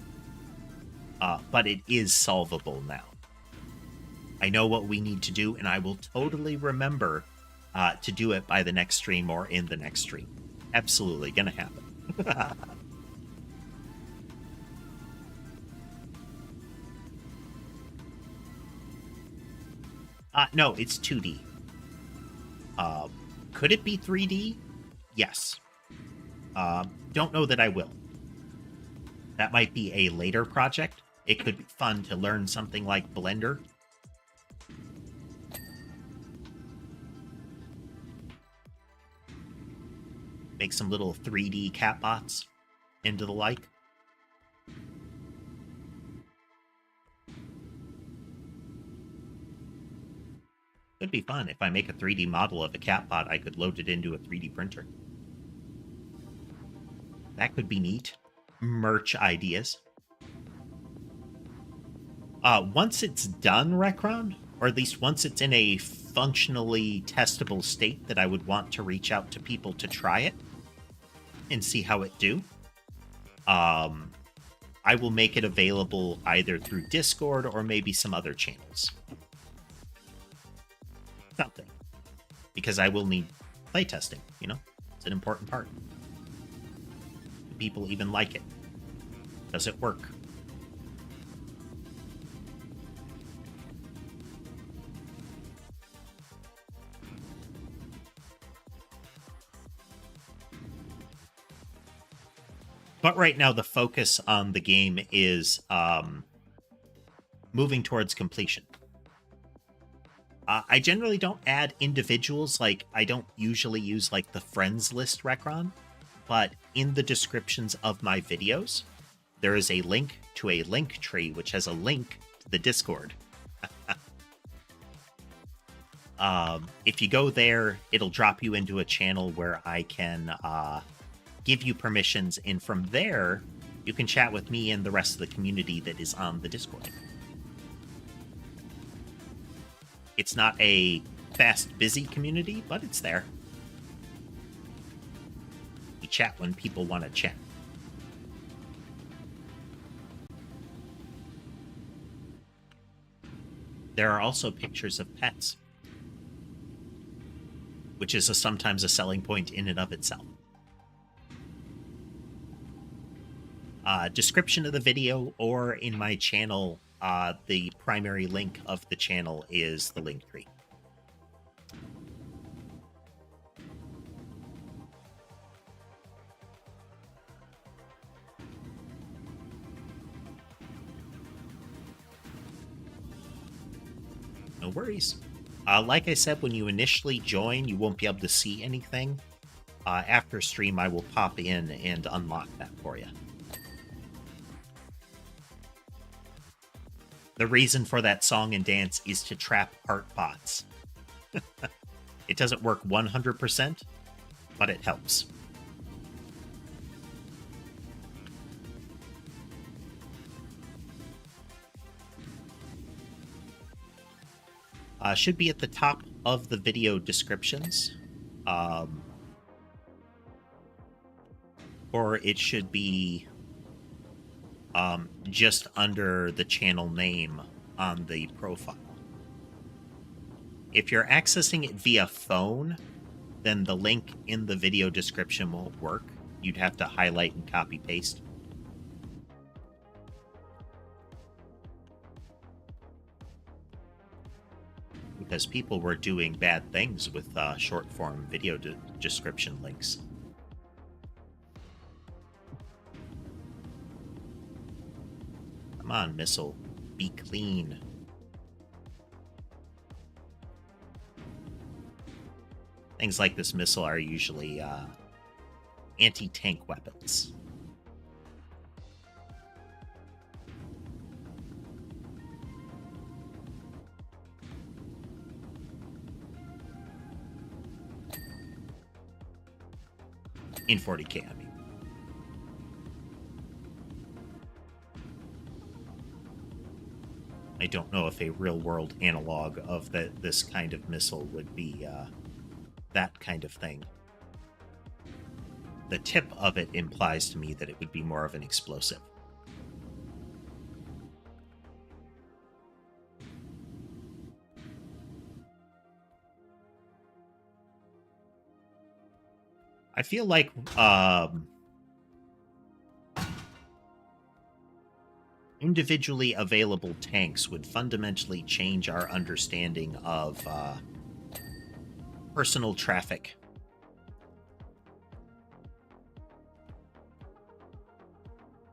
but it is solvable now. I know what we need to do, and I will totally remember to do it by the next stream or in the next stream. Absolutely gonna happen. No, it's 2D. Could it be 3D? Yes. Don't know that I will. That might be a later project. It could be fun to learn something like Blender. Make some little 3D cat bots into the like. Could be fun. If I make a 3D model of a cat bot, I could load it into a 3D printer. That could be neat. Merch ideas. Once it's done, Recron, or at least once it's in a functionally testable state that I would want to reach out to people to try it and see how it do, I will make it available either through Discord or maybe some other channels. Something. Because I will need playtesting, you know? It's an important part. Do people even like it? Does it work? But right now, the focus on the game is moving towards completion. I generally don't add individuals, like I don't usually use like the friends list Recron, but in the descriptions of my videos, there is a link to a LinkTree, which has a link to the Discord. If you go there, it'll drop you into a channel where I can give you permissions, and from there, you can chat with me and the rest of the community that is on the Discord. It's not a fast, busy community, but it's there. We chat when people want to chat. There are also pictures of pets, which is sometimes a selling point in and of itself. Description of the video or in my channel, the primary link of the channel is the LinkTree. No worries. Like I said, when you initially join, you won't be able to see anything. After stream, I will pop in and unlock that for you. The reason for that song and dance is to trap art bots. It doesn't work 100%, but it helps. Should be at the top of the video descriptions. Or it should be just under the channel name on the profile. If you're accessing it via phone, then the link in the video description won't work. You'd have to highlight and copy paste. Because people were doing bad things with short form video description links. Come on, missile. Be clean. Things like this missile are usually anti-tank weapons. In 40K, I mean. I don't know if a real-world analog of this kind of missile would be that kind of thing. The tip of it implies to me that it would be more of an explosive. I feel like individually available tanks would fundamentally change our understanding of personal traffic.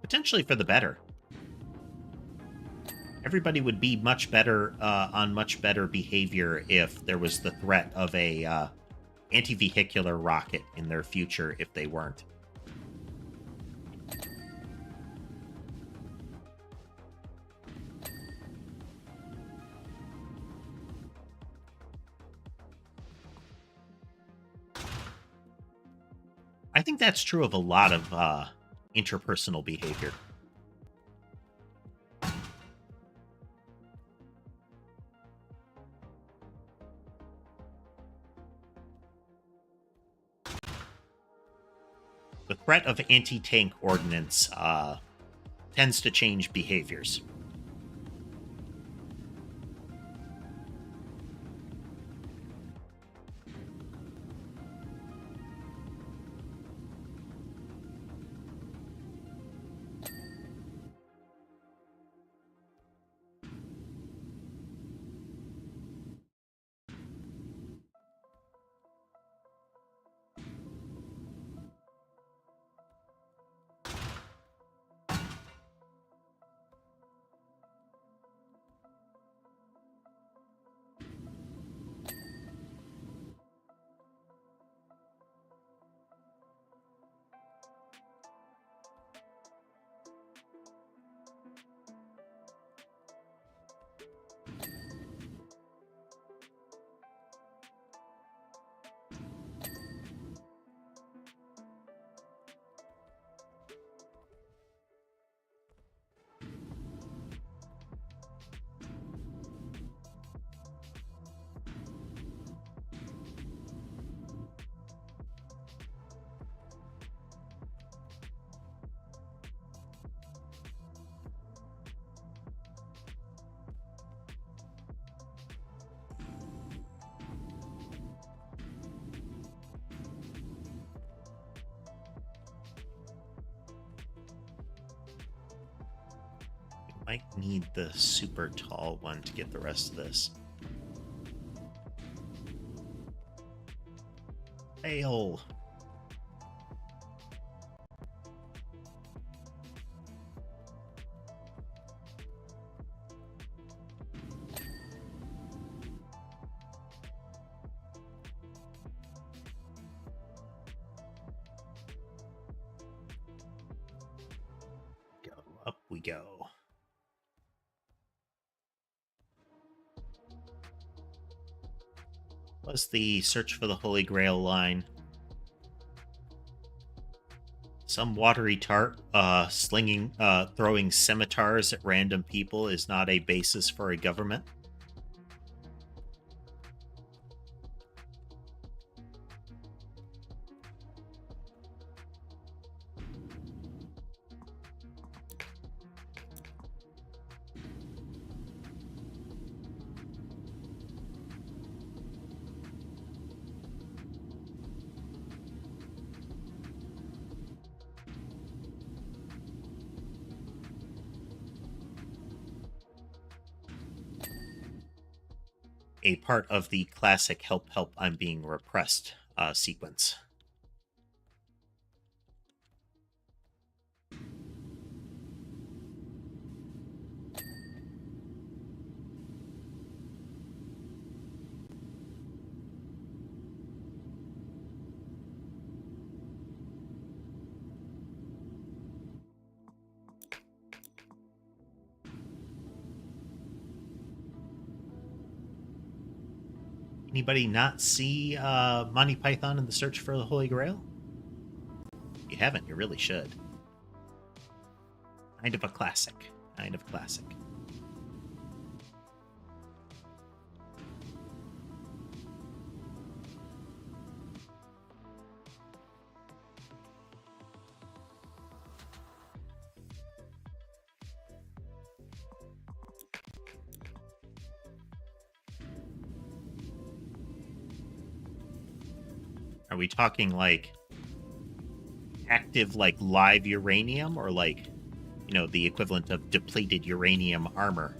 Potentially for the better. Everybody would be much better on much better behavior if there was the threat of a anti-vehicular rocket in their future if they weren't. I think that's true of a lot of interpersonal behavior. The threat of anti-tank ordnance tends to change behaviors. Might need the super tall one to get the rest of this. Fail. Go, up we go. Was the search for the Holy Grail line? Some watery tart throwing scimitars at random people is not a basis for a government. A part of the classic help I'm being repressed sequence. Anybody not see Monty Python and the Search for the Holy Grail? If you haven't, you really should. Kind of a classic. Kind of classic. Are we talking like active, like live uranium, or like, you know, the equivalent of depleted uranium armor?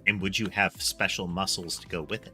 And would you have special muscles to go with it?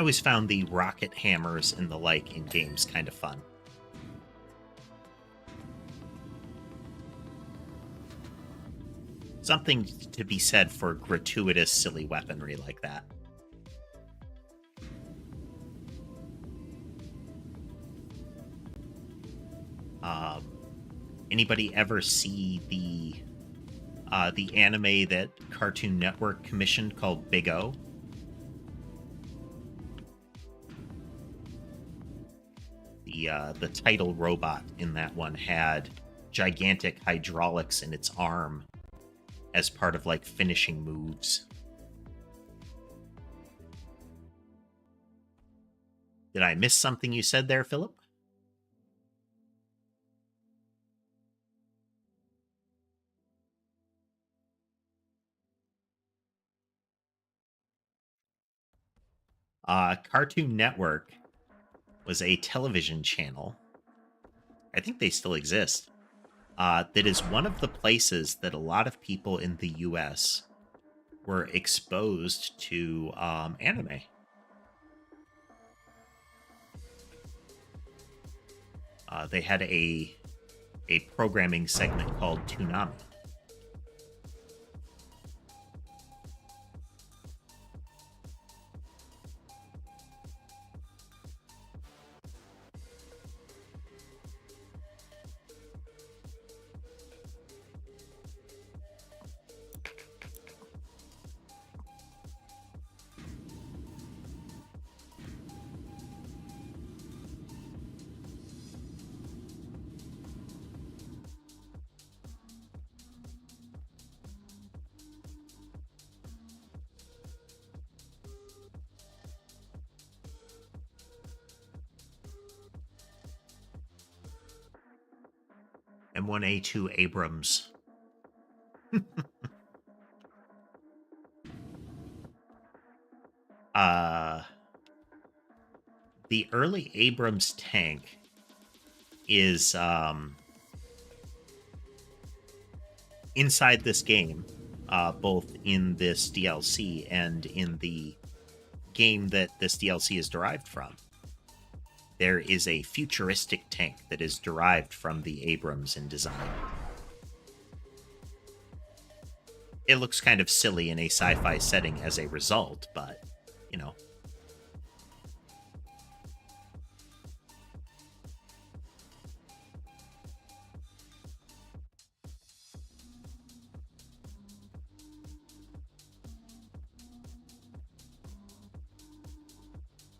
always found the rocket hammers and the like in games kind of fun. Something to be said for gratuitous, silly weaponry like that. Anybody ever see the anime that Cartoon Network commissioned called Big O? The title robot in that one had gigantic hydraulics in its arm as part of like finishing moves. Did I miss something you said there, Philip? Cartoon Network was a television channel. I think they still exist. That is one of the places that a lot of people in the US were exposed to anime. They had a programming segment called Toonami. M1A2 Abrams. The early Abrams tank is inside this game, both in this DLC and in the game that this DLC is derived from. There is a futuristic tank that is derived from the Abrams in design. It looks kind of silly in a sci-fi setting as a result, but, you know.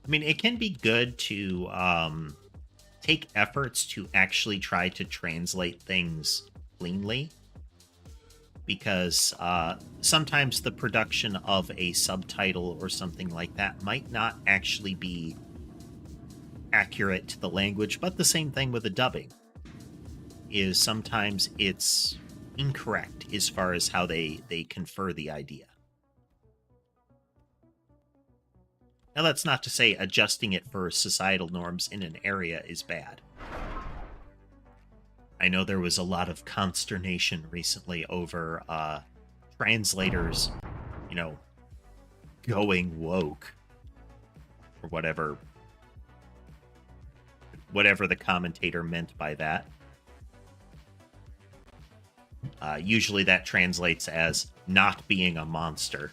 I mean, it can be good to take efforts to actually try to translate things cleanly, because sometimes the production of a subtitle or something like that might not actually be accurate to the language, but the same thing with the dubbing is sometimes it's incorrect as far as how they confer the idea. Now, that's not to say adjusting it for societal norms in an area is bad. I know there was a lot of consternation recently over translators, you know, going woke, or whatever the commentator meant by that. Usually that translates as not being a monster.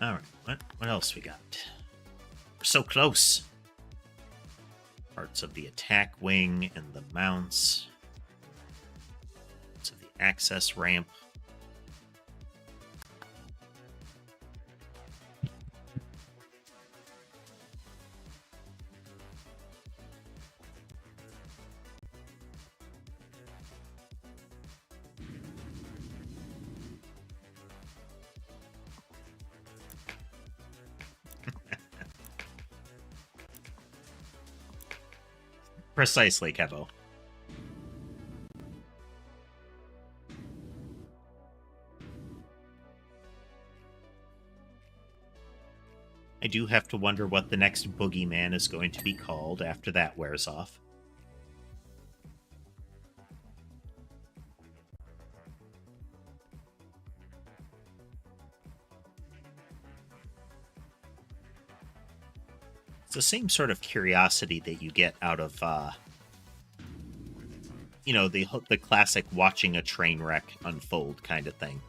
All right, what else we got? We're so close. Parts of the attack wing and the mounts. Parts of the access ramp. Precisely, Kevo. I do have to wonder what the next boogeyman is going to be called after that wears off. It's the same sort of curiosity that you get out of, you know, the classic watching a train wreck unfold kind of thing.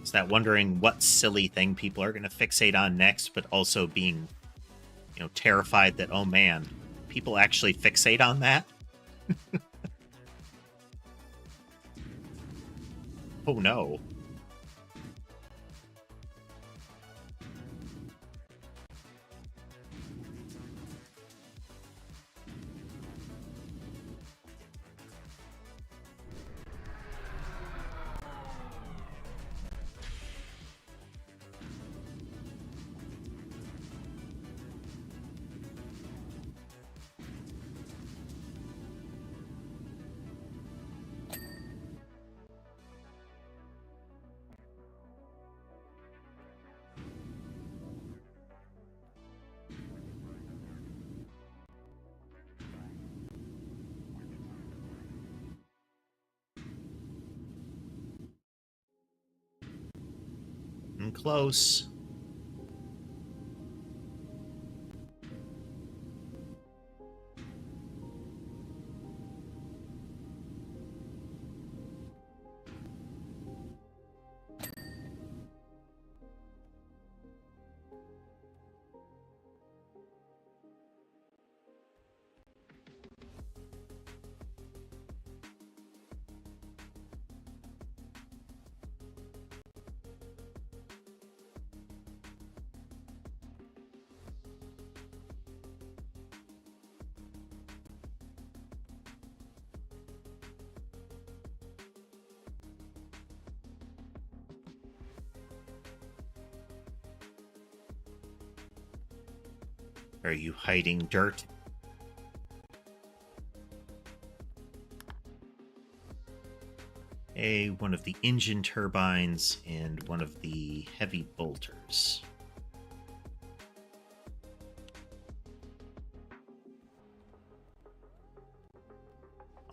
It's that wondering what silly thing people are going to fixate on next, but also being, you know, terrified that, oh man, people actually fixate on that? Oh no. I'm close. Are you hiding dirt? One of the engine turbines and one of the heavy bolters.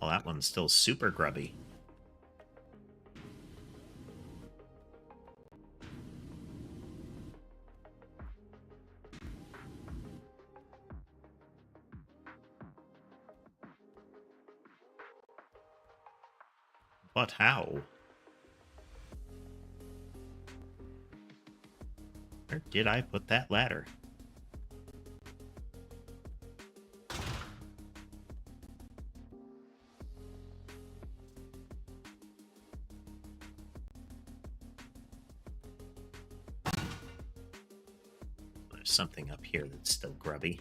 Oh, that one's still super grubby. But how? Where did I put that ladder? There's something up here that's still grubby.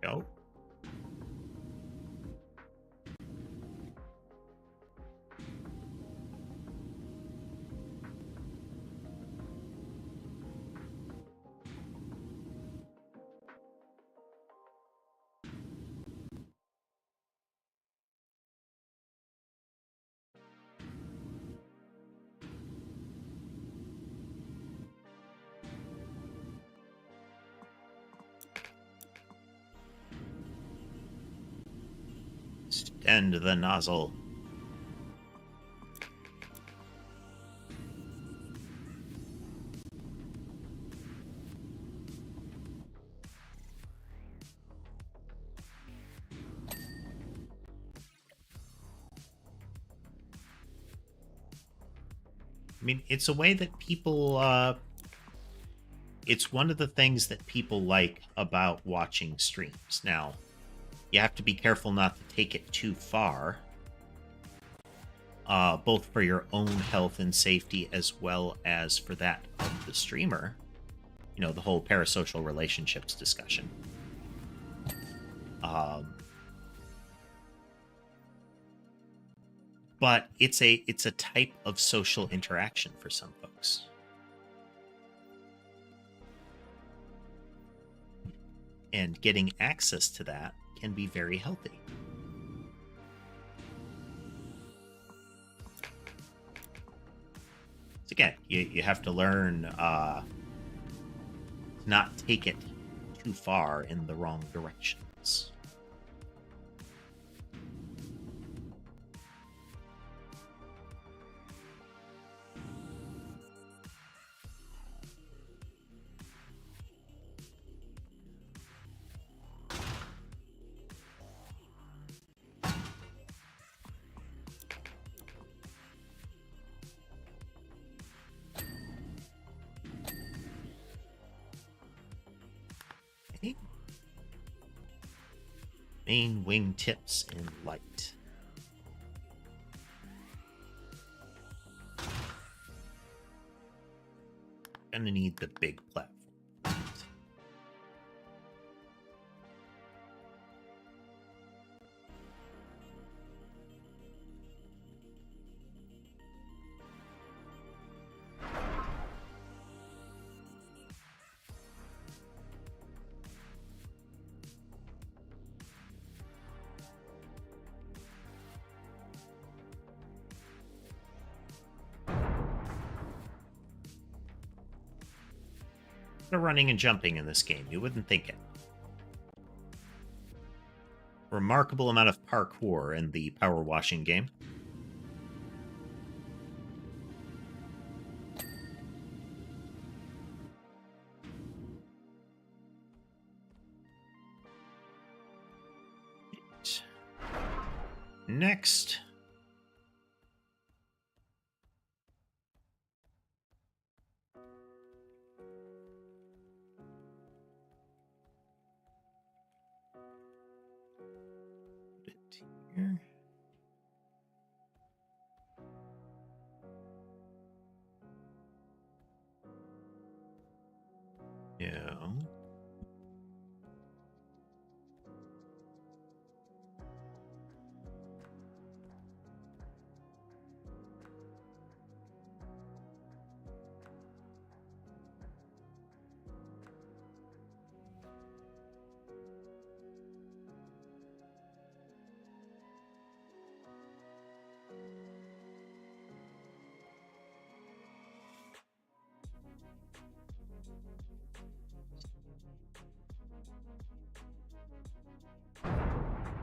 Go. Extend the nozzle. I mean, it's a way that people, it's one of the things that people like about watching streams. Now, you have to be careful not to take it too far. both for your own health and safety as well as for that of the streamer. You know, the whole parasocial relationships discussion. But it's a type of social interaction for some folks. And getting access to that can be very healthy. So again, you have to learn to not take it too far in the wrong directions. Main wing tips and light. Gonna need the big platform. Running and jumping in this game, you wouldn't think it. Remarkable amount of parkour in the power washing game. Next. Here. Yeah.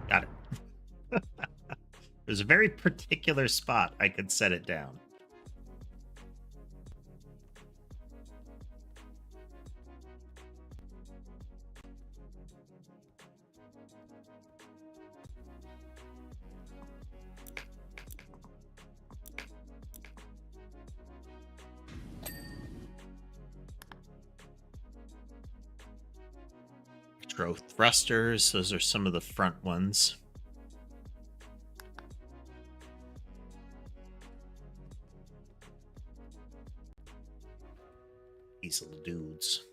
Got it. There's a very particular spot I could set it down. Throw thrusters, those are some of the front ones. These little dudes.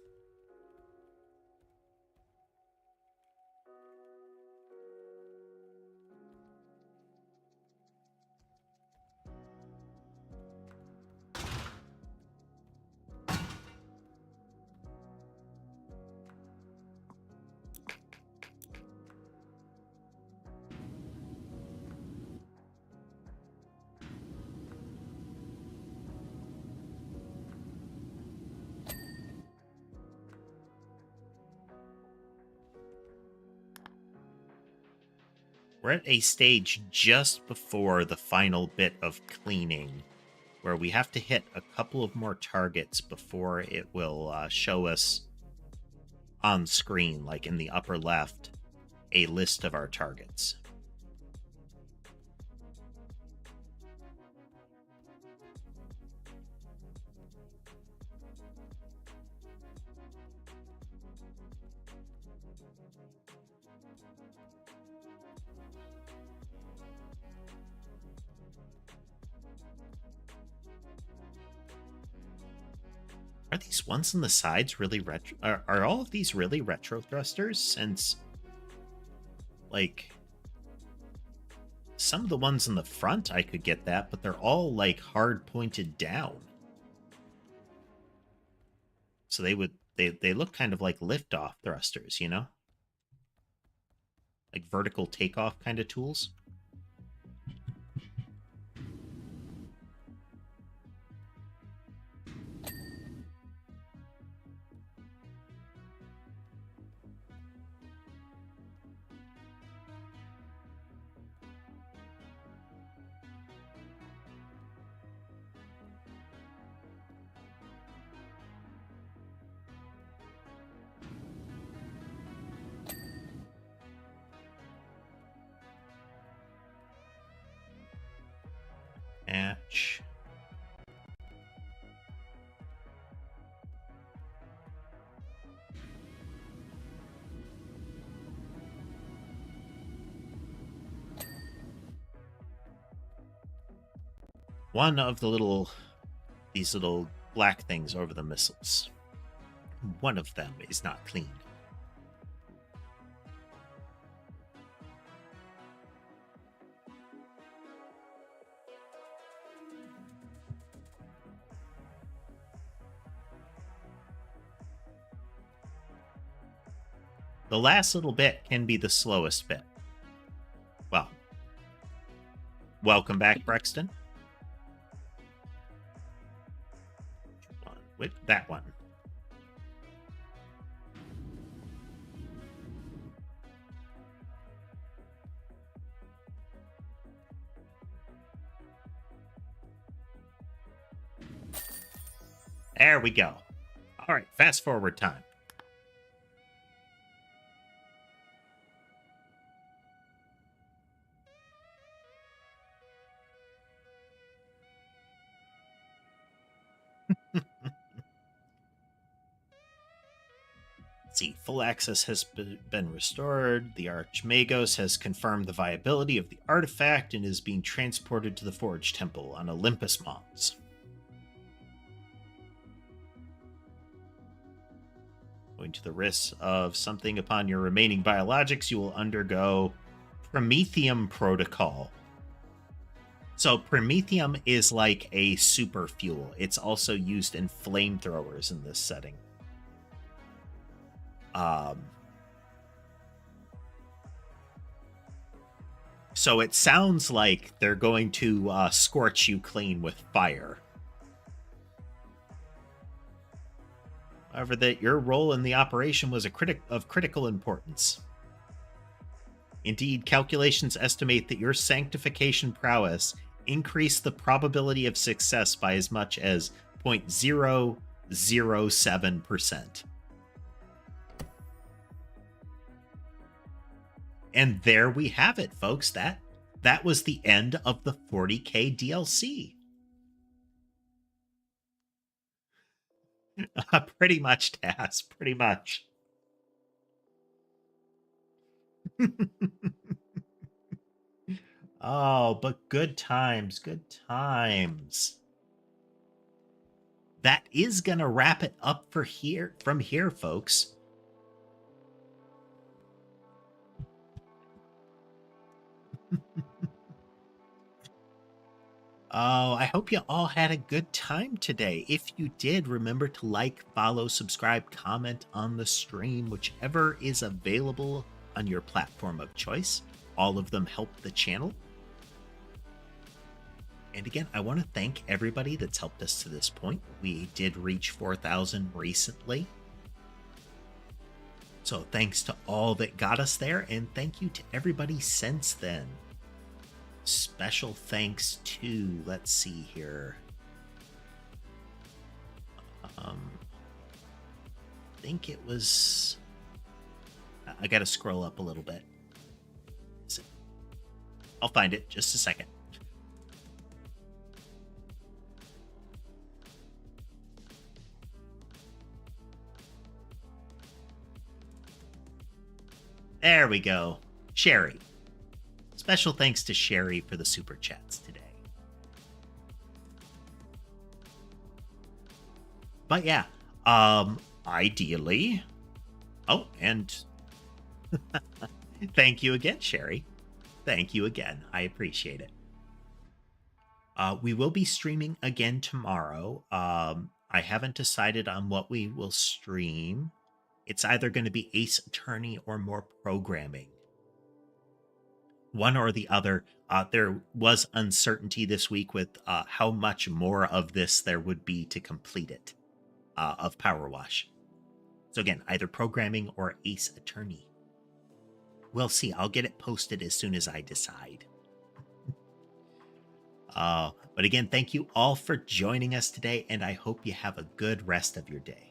We're at a stage just before the final bit of cleaning where we have to hit a couple of more targets before it will show us on screen, like in the upper left, a list of our targets. Are these ones on the sides really retro? Are all of these really retro thrusters? Since, like, some of the ones in the front I could get that, but they're all, like, hard pointed down. So they look kind of like lift-off thrusters, you know? Like vertical takeoff kind of tools. Hatch. One of these little black things over the missiles. One of them is not clean. The last little bit can be the slowest bit. Well, welcome back, Brexton. With that one. There we go. All right, fast forward time. See, full access has been restored. The Archmagos has confirmed the viability of the artifact and is being transported to the Forge Temple on Olympus Mons. Going to the risk of something upon your remaining biologics, you will undergo Promethium Protocol. So Promethium is like a super fuel. It's also used in flamethrowers in this setting. So it sounds like they're going to scorch you clean with fire. However, that your role in the operation was of critical importance. Indeed, calculations estimate that your sanctification prowess increased the probability of success by as much as 0.007%. And there we have it, folks. That was the end of the 40k DLC. Pretty much, Taz. Pretty much. Oh, but good times. Good times. That is going to wrap it up from here, folks. Oh, I hope you all had a good time today. If you did, remember to like, follow, subscribe, comment on the stream, whichever is available on your platform of choice. All of them help the channel. And again, I want to thank everybody that's helped us to this point. We did reach 4,000 recently. So thanks to all that got us there, and thank you to everybody since then. Special thanks to, let's see here. I think it was, I gotta scroll up a little bit. I'll find it, just a second. There we go. Sherry. Special thanks to Sherry for the super chats today. But yeah, ideally. Oh, and thank you again, Sherry. Thank you again. I appreciate it. We will be streaming again tomorrow. I haven't decided on what we will stream. It's either going to be Ace Attorney or more programming. One or the other. There was uncertainty this week with how much more of this there would be to complete it, of PowerWash. So again, either programming or Ace Attorney. We'll see. I'll get it posted as soon as I decide. But again, thank you all for joining us today, and I hope you have a good rest of your day.